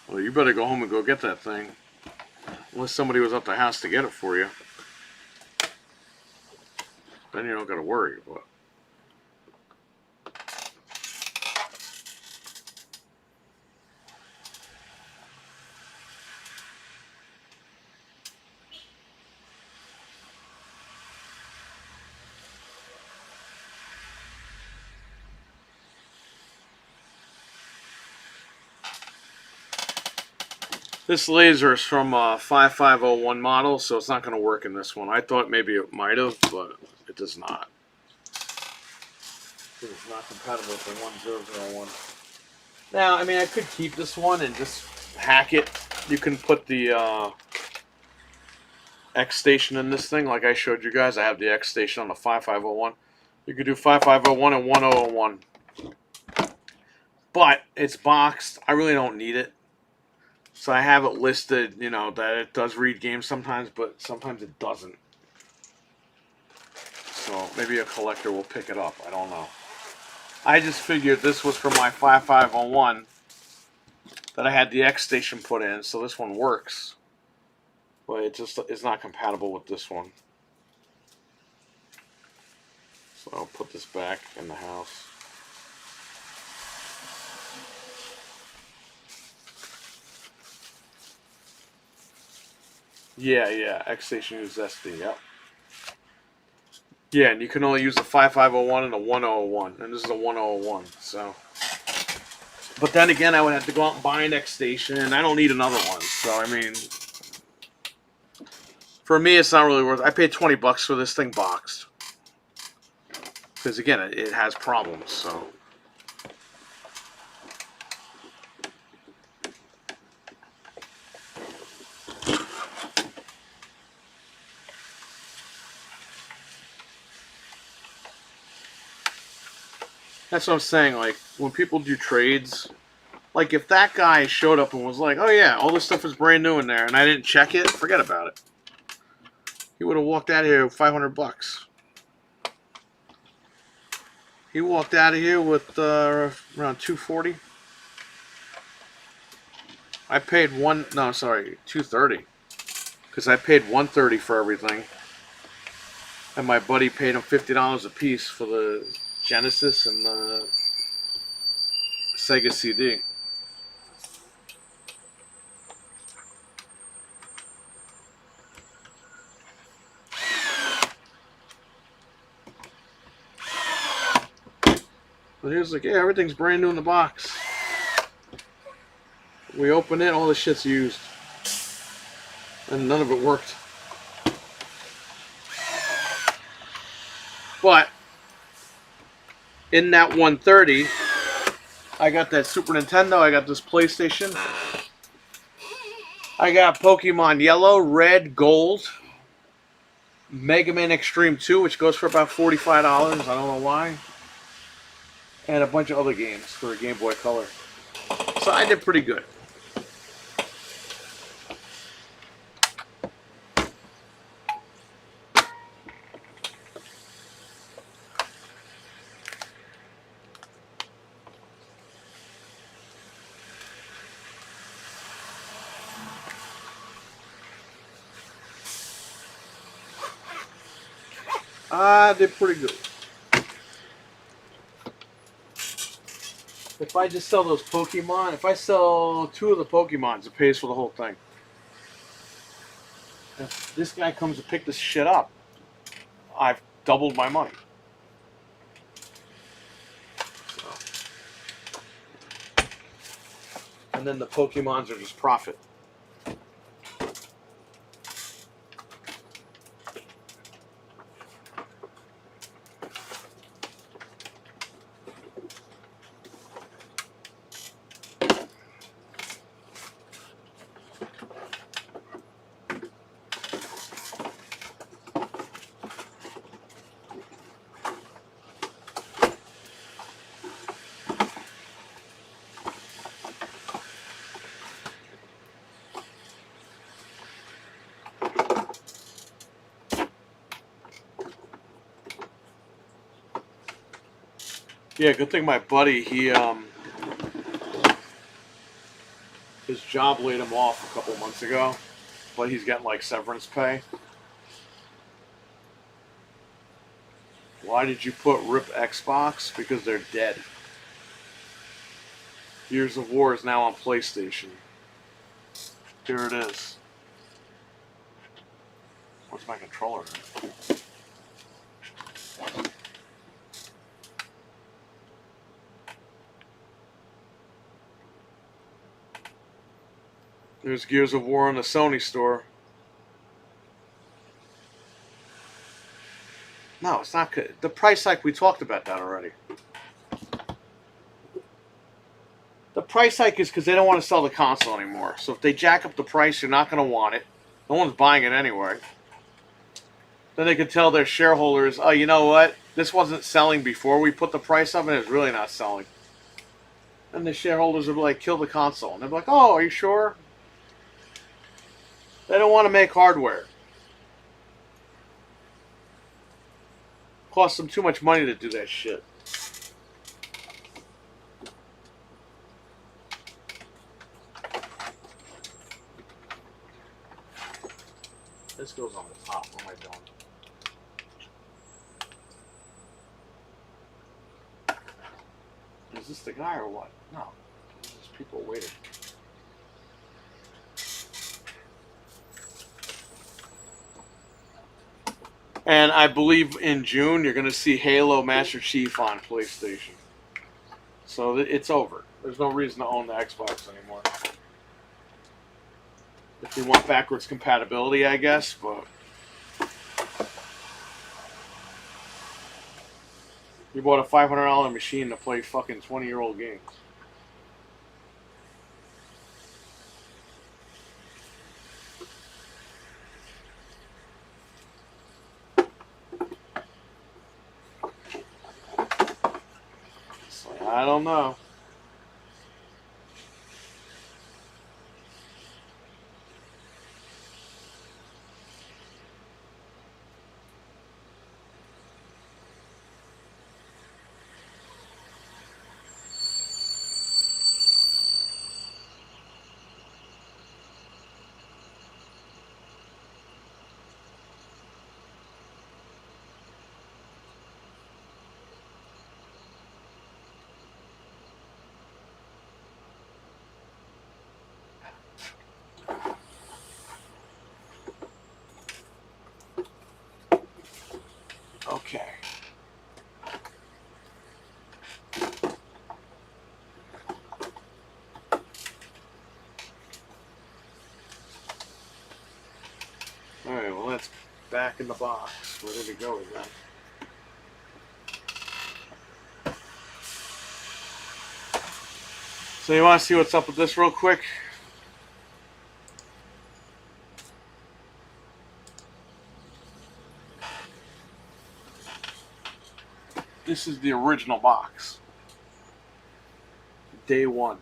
Well, you better go home and go get that thing. Unless somebody was up the house to get it for you. Then you don't gotta worry. But this laser is from a 5501 model, so it's not going to work in this one. I thought maybe it might have, but it does not. It's not compatible with the 1001. Now, I mean, I could keep this one and just hack it. You can put the X station in this thing, like I showed you guys. I have the X station on the 5501. You could do 5501 and 1001. But it's boxed. I really don't need it. So I have it listed, you know, that it does read games sometimes, but sometimes it doesn't. So maybe a collector will pick it up. I don't know. I just figured this was for my 5501 that I had the X station put in, so this one works. But it just is not compatible with this one. So I'll put this back in the house. Yeah, X station uses SD, yep. Yeah, and you can only use the 5501 and the 1001, and this is a 1001, so. But then again, I would have to go out and buy an X station, and I don't need another one, so I mean, for me, it's not really worth it. I paid $20 for this thing boxed. Because again, it has problems, so. That's what I'm saying, like, when people do trades, like, if that guy showed up and was like, oh yeah, all this stuff is brand new in there, and I didn't check it, forget about it. He would have walked out of here with $500. He walked out of here with around $240. I paid $230. Because I paid $130 for everything. And my buddy paid him $50 a piece for the Genesis and the Sega CD. But he was like, yeah, everything's brand new in the box. We open it, all the shit's used. And none of it worked. But in that 130, I got that Super Nintendo, I got this PlayStation. I got Pokemon Yellow, Red, Gold, Mega Man Extreme 2, which goes for about $45. I don't know why. And a bunch of other games for a Game Boy Color. So I did pretty good. I did pretty good. If I just sell those Pokemon, if I sell 2 of the Pokemons, it pays for the whole thing. If this guy comes to pick this shit up, I've doubled my money. So. And then the Pokemons are just profit. Yeah, good thing my buddy, his job laid him off a couple months ago, but he's getting like severance pay. Why did you put R.I.P XBOX? Because they're dead. Gears of War is now on PlayStation. Here it is. Where's my controller? There's Gears of War in the Sony store. No, it's not good. The price hike, we talked about that already. The price hike is because they don't want to sell the console anymore. So if they jack up the price, you're not going to want it. No one's buying it anyway. Then they could tell their shareholders, oh, you know what? This wasn't selling before we put the price up, and it's really not selling. And the shareholders would be like, kill the console. And they'd be like, oh, are you sure? They don't want to make hardware. Costs them too much money to do that shit. This goes on the top. What am I doing? Is this the guy or what? No. There's just people waiting. And I believe in June you're going to see Halo Master Chief on PlayStation. So it's over. There's no reason to own the Xbox anymore. If you want backwards compatibility, I guess, but you bought a $500 machine to play fucking 20-year-old games. I don't know. back in the box. Where did it go again? So you want to see what's up with this real quick? This is the original box. Day one.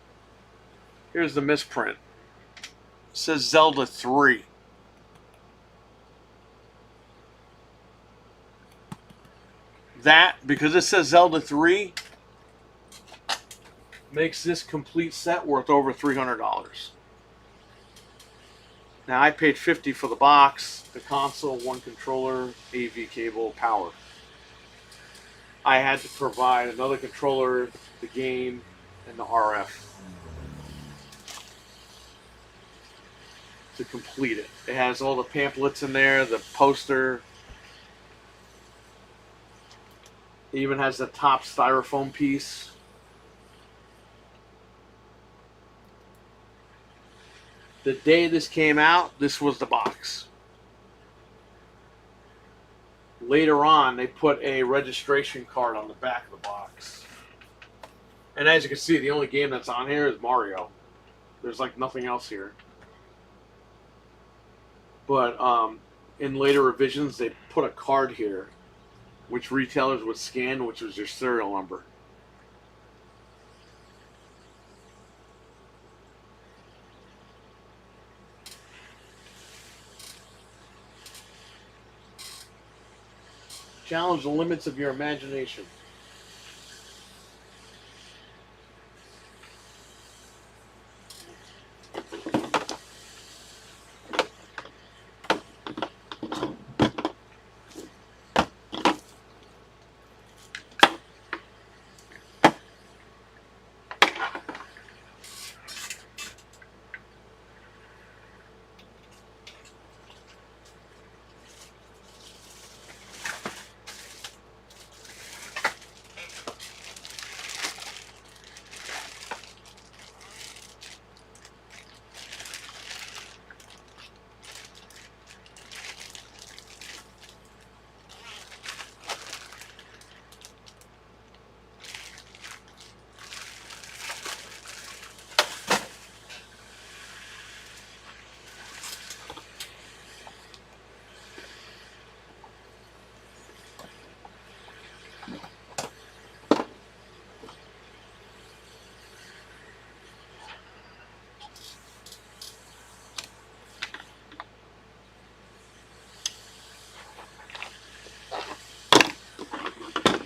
Here's the misprint. It says Zelda 3. That, because it says Zelda 3, makes this complete set worth over $300. Now I paid $50 for the box, the console, one controller, AV cable, power. I had to provide another controller, the game, and the RF to complete it. It has all the pamphlets in there, the poster. It even has the top styrofoam piece. The day this came out, this was the box. Later on, they put a registration card on the back of the box. And as you can see, the only game that's on here is Mario. There's like nothing else here. But in later revisions, they put a card here, which retailers would scan, which was your serial number. Challenge the limits of your imagination.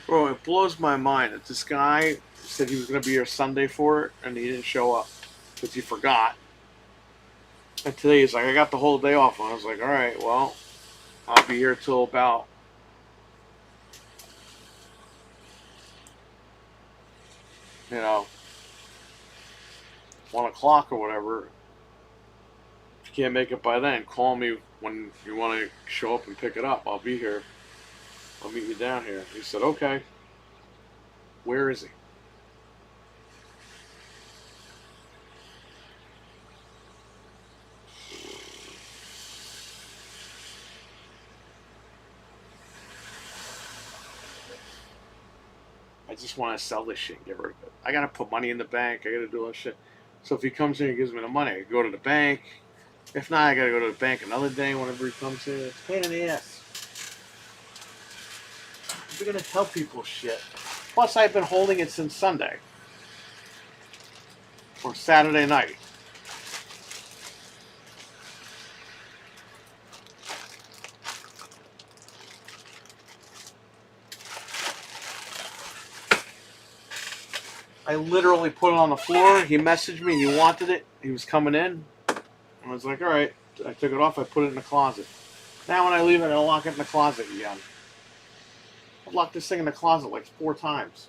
Bro, it blows my mind that this guy said he was going to be here Sunday for it, and he didn't show up because he forgot. And today he's like, I got the whole day off. And I was like, all right, well, I'll be here till about 1 o'clock or whatever. If you can't make it by then, call me when you want to show up and pick it up. I'll be here. I'll meet you down here. He said, okay. Where is he? I just want to sell this shit and get rid of it. I got to put money in the bank. I got to do all that shit. So if he comes in and gives me the money, I go to the bank. If not, I got to go to the bank another day whenever he comes in. It's a pain in the ass. We're going to tell people shit. Plus, I've been holding it since Sunday. Or Saturday night. I literally put it on the floor. He messaged me. He wanted it. He was coming in. I was like, all right. I took it off. I put it in the closet. Now when I leave it, I'll lock it in the closet again. I've locked this thing in the closet like 4 times.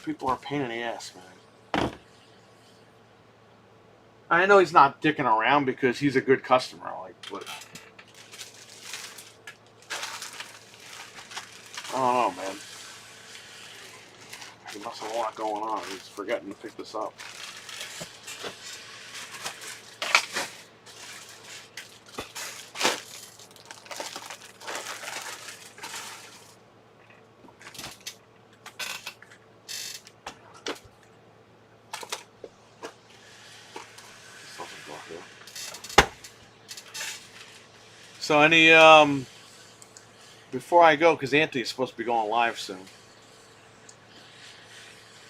People are a pain in the ass, man. I know he's not dicking around because he's a good customer. But I don't know, man. He must have a lot going on. He's forgetting to pick this up. So any before I go, because Anthony's supposed to be going live soon.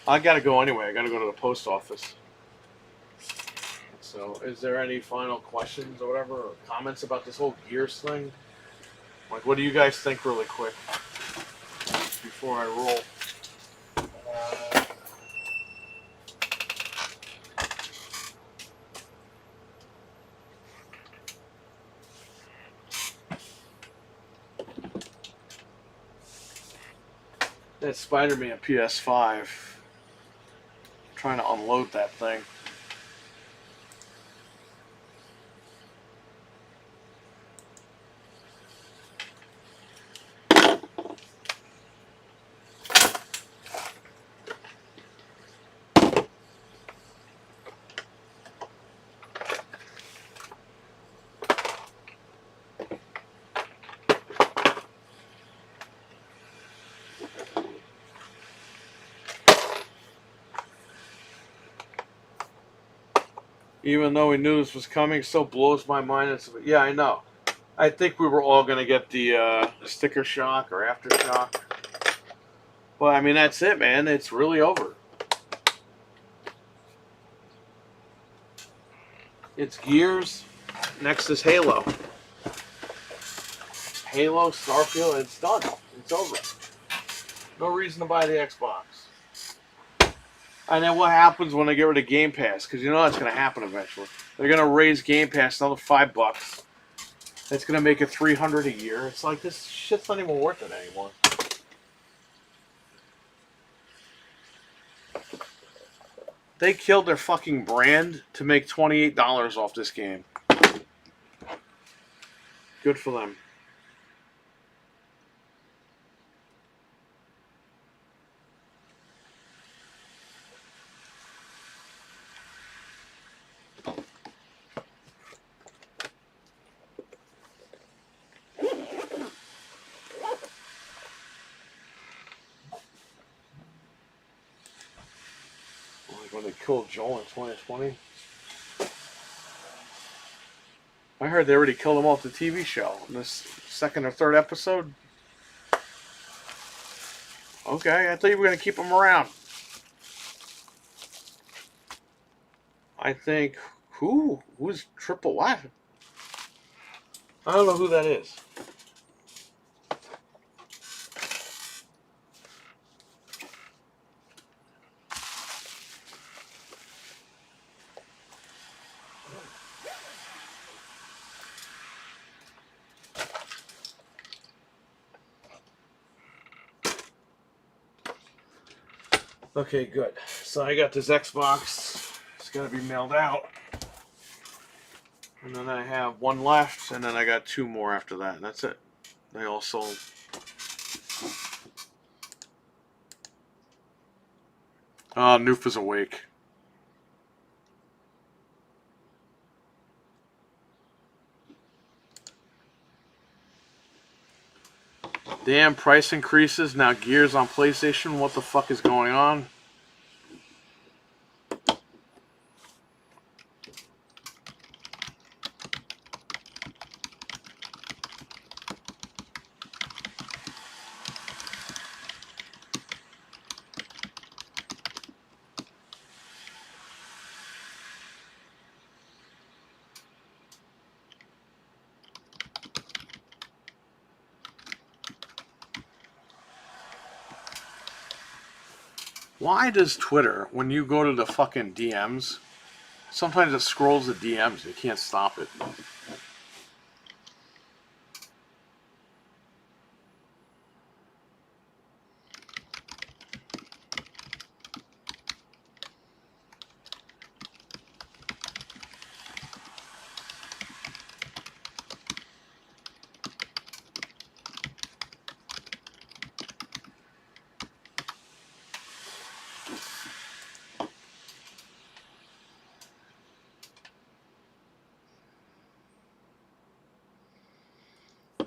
I gotta go anyway. I gotta go to the post office. So, is there any final questions or whatever, or comments about this whole Gears thing? Like, what do you guys think, really quick, before I roll? That Spider-Man PS5. I'm trying to unload that thing. Even though we knew this was coming, it still blows my mind. Yeah, I know. I think we were all going to get the sticker shock or aftershock. Well, I mean, that's it, man. It's really over. It's Gears. Next is Halo. Halo, Starfield, it's done. It's over. No reason to buy the Xbox. And then what happens when they get rid of Game Pass? Because you know that's going to happen eventually. They're going to raise Game Pass another $5. That's going to make it $300 a year. It's like, this shit's not even worth it anymore. They killed their fucking brand to make $28 off this game. Good for them. When they killed Joel in 2020. I heard they already killed him off the TV show in this second or third episode. Okay, I thought you were going to keep him around. I think, who's Triple what? I don't know who that is. Okay, good. So I got this Xbox. It's got to be mailed out. And then I have one left, and then I got two more after that. And that's it. They all sold. Noof is awake. Damn, price increases. Now Gears on PlayStation. What the fuck is going on? Why does Twitter, when you go to the fucking DMs, sometimes it scrolls the DMs. You can't stop it.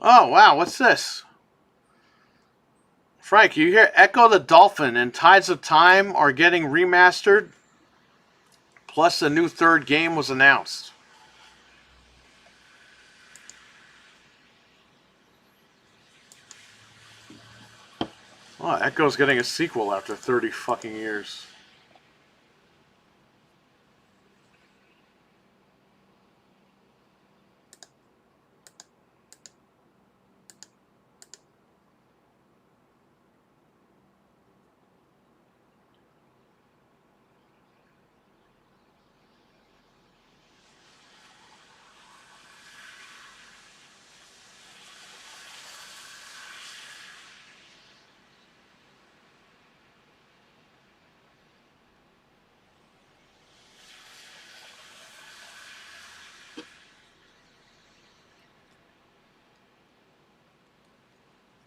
Oh, wow, what's this? Frank, you hear Echo the Dolphin and Tides of Time are getting remastered, plus a new third game was announced. Oh, Echo's getting a sequel after 30 fucking years.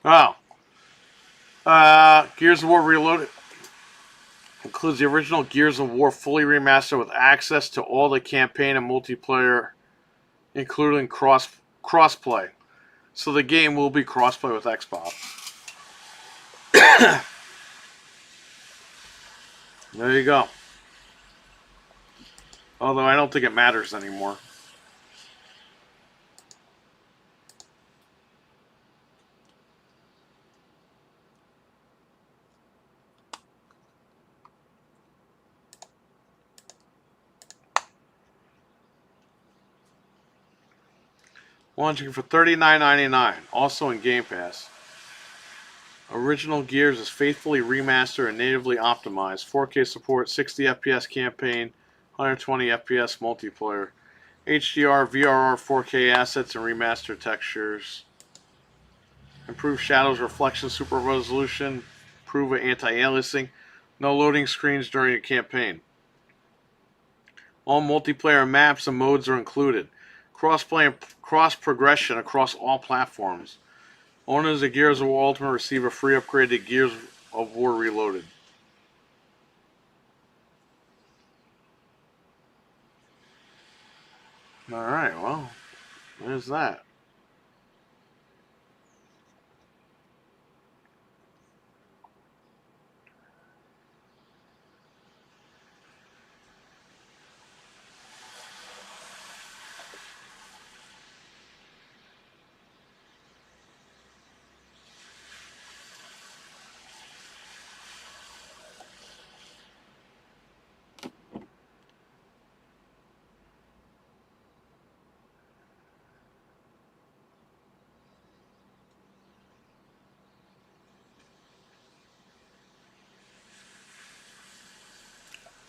Oh. Gears of War Reloaded includes the original Gears of War fully remastered with access to all the campaign and multiplayer, including crossplay. So the game will be crossplay with Xbox. There you go. Although I don't think it matters anymore. Launching for $39.99, also in Game Pass. Original Gears is faithfully remastered and natively optimized. 4K support, 60 FPS campaign, 120 FPS multiplayer. HDR, VRR, 4K assets, and remastered textures. Improved shadows, reflection, super resolution. Improve anti-aliasing. No loading screens during a campaign. All multiplayer maps and modes are included. Crossplay and cross-progression across all platforms. Owners of Gears of War Ultimate receive a free upgrade to Gears of War Reloaded. Alright, well, there's that.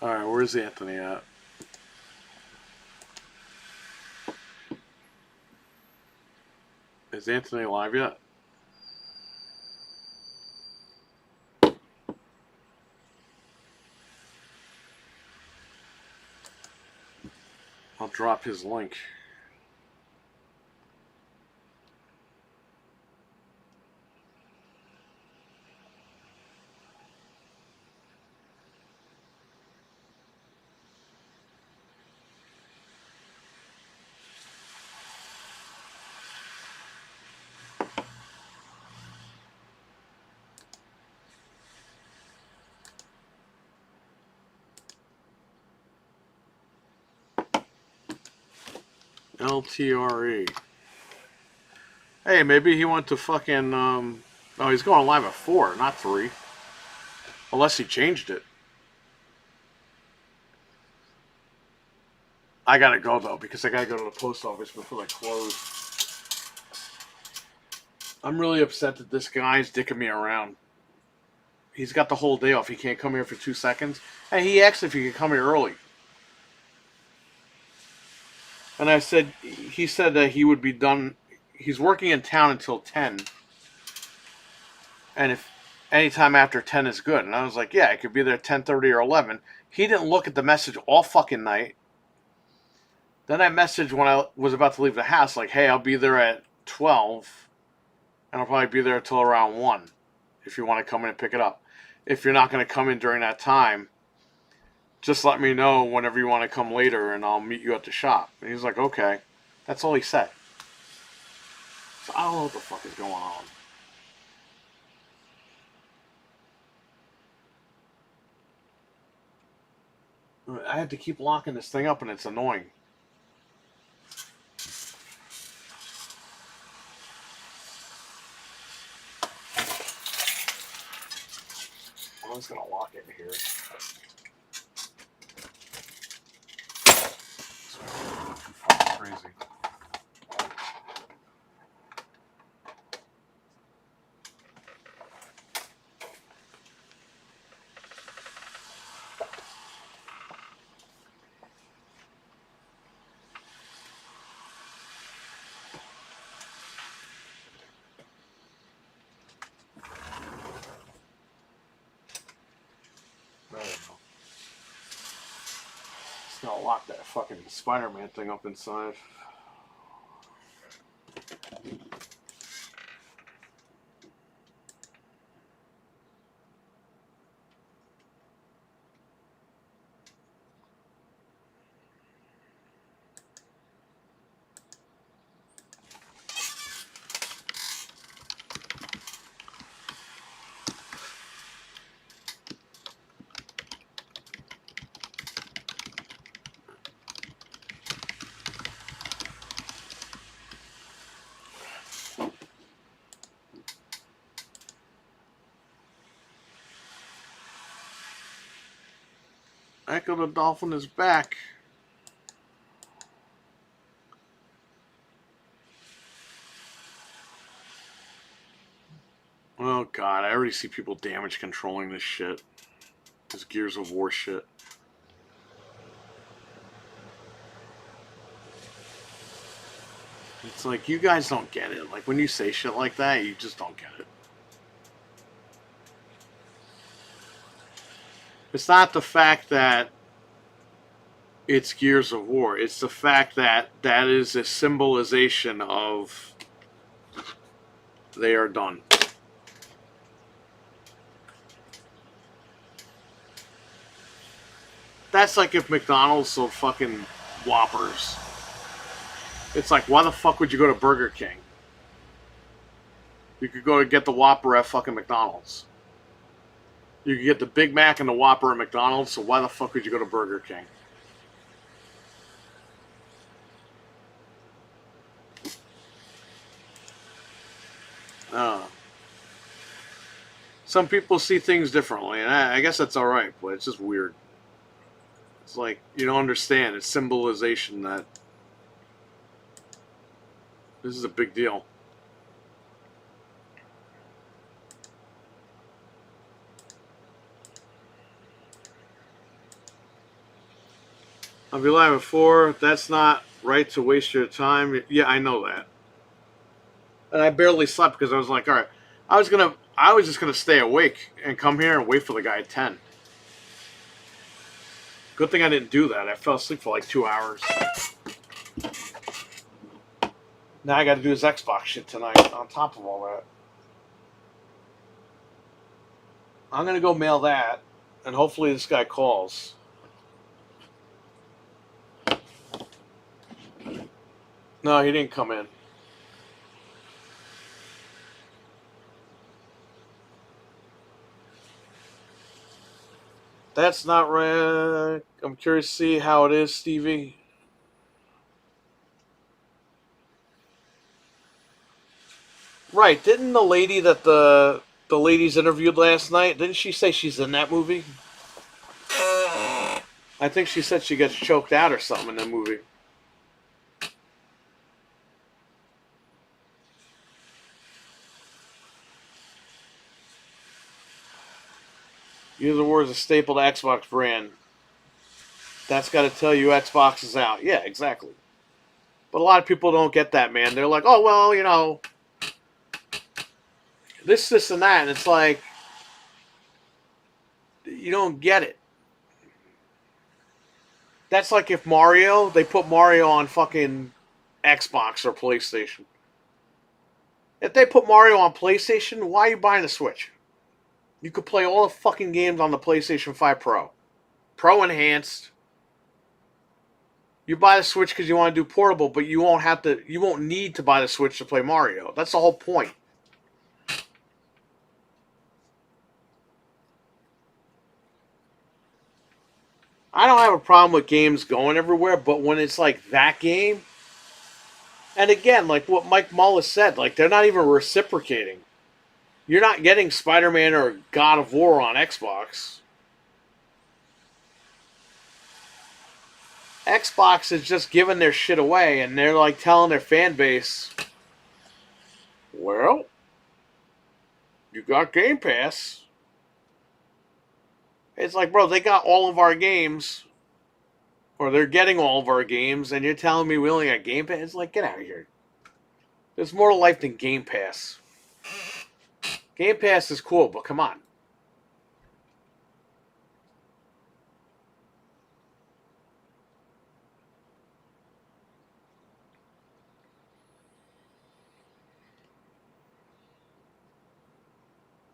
Alright, where's Anthony at? Is Anthony live yet? I'll drop his link. LTRE. Hey, maybe he went to fucking, oh, he's going live at 4, not 3. Unless he changed it. I gotta go, though, because I gotta go to the post office before they close. I'm really upset that this guy's dicking me around. He's got the whole day off. He can't come here for 2 seconds. And he asked if he could come here early. And I said, he said that he would be done. He's working in town until 10. And if anytime after 10 is good. And I was like, yeah, I could be there at 10:30 or 11. He didn't look at the message all fucking night. Then I messaged when I was about to leave the house, like, hey, I'll be there at 12. And I'll probably be there until around 1 if you want to come in and pick it up. If you're not going to come in during that time, just let me know whenever you want to come later and I'll meet you at the shop. And he's like, okay. That's all he said. So I don't know what the fuck is going on. I had to keep locking this thing up and it's annoying. just gonna lock it here. Fucking crazy. I don't know. Just gonna lock that fucking Spider-Man thing up inside. Echo the Dolphin is back. Oh god, I already see people damage controlling this shit. This Gears of War shit. It's like, you guys don't get it. Like, when you say shit like that, you just don't get it. It's not the fact that it's Gears of War. It's the fact that that is a symbolization of they are done. That's like if McDonald's sold fucking Whoppers. It's like, why the fuck would you go to Burger King? You could go to get the Whopper at fucking McDonald's. You could get the Big Mac and the Whopper at McDonald's, so why the fuck would you go to Burger King? Some people see things differently, and I guess that's alright, but it's just weird. It's like, you don't understand. It's symbolization that this is a big deal. I'll be live at 4. That's not right to waste your time. Yeah, I know that. And I barely slept because I was like, all right, I was just gonna stay awake and come here and wait for the guy at 10. Good thing I didn't do that. I fell asleep for like 2 hours. Now I got to do his Xbox shit tonight on top of all that. I'm gonna go mail that, and hopefully this guy calls. No, he didn't come in. That's not right. I'm curious to see how it is, Stevie. Right, didn't the lady that the ladies interviewed last night, didn't she say she's in that movie? I think she said she gets choked out or something in that movie. Use the words a staple to Xbox brand. That's got to tell you Xbox is out. Yeah, exactly. But a lot of people don't get that, man. They're like, oh, well, you know, this, and that. And it's like, you don't get it. That's like if Mario, they put Mario on fucking Xbox or PlayStation. If they put Mario on PlayStation, why are you buying the Switch? You could play all the fucking games on the PlayStation 5 Pro. Pro Enhanced. You buy the Switch because you want to do portable, but you won't need to buy the Switch to play Mario. That's the whole point. I don't have a problem with games going everywhere, but when it's like that game, and again, like what Mike Mullis said, like they're not even reciprocating. You're not getting Spider-Man or God of War on Xbox. Xbox is just giving their shit away, and they're like telling their fan base, well, you got Game Pass. It's like, bro, they got all of our games, or they're getting all of our games, and you're telling me we only got Game Pass? It's like, get out of here. There's more to life than Game Pass. Game Pass is cool, but come on.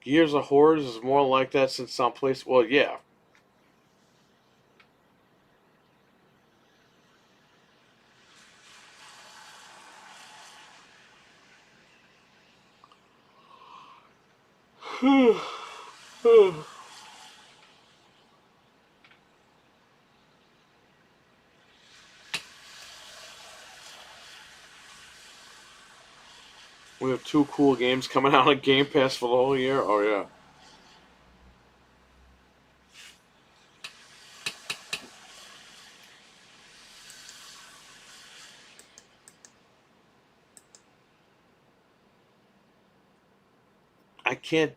Gears of Horrors is more like that since some place. Well, yeah. We have 2 cool games coming out on Game Pass for the whole year. Oh, yeah. I can't.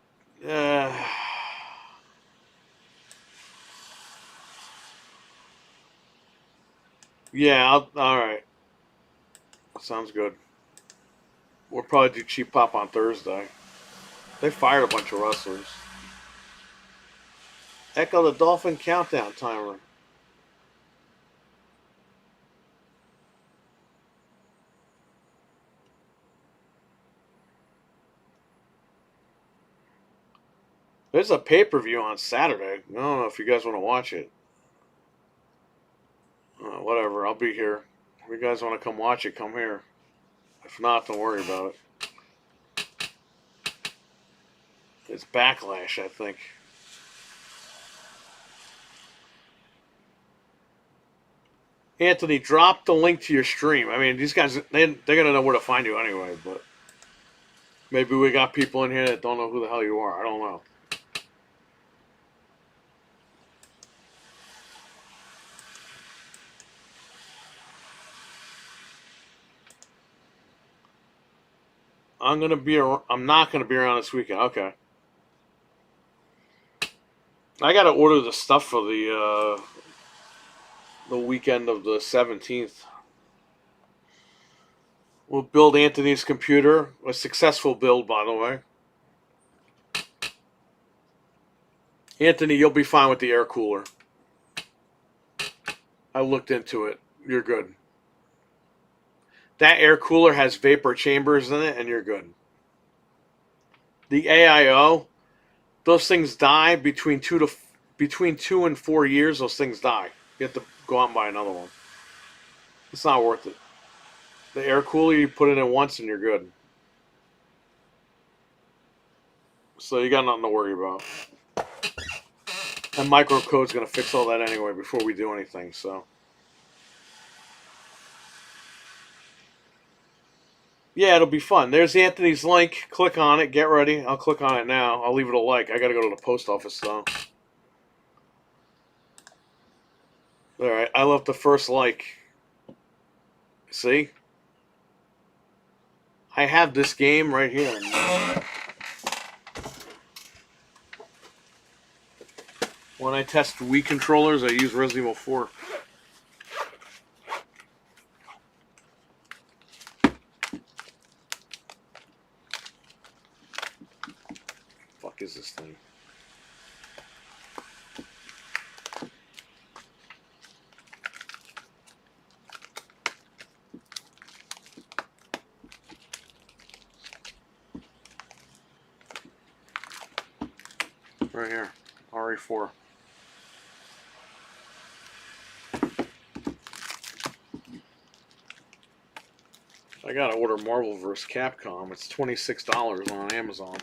Yeah, all right. Sounds good. We'll probably do Cheap Pop on Thursday. They fired a bunch of wrestlers. Echo the Dolphin countdown timer. There's a pay-per-view on Saturday. I don't know if you guys want to watch it. Whatever, I'll be here. If you guys want to come watch it, come here. If not, don't worry about it. It's Backlash, I think. Anthony, drop the link to your stream. I mean, these guys, they're going to know where to find you anyway, but maybe we got people in here that don't know who the hell you are. I don't know. I'm not gonna be around this weekend. Okay. I gotta order the stuff for the weekend of the 17th. We'll build Anthony's computer. A successful build, by the way. Anthony, you'll be fine with the air cooler. I looked into it. You're good. That air cooler has vapor chambers in it, and you're good. The AIO, those things die between 2 and 4 years. Those things die. You have to go out and buy another one. It's not worth it. The air cooler, you put it in once and you're good. So you got nothing to worry about. And microcode's going to fix all that anyway before we do anything, so. Yeah, it'll be fun. There's Anthony's link. Click on it. Get ready. I'll click on it now. I'll leave it a like. I got to go to the post office, though. Alright, I left the first like. See? I have this game right here. When I test Wii controllers, I use Resident Evil 4. Fuck is this thing? Right here. RE4. I gotta order Marvel vs. Capcom. It's $26 on Amazon.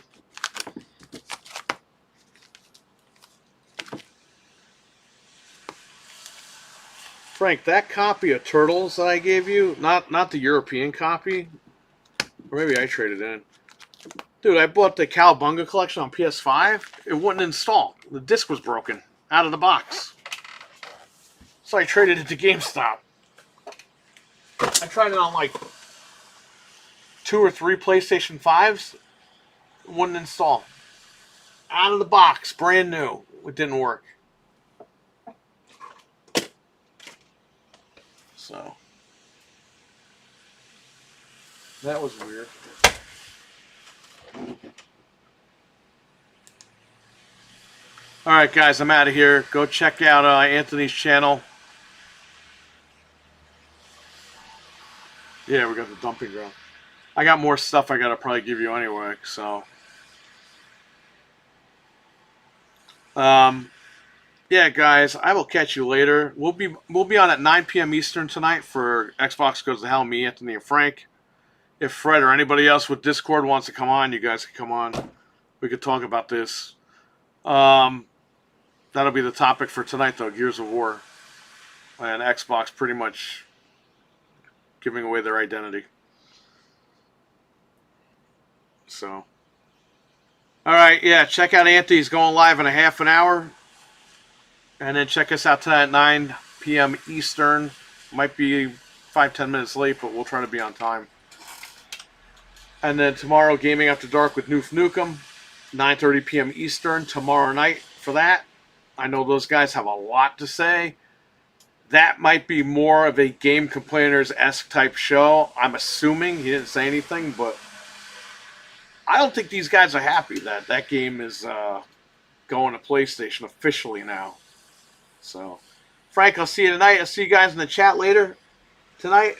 Frank, that copy of Turtles that I gave you, not the European copy, or maybe I traded in. Dude, I bought the Cowabunga collection on PS5. It wouldn't install. The disc was broken out of the box. So I traded it to GameStop. I tried it on like 2 or 3 PlayStation 5s. It wouldn't install. Out of the box, brand new. It didn't work. So that was weird. All right, guys, I'm out of here. Go check out Anthony's channel. Yeah, we got the dumping ground. I got more stuff I gotta probably give you anyway. So, yeah, guys, I will catch you later. We'll be on at 9 p.m. Eastern tonight for Xbox Goes to Hell. Me, Anthony, and Frank. If Fred or anybody else with Discord wants to come on, you guys can come on. We could talk about this. That'll be the topic for tonight, though. Gears of War and Xbox pretty much giving away their identity. So, all right, yeah, check out Anthony. He's going live in a half an hour. And then check us out tonight at 9 p.m. Eastern. Might be 5-10 minutes late, but we'll try to be on time. And then tomorrow, Gaming After Dark with Noof Nukem, 9:30 p.m. Eastern tomorrow night for that. I know those guys have a lot to say. That might be more of a Game Complainers-esque type show. I'm assuming. He didn't say anything, but I don't think these guys are happy that that game is going to PlayStation officially now. So, Frank, I'll see you tonight. I'll see you guys in the chat later tonight.